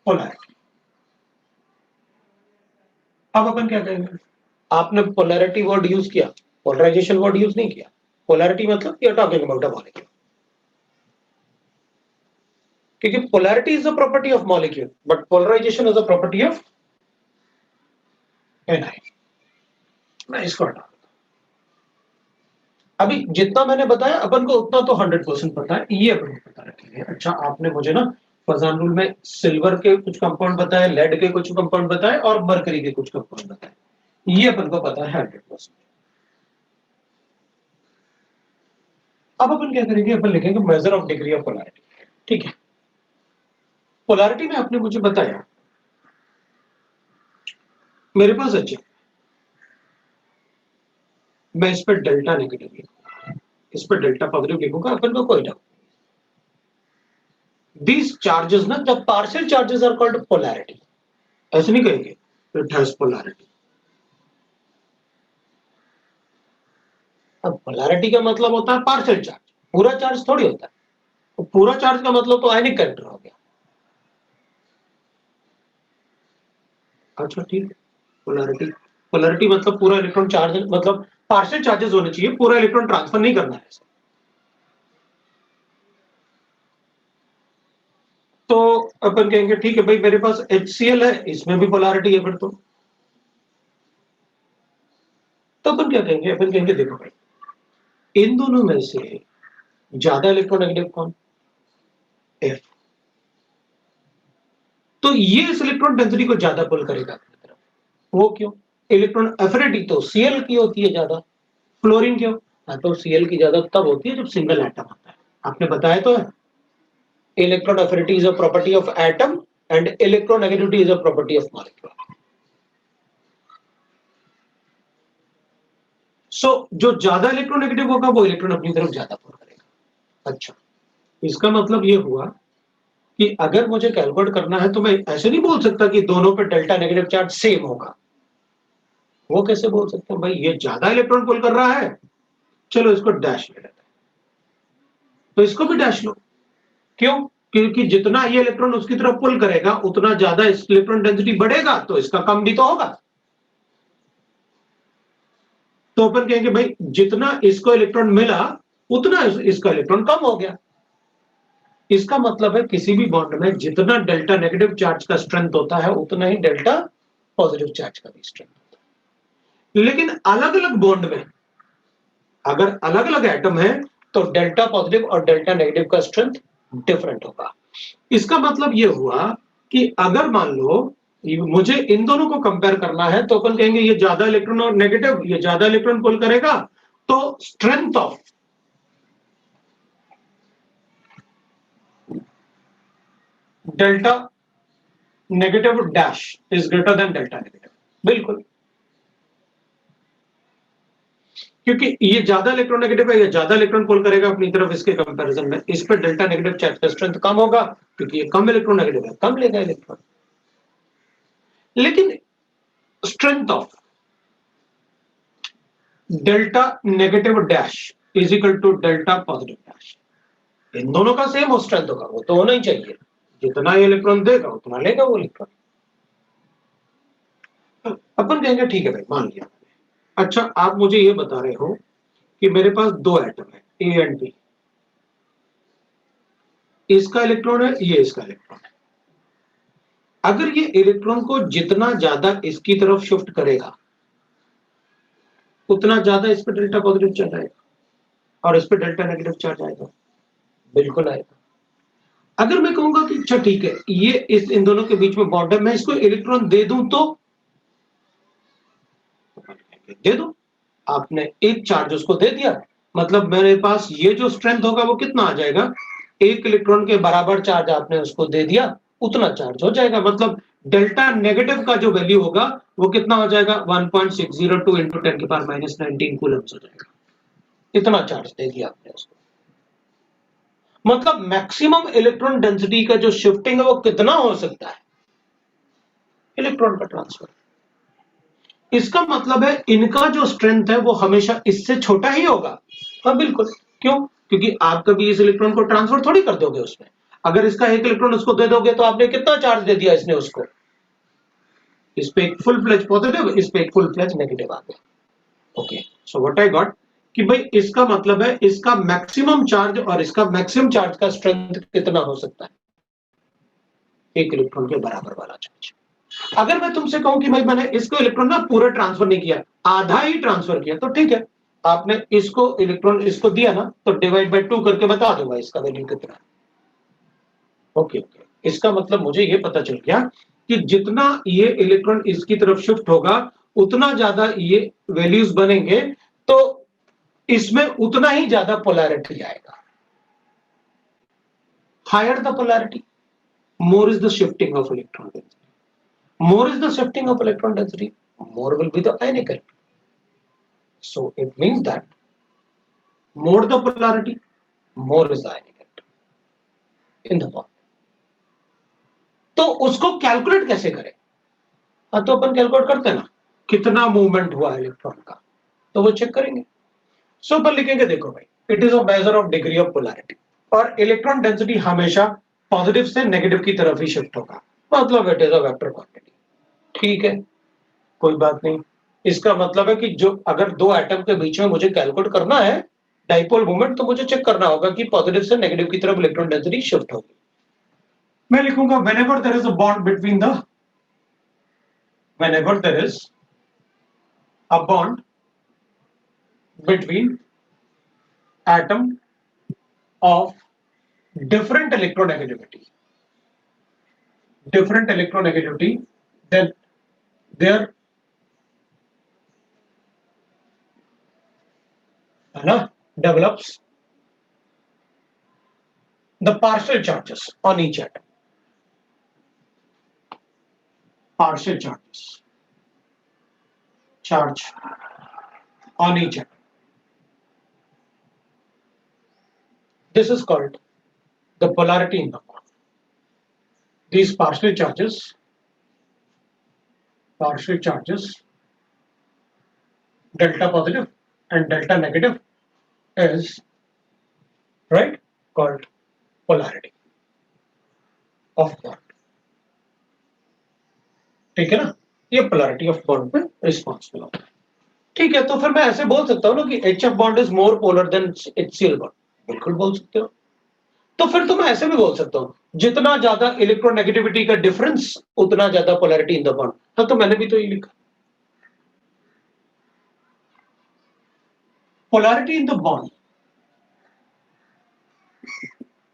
polarity. अब अपन क्या कहेंगे? आपने polarity वर्ड यूज किया, पोलराइजेशन वर्ड यूज नहीं किया। पोलैरिटी मतलब you're talking about a molecule. क्योंकि polarity is a property of molecule, but polarization is a property of anion. मैं इसको हटा देता हूं। अभी जितना मैंने बताया अपन को उतना तो 100% पता है, ये अपन को पता रखेंगे। अच्छा, आपने मुझे ना फजान रूल में सिल्वर के कुछ कंपाउंड बताए, लेड के कुछ कंपाउंड बताए और मरकरी के कुछ कंपाउंड बताए, ये अपन को पता है 100%। अब अपन क्या करेंगे? अपन लिखेंगे measure of degree of polarity. ठीक है, पोलैरिटी में आपने मुझे बताया मेरे पास अच्छे, मैं इस पर डेल्टा नेगेटिव लिखूंगा, इस पर डेल्टा पॉजिटिव लिखूंगा, अपन को कोई डाउट। These charges ना, जब partial charges are called polarity, ऐसे नहीं कहेंगे इट हैज पोलैरिटी। अब पोलैरिटी का मतलब होता है पार्शियल चार्ज, पूरा चार्ज थोड़ी होता है। तो पूरा चार्ज का मतलब तो आयनिक कैरेक्टर हो गया। अच्छा ठीक है, पोलैरिटी, पोलैरिटी मतलब पूरा इलेक्ट्रॉन चार्ज, मतलब पार्शियल चार्जेस होने चाहिए, पूरा इलेक्ट्रॉन ट्रांसफर नहीं करना है। तो अपन कहेंगे ठीक है भाई, मेरे पास HCl है, इसमें भी पोलैरिटी है फिर तो अपन क्या कहेंगे? अपन कहेंगे देखो भाई, इन दोनों में से ज्यादा इलेक्ट्रोनेगेटिव कौन? F। तो ये इस इलेक्ट्रॉन डेंसिटी को ज्यादा पुल करेगा अपनी तरफ। वो क्यों? इलेक्ट्रॉन एफिनिटी तो Cl की होती है ज्यादा, फ्लोरीन क्यों? हाँ, तो Cl की ज्यादा तब होती है जब सिंगल एटम होता है। आपने बताया तो है, electron affinity is a property of atom and electronegativity is a property of molecule. So जो ज्यादा इलेक्ट्रोनेगेटिव होगा वो इलेक्ट्रॉन अपनी तरफ ज्यादा पुल करेगा। अच्छा, इसका मतलब ये हुआ कि अगर मुझे कैलकुलेट करना है तो मैं ऐसे नहीं बोल सकता कि दोनों पे डेल्टा नेगेटिव चार्ज सेम होगा। वो कैसे बोल सकते हैं भाई? ये ज्यादा इलेक्ट्रॉन पुल कर रहा है, चलो इसको डैश ले लेते हैं, तो इसको भी डैश लो। क्यों? क्योंकि जितना ये इलेक्ट्रॉन उसकी तरफ पुल करेगा उतना ज्यादा इस इलेक्ट्रॉन डेंसिटी बढ़ेगा, तो इसका कम भी तो होगा। तो अपन कहेंगे भाई जितना इसको इलेक्ट्रॉन मिला उतना इसका इलेक्ट्रॉन कम हो गया। इसका मतलब है किसी भी बॉन्ड में जितना डेल्टा नेगेटिव चार्ज का स्ट्रेंथ होता है उतना ही डेल्टा पॉजिटिव चार्ज का भी स्ट्रेंथ होता है। लेकिन अलग अलग बॉन्ड में अगर अलग अलग एटम है तो डेल्टा पॉजिटिव और डेल्टा नेगेटिव का स्ट्रेंथ डिफरेंट होगा। इसका मतलब यह हुआ कि अगर मान लो मुझे इन दोनों को कंपेयर करना है तो अपन कहेंगे ये ज्यादा इलेक्ट्रॉन और नेगेटिव, ये ज्यादा इलेक्ट्रॉन पुल करेगा, तो strength of delta negative dash is greater then delta negative. बिल्कुल, क्योंकि ये ज्यादा इलेक्ट्रॉन नेगेटिव है, ये ज्यादा इलेक्ट्रॉन पुल करेगा अपनी तरफ, इसके कंपैरिजन में इस पर डेल्टा नेगेटिव चार्ज का स्ट्रेंथ कम होगा क्योंकि ये कम इलेक्ट्रॉन नेगेटिव है, कम लेगा इलेक्ट्रॉन। लेकिन strength of delta negative dash is equal to delta positive dash, इन दोनों का सेम स्ट्रेंथ होगा, वो तो होना ही चाहिए। जितना ये इलेक्ट्रॉन देगा उतना लेगा वो इलेक्ट्रॉन। अपन कहेंगे ठीक है भाई, मान लिया। अच्छा, आप मुझे ये बता रहे हो कि मेरे पास दो एटम है ए एंड बी, इसका इलेक्ट्रॉन है, ये इसका इलेक्ट्रॉन है। अगर ये इलेक्ट्रॉन को जितना ज्यादा इसकी तरफ शिफ्ट करेगा उतना ज्यादा इस पर डेल्टा पॉजिटिव चार्ज आएगा और इस पर डेल्टा नेगेटिव चार्ज आएगा। बिल्कुल आएगा। अगर मैं कहूंगा कि अच्छा ठीक है, ये इस इन दोनों के बीच में बॉन्ड है, मैं इसको इलेक्ट्रॉन दे दूं तो दे दो। आपने एक चार्ज उसको दे दिया, मतलब मेरे पास ये जो स्ट्रेंथ होगा वो कितना आ जाएगा? एक इलेक्ट्रॉन के बराबर चार्ज आपने उसको दे दिया, उतना चार्ज हो जाएगा। मतलब डेल्टा नेगेटिव का जो वैल्यू होगा वो कितना हो जाएगा 1.602 इंटू 10⁻19 कूलम्स हो जाएगा। इतना चार्ज दे दिया आपने उसको। मतलब मैक्सिमम इलेक्ट्रॉन डेंसिटी का जो शिफ्टिंग है वो कितना हो सकता है, इलेक्ट्रॉन का ट्रांसफर। इसका मतलब है इनका जो स्ट्रेंथ है वो हमेशा इससे छोटा ही होगा। हाँ बिल्कुल, क्यों? क्योंकि आप कभी इस इलेक्ट्रॉन को ट्रांसफर थोड़ी कर दोगे उसमें। अगर इसका एक इलेक्ट्रॉन उसको दे दोगे तो आपने कितना चार्ज दे दिया इसने उसको, इस पे एक फुल फ्लेज पॉजिटिव, इस पे एक फुल फ्लेज नेगेटिव आ गया। Okay, so what I got कि भाई इसका मतलब है इसका मैक्सिमम चार्ज और इसका मैक्सिमम चार्ज का स्ट्रेंथ कितना हो सकता है, एक इलेक्ट्रॉन के बराबर वाला चार्ज। अगर मैं तुमसे कहूं कि भाई मैंने इसको इलेक्ट्रॉन ना पूरा ट्रांसफर नहीं किया, आधा ही ट्रांसफर किया, तो ठीक है, आपने इसको इलेक्ट्रॉन इसको दिया ना, तो डिवाइड बाय 2 करके बता दूंगा इसका वैल्यू कितना है। ओके ओके, इसका मतलब मुझे ये पता चल गया कि जितना ये इलेक्ट्रॉन इसकी तरफ शिफ्ट होगा उतना ज्यादा ये वैल्यूज बनेंगे, तो इसमें उतना ही ज्यादा पोलैरिटी आएगा। Higher the polarity, more is the shifting of electron density. More is the shifting of electron density, more will be the ionic electron. So it means that more the polarity, more is the ionic electron in the bond. तो उसको calculate कैसे करें? हाँ, तो अपन calculate करते हैं ना, कितना मूवमेंट हुआ इलेक्ट्रॉन का, तो वो चेक करेंगे। सो अपन लिखेंगे, देखो भाई, it is a measure of degree of polarity, और इलेक्ट्रॉन डेंसिटी हमेशा पॉजिटिव से नेगेटिव की तरफ ही शिफ्ट होगा, मतलब it is a vector quantity. ठीक है, कोई बात नहीं। इसका मतलब है कि जो अगर दो एटम के बीच में मुझे कैलकुलेट करना है डाइपोल मोमेंट, तो मुझे चेक करना होगा कि पॉजिटिव से नेगेटिव की तरफ इलेक्ट्रॉन डेंसिटी शिफ्ट होगी। मैं लिखूंगा whenever there is a bond between the, whenever there is a bond between atom of different electronegativity, different electronegativity, then there develops the partial charges on each atom, partial charge on each atom. This is called the polarity in the bond. These partial charges delta positive and delta negative is right called polarity of bond. ठीक है ना, ये polarity of bond पे responsible होता है। ठीक है, तो फिर मैं ऐसे बोल सकता हूँ ना कि HF bond is more polar than HCl bond, बिल्कुल बोल सकते हो। तो फिर तो मैं ऐसे भी बोल सकता हूँ, जितना ज्यादा इलेक्ट्रोनेगेटिविटी का डिफरेंस उतना ज्यादा पोलैरिटी इन द बॉन्ड। हाँ, तो मैंने भी तो ये लिखा, polarity in the bond,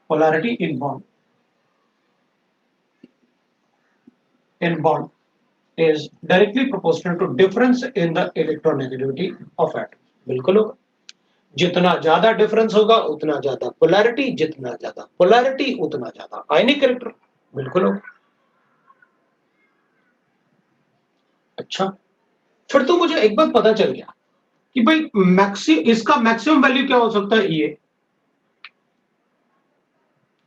polarity in bond is directly proportional to difference in the electronegativity of atom. बिल्कुल होगा, जितना ज्यादा डिफरेंस होगा उतना ज्यादा पोलैरिटी, जितना ज्यादा पोलैरिटी उतना ज्यादा आयनिक इलेक्ट्रॉन, बिल्कुल होगा। अच्छा, फिर तो मुझे एक बात पता चल गया कि भाई इसका मैक्सिमम वैल्यू क्या हो सकता है, ये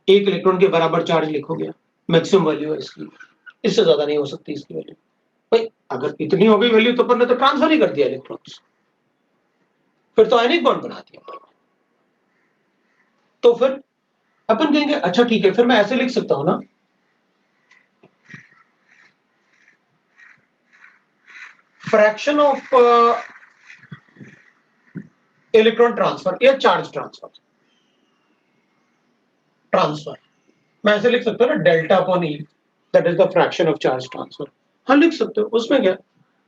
एक इलेक्ट्रॉन के बराबर चार्ज लिखोगे, मैक्सिमम वैल्यू है इसकी, इससे ज्यादा नहीं हो सकती इसकी वैल्यू। भाई अगर इतनी हो गई वैल्यू तो अपन ने तो ट्रांसफर ही कर दिया इलेक्ट्रॉन्स, फिर तो आयनिक बॉन्ड बना दिया। तो फिर अपन कहेंगे अच्छा ठीक है, फिर मैं ऐसे लिख सकता हूं ना, फ्रैक्शन ऑफ इलेक्ट्रॉन ट्रांसफर या चार्ज ट्रांसफर मैं ऐसे लिख सकता हूं ना, delta upon E, that is the fraction of charge transfer. हाँ, लिख सकते हो, उसमें क्या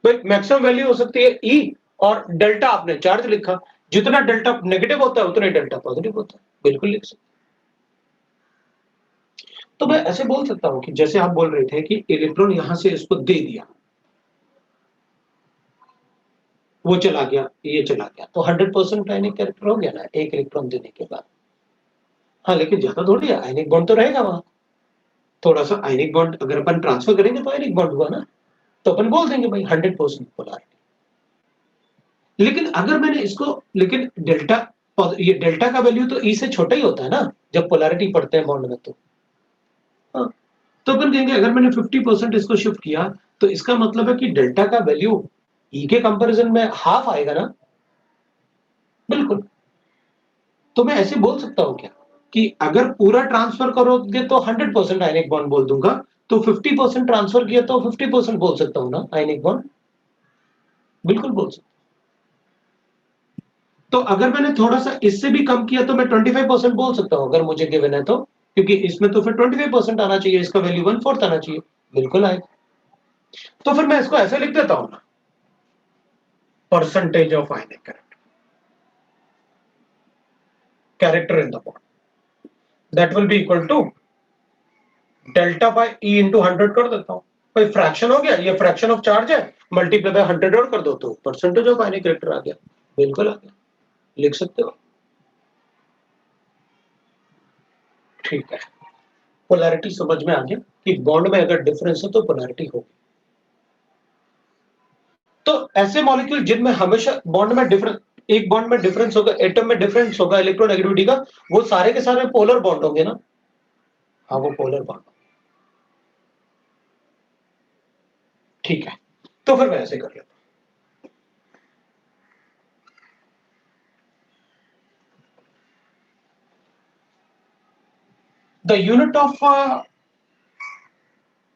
भाई, मैक्सिमम वैल्यू हो सकती है ई, और डेल्टा आपने चार्ज लिखा, जितना डेल्टा नेगेटिव होता है उतना ही डेल्टा पॉजिटिव होता है, बिल्कुल लिख सकते। तो मैं ऐसे बोल सकता हूं कि जैसे आप बोल रहे थे कि इलेक्ट्रॉन यहां से इसको दे दिया, वो चला गया, ये चला गया, तो 100% आयनिक कैरेक्टर हो गया ना एक इलेक्ट्रॉन देने के बाद। हाँ, लेकिन ज्यादा थोड़ी है, आयनिक बॉन्ड तो रहेगा वहां। थोड़ा सा आयनिक बॉन्ड अगर अपन ट्रांसफर करेंगे तो आयनिक बॉन्ड हुआ ना, तो अपन बोल देंगे भाई 100% पोलैरिटी। लेकिन अगर मैंने इसको, लेकिन डेल्टा, ये डेल्टा का वैल्यू तो ई से छोटा ही होता है ना जब पोलैरिटी पढ़ते हैं बॉन्ड में, तो हाँ, तो अपन कहेंगे अगर मैंने 50% इसको शिफ्ट किया तो इसका मतलब है कि डेल्टा का वैल्यू ई के कंपैरिजन में हाफ आएगा ना, बिल्कुल। तो मैं ऐसे बोल सकता हूं क्या कि अगर पूरा ट्रांसफर करोगे तो 100% आयनिक बॉन्ड बोल दूंगा, तो 50% ट्रांसफर किया तो 50% बोल सकता हूं ना आयनिक बॉन्ड, बिल्कुल बोल सकता हूं। तो अगर मैंने थोड़ा सा इससे भी कम किया तो मैं 25% बोल सकता हूं अगर मुझे गिवन है तो, क्योंकि इसमें तो फिर 25% आना चाहिए, इसका वैल्यू 1/4 आना चाहिए, बिल्कुल आएगा। तो फिर मैं इसको ऐसे लिख देता हूं ना, percentage of ionic character in the bond that will be equal to delta by E into 100 कर देता हूं, कोई फ्रैक्शन हो गया, ये फ्रैक्शन ऑफ चार्ज है, मल्टीप्लाई बाय 100 और कर दो तो परसेंटेज ऑफ आयनिक कैरेक्टर आ गया, बिल्कुल आ गया, लिख सकते हो। ठीक है, पोलैरिटी समझ में आ गया कि बॉन्ड में अगर डिफरेंस है तो पोलैरिटी होगी। तो ऐसे मॉलिक्यूल जिनमें हमेशा बॉन्ड में डिफरेंस, एक बॉन्ड में डिफरेंस होगा, एटम में डिफरेंस होगा इलेक्ट्रोनेगेटिविटी का, वो सारे के सारे पोलर बॉन्ड होंगे ना, हाँ वो पोलर बॉन्ड। ठीक है, तो फिर मैं ऐसे कर लेता हूं। The unit of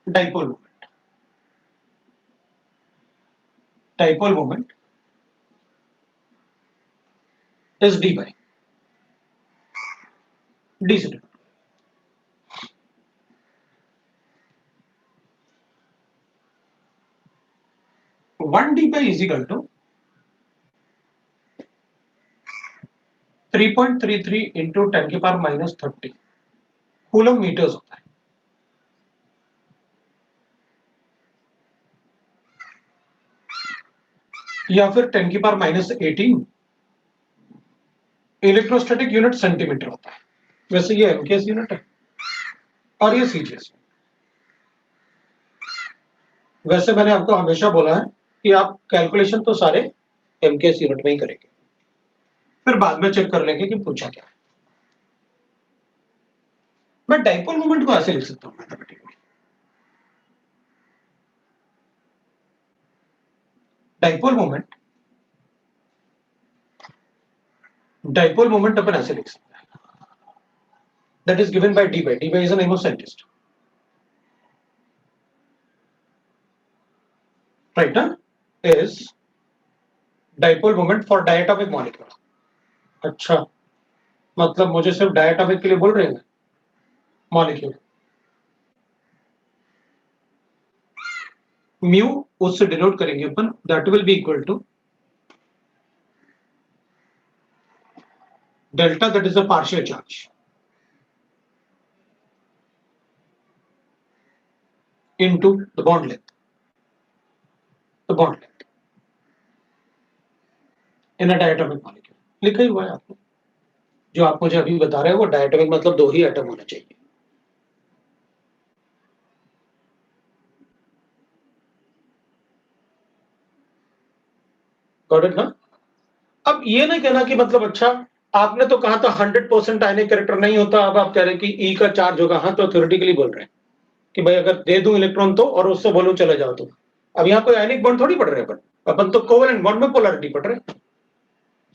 dipole moment, dipole moment is Debye D से 1 Debye is equal to 3.33 into 10⁻⁻30 coulomb meters होता है, या फिर 10⁻18 इलेक्ट्रोस्टैटिक यूनिट सेंटीमीटर होता है। वैसे ये एमकेएस यूनिट है और ये सीजीएस। वैसे मैंने आपको हमेशा बोला है कि आप कैलकुलेशन तो सारे एमकेएस यूनिट में ही करेंगे, फिर बाद में चेक कर लेंगे कि पूछा क्या है। मैं डाइपोल मोमेंट को ऐसे लिख सकता हूं mathematically, dipole moment, dipole moment अपन ऐसे लिख सकते हैं, that is given by Debye, Debye is a name of scientist, right ना, is dipole moment for diatomic molecule. अच्छा, मतलब मुझे सिर्फ डायटोमिक के लिए बोल रहे हैं मॉलिक्यूल, म्यू उससे डिनोट करेंगे अपन, that will be equal to delta, that is a partial charge, into the bond length, the bond length in a diatomic molecule. लिखा ही हुआ है आपको, जो आप मुझे अभी बता रहे हैं वो डायटोमिक मतलब 2 ही एटम होना चाहिए। गॉट इट ना। अब ये नहीं कहना कि मतलब अच्छा आपने तो कहा था 100% आयनिक कैरेक्टर नहीं होता, अब आप कह रहे हैं कि ई का चार्ज होगा, हाँ तो थ्योरेटिकली बोल रहे हैं कि भाई अगर दे दूं इलेक्ट्रॉन तो और उससे बोलूं चले जाओ तो। अब यहाँ कोई आयनिक बॉन्ड थोड़ी पढ़ रहे हैं अपन, अपन तो कोवेलेंट बॉन्ड में पोलैरिटी पढ़ रहे हैं।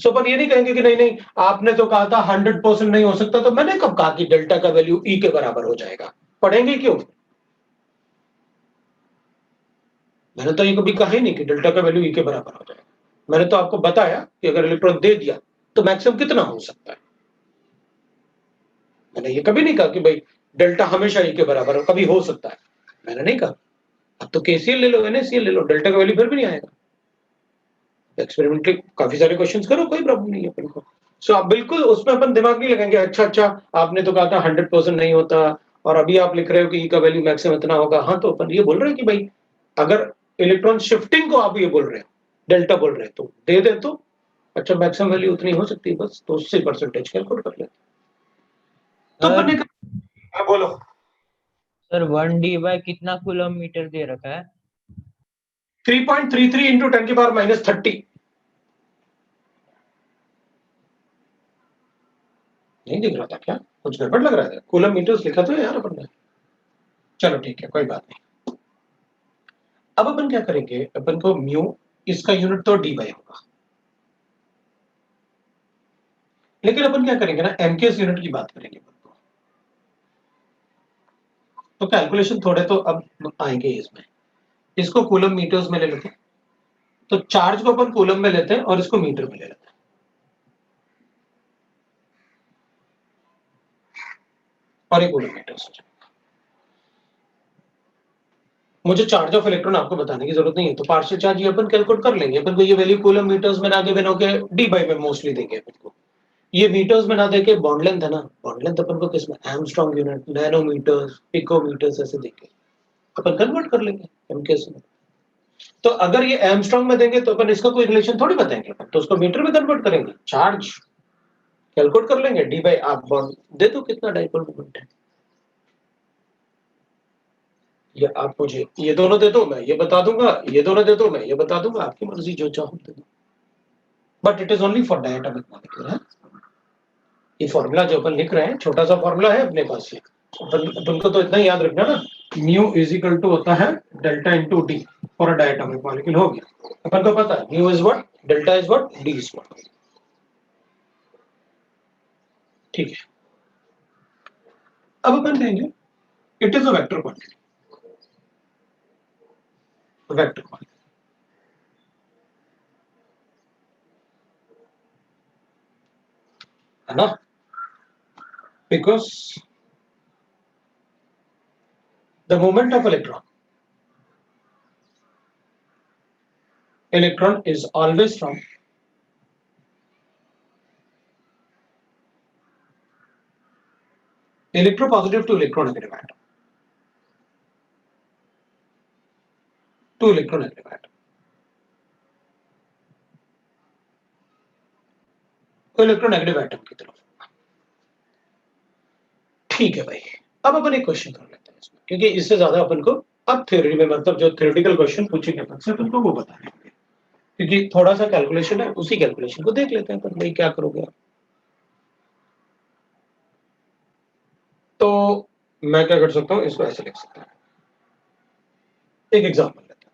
सो अपन ये नहीं कहेंगे कि नहीं नहीं आपने तो कहा था 100% नहीं हो सकता, तो मैंने कब कहा कि डेल्टा का वैल्यू ई के बराबर हो जाएगा, पढ़ेंगे क्यों? मैंने तो ये कभी कहा ही नहीं कि डेल्टा का वैल्यू ई के बराबर हो जाएगा। मैंने तो आपको बताया कि अगर इलेक्ट्रॉन दे दिया तो मैक्सिमम कितना हो सकता है। मैंने ये कभी नहीं कहा कि भाई डेल्टा हमेशा ई के बराबर हो, कभी हो सकता है, मैंने नहीं कहा। अब तो केसीएल ले लो, एनएसीएल ले लो, डेल्टा का वैल्यू फिर भी नहीं आएगा। एक्सपेरिमेंटली काफी सारे क्वेश्चंस करो, कोई प्रॉब्लम नहीं है अपन को। सो आप बिल्कुल उसमें अपन दिमाग नहीं लगाएंगे, अच्छा अच्छा आपने तो कहा था 100% नहीं होता और अभी आप लिख रहे हो कि ई का वैल्यू मैक्सिमम इतना होगा, हाँ तो अपन ये बोल रहे हैं कि भाई अगर इलेक्ट्रॉन शिफ्टिंग को आप ये बोल रहे हैं, डेल्टा बोल रहे हैं, तो दे दे तो अच्छा मैक्सिमम वैल्यू उतनी हो सकती है बस, तो उससे परसेंटेज कैलकुलेट कर लेते। तो अपन ने सर कहा, हाँ, बोलो। सर 1 D कितना कूलम मीटर दे रखा है? 3.33 इंटू 10 की पावर -30। नहीं दिख रहा था क्या? कुछ गड़बड़ लग रहा है? कूलम मीटर्स लिखा तो है यार अपन ने। चलो ठीक है, कोई बात नहीं। अब अपन क्या करेंगे, अपन को म्यू, इसका यूनिट तो डी बाई होगा, लेकिन अपन क्या करेंगे ना, एमकेएस यूनिट की बात करेंगे अपन को। तो कैलकुलेशन थोड़े तो अब आएंगे इसमें। इसको कूलम मीटर्स में ले लेते हैं, तो चार्ज को अपन कूलम में लेते हैं और इसको मीटर में ले लेते हैं, और एक कूलम मीटर्स हो जाएगा। मुझे चार्ज ऑफ इलेक्ट्रॉन आपको बताने की जरूरत नहीं है, तो पार्शियल चार्ज ये अपन कैलकुलेट कर लेंगे। अपन को ये वैल्यू कूलम मीटर्स में ना गिवन होके डी बाई में मोस्टली देंगे अपन को। ये मीटर्स में ना देके बॉन्ड लेंथ है ना, बॉन्ड लेंथ अपन को किसमें, एंगस्ट्रॉम यूनिट, नैनोमीटर्स, पिकोमीटर्स ऐसे देके अपन कन्वर्ट कर लेंगे एमकेएस में। तो अगर ये एंगस्ट्रॉम में देंगे तो अपन इसका कोई रिलेशन थोड़ी बताएंगे, तो उसको मीटर में कन्वर्ट करेंगे, चार्ज कैलकुलेट कर लेंगे, डी बाई आप बॉन्ड दे दो कितना डाइपोल मोमेंट है, ये आप मुझे ये दोनों दे दो, मैं ये बता दूंगा, ये दोनों दे दो, मैं ये बता दूंगा, आपकी मर्जी, जो चाहो दे दो। But it is only for diatomic molecule है। ये फॉर्मूला जो अपन लिख रहे हैं छोटा सा फॉर्मूला है अपने पास, ये तुमको तो इतना ही याद रखना ना, म्यू इज इक्वल टू होता है delta into D for a diatomic molecule, हो गया। अपन को पता है mu is what, delta is what, D is what. ठीक है, अब अपन कहेंगे it is a vector quantity, vector quantity है ना, because the moment of electron is always from electropositive to electronegative atom to electronegative atom, तो electronegative atom की तरफ। ठीक है भाई, अब अपन एक क्वेश्चन कर लेते हैं इसमें, क्योंकि इससे ज्यादा अपन को अब थ्योरी में, मतलब जो थ्योरेटिकल क्वेश्चन पूछेंगे अपन से, तुमको वो बताने होंगे, क्योंकि थोड़ा सा कैलकुलेशन है, उसी कैलकुलेशन को देख लेते हैं अपन। भाई क्या करोगे आप? तो मैं क्या कर सकता हूँ, इसको ऐसे लिख सकता हूँ, एक एग्जाम्पल लेते हैं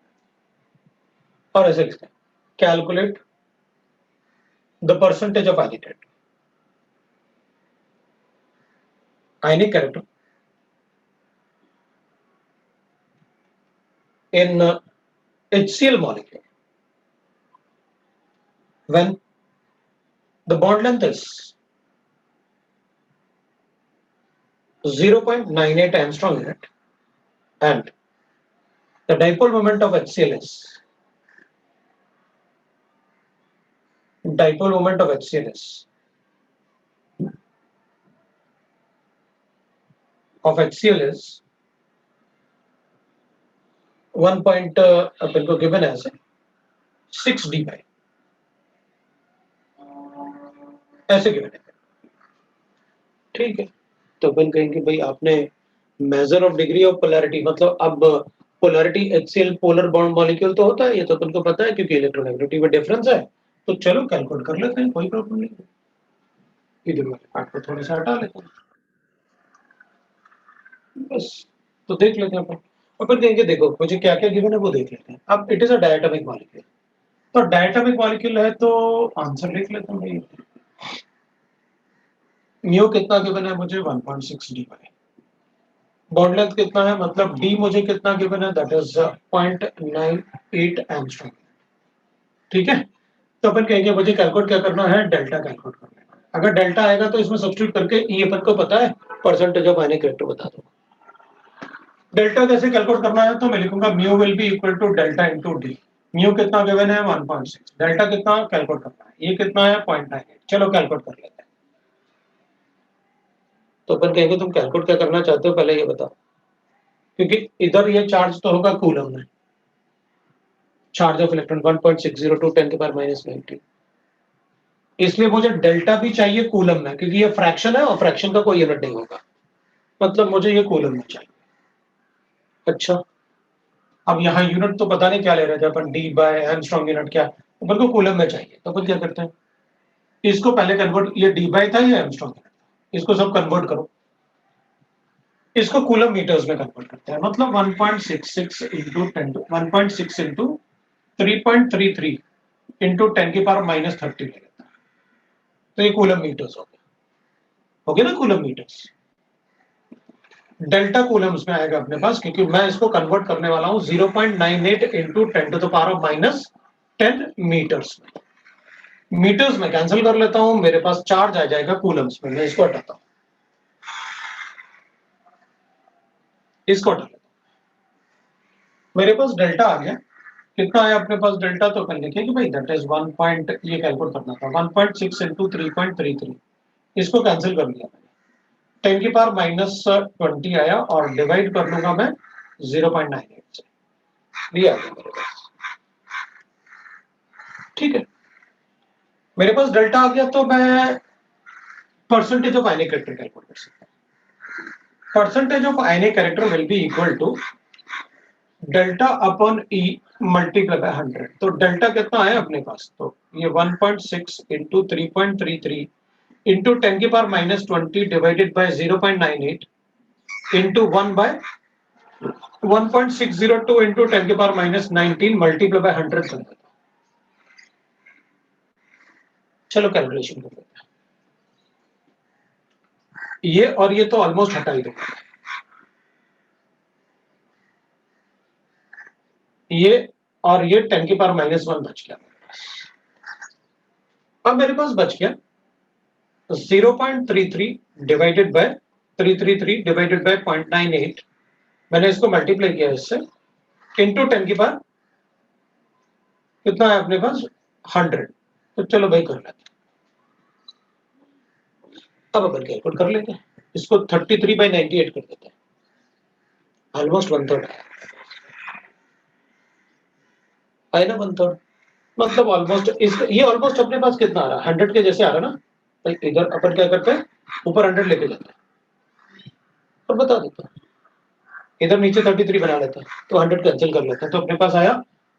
और ऐसे लिखते हैं, calculate the percentage of ionic character in HCl molecule when the bond length is 0.98 angstrom unit and the dipole moment of HCl is dipole moment of HCl is of HCl is 1 point अपन को given as 6 d by ऐसे given है। ठीक है, तो अपन कहेंगे भाई आपने measure of degree of polarity, मतलब अब polarity HCl polar bond molecule तो होता है, ये तो अपन को पता है क्योंकि इलेक्ट्रोनेगेटिविटी में डिफरेंस है, तो चलो कैलकुलेट कर लेते हैं, कोई प्रॉब्लम नहीं। इधर वाले पार्ट को थोड़ा सा हटा लेते हैं बस, तो देख लेते हैं अपन। अपन कहेंगे देखो मुझे क्या क्या गिवन है वो देख लेते हैं। अब it is a diatomic molecule, तो डायटोमिक मॉलिक्यूल है तो आंसर लिख लेता हूँ भाई। म्यू कितना गिवन है मुझे, 1.6 डी बाई, बॉन्ड लेंथ कितना है, मतलब डी मुझे कितना गिवन है, दैट इज 0.98 एंगस्ट्रॉम। ठीक है, तो अपन कहेंगे मुझे कैलकुलेट क्या करना है, डेल्टा कैलकुलेट करना है। अगर डेल्टा आएगा तो इसमें सब्स्टिट्यूट करके ये अपन को पता है परसेंटेज ऑफ आयनिक कैरेक्टर बता दो। डेल्टा कैसे कैलकुलेट करना है, तो मैं लिखूंगा mu will be equal to delta into D. Mu कितना गिवन है 1.6, डेल्टा कितना कैलकुलेट करना है, ये कितना है 0.98, चलो कैलकुलेट कर लेते हैं। तो अपन कहेंगे तुम कैलकुलेट क्या करना चाहते हो पहले ये बताओ, क्योंकि इधर ये चार्ज तो होगा कूलम में, चार्ज ऑफ इलेक्ट्रॉन 1.602 10 के पावर -19, इसलिए मुझे डेल्टा भी चाहिए कूलम में, क्योंकि ये फ्रैक्शन है और फ्रैक्शन का कोई यूनिट नहीं होगा, मतलब मुझे ये कूलम में चाहिए। अच्छा, अब यहाँ यूनिट तो पता नहीं क्या ले रहे थे अपन, डी बाय एंगस्ट्रॉम यूनिट क्या, अपन को कूलम में चाहिए, तो अपन क्या करते हैं, इसको पहले कन्वर्ट, ये डी बाय था या एंगस्ट्रॉम यूनिट, इसको सब कन्वर्ट करो, इसको कूलम मीटर्स में कन्वर्ट करते हैं, मतलब 1.66 इंटू 10 1.6 इंटू 3.33 इंटू 10 की पावर -30 ले लेता है, तो ये कूलम मीटर्स हो गया ना, कूलम मीटर्स। डेल्टा कूलम्स में आएगा अपने पास, क्योंकि मैं इसको कन्वर्ट करने वाला हूं 0.98 into 10 to the power of -10 meters में। मीटर्स में कैंसिल कर लेता हूं, मेरे पास चार्ज आ जाएगा कूलम्स में, मैं इसको हटाता हूं, इसको हटा लेता हूं, मेरे पास डेल्टा आ गया, कितना आया अपने पास डेल्टा, तो अपन लिखेंगे भाई दैट इज 1 पॉइंट, ये कैलकुलेट करना था 1.6 इंटू 3.33, इसको कैंसिल कर दिया मैंने, 10 की पावर -20 आया और डिवाइड कर लूंगा मैं 0.98 से, ये आ गया मेरे पास, ठीक है। मेरे पास डेल्टा आ गया, तो मैं percentage of ionic character calculate कर सकता हूं। Percentage of ionic character will be equal to delta upon e multiply by 100, तो डेल्टा कितना है अपने पास, तो ये 1.6 इंटू 3.33 इंटू 10 की power -20 divided by 0.98 into 1 by 1.602 into 10 की पावर -19 मल्टीप्लाई बाय 100 कर देता हूं। चलो कैलकुलेशन कर लेते हैं, ये और ये तो ऑलमोस्ट हटा ही दूंगा, ये और ये 10 की पावर -1 बच गया मेरे पास। अब मेरे पास बच गया 0.33 डिवाइडेड बाय 333 डिवाइडेड बाय 0.98, मैंने इसको मल्टीप्लाई किया इससे, इंटू 10 की पावर कितना है अपने पास 100, तो चलो भाई कर लेते हैं, अब अपन कैलकुलेट कर लेते हैं, इसको 33/98 कर देते हैं, ऑलमोस्ट 1/3 आया ना, 1/3, मतलब ऑलमोस्ट ये ऑलमोस्ट अपने पास कितना आ रहा है, 100 के जैसे आ रहा है ना, तो इधर अपन क्या करते हैं, ऊपर 100 लेके जाते हैं और बता देते हैं, इधर नीचे 33 बना लेते हैं, तो 100 कैंसिल कर लेते हैं, तो अपने पास आया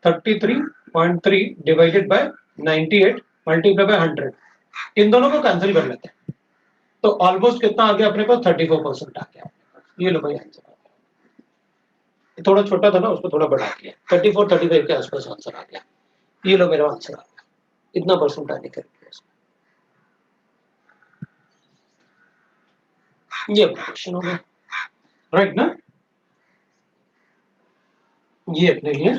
33.3 डिवाइडेड बाय 98 मल्टीप्लाई बाय 100, इन दोनों को कैंसिल कर लेते हैं, तो ऑलमोस्ट कितना आ गया अपने पास 34% आ गया, ये लो भाई आंसर आ गया, थोड़ा छोटा था ना, उसको थोड़ा बढ़ा दिया, 34-35 के आसपास आंसर आ गया, ये लो मेरा आंसर आ गया, इतना परसेंट आने कर, ये क्वेश्चन हो गया, राइट ना, ये अपने लिए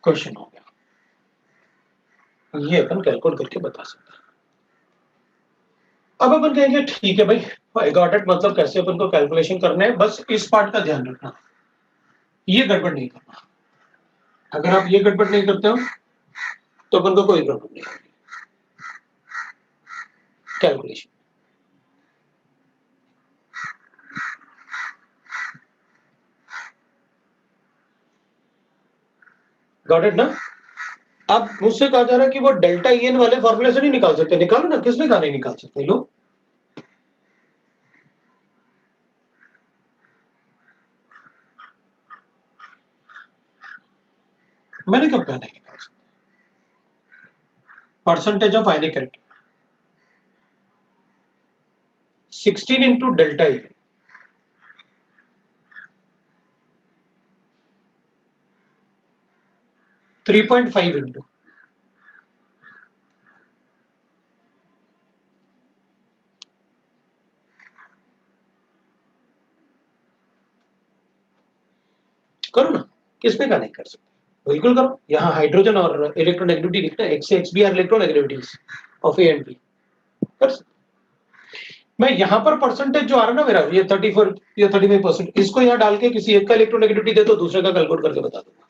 क्वेश्चन हो गया, ये अपन कैलकुलेट करके बता सकते हैं। अब अपन कहेंगे ठीक है भाई, आई गॉट इट, मतलब कैसे अपन को कैलकुलेशन करने है, बस इस पार्ट का ध्यान रखना, ये गड़बड़ नहीं करना, अगर आप ये गड़बड़ नहीं करते हो तो अपन को कोई प्रॉब्लम नहीं होगी कैलकुलेशन। गॉट इट ना। अब मुझसे कहा जा रहा है कि वो डेल्टा ईएन वाले फॉर्मूले से नहीं निकाल सकते, निकालो ना, किसने कहा नहीं निकाल सकते लोग, मैंने कब कहा नहीं निकाल सकते, percentage of ionic character 16 into delta E, three 3.5 into करो ना, किसने कहा नहीं कर सकते, बिल्कुल करो, यहाँ हाइड्रोजन और इलेक्ट्रोनेगेटिविटी लिखना है, एक्स से x b are electronegativities of A and B, कर सकते। मैं यहाँ पर परसेंटेज जो आ रहा है ना मेरा, ये 34 या 35%, इसको यहाँ डाल के किसी एक का इलेक्ट्रोनेगेटिविटी दे तो दूसरे का कैलकुलेट करके बता दूंगा,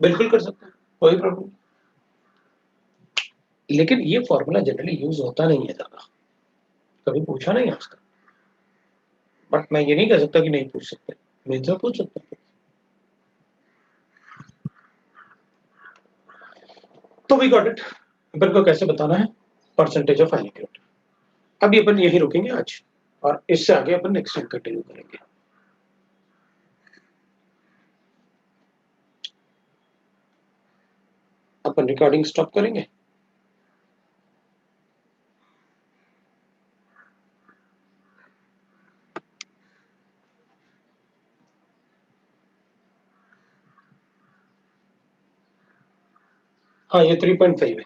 बिल्कुल कर सकते हैं, कोई प्रॉब्लम नहीं, लेकिन ये फॉर्मूला जनरली यूज होता नहीं है ज्यादा, कभी पूछा नहीं आज तक, बट मैं ये नहीं कह सकता कि नहीं पूछ सकते, मेरे से पूछ सकते हैं। तो वी गॉट इट, अपन को कैसे बताना है परसेंटेज ऑफ आयनिक, अभी अपन यही रुकेंगे आज, और इससे आगे अपन नेक्स्ट टाइम कंटिन्यू करेंगे। अपन रिकॉर्डिंग स्टॉप करेंगे। हाँ, ये 3.5 है।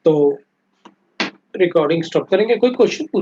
तो रिकॉर्डिंग स्टॉप करेंगे। कोई क्वेश्चन पूछ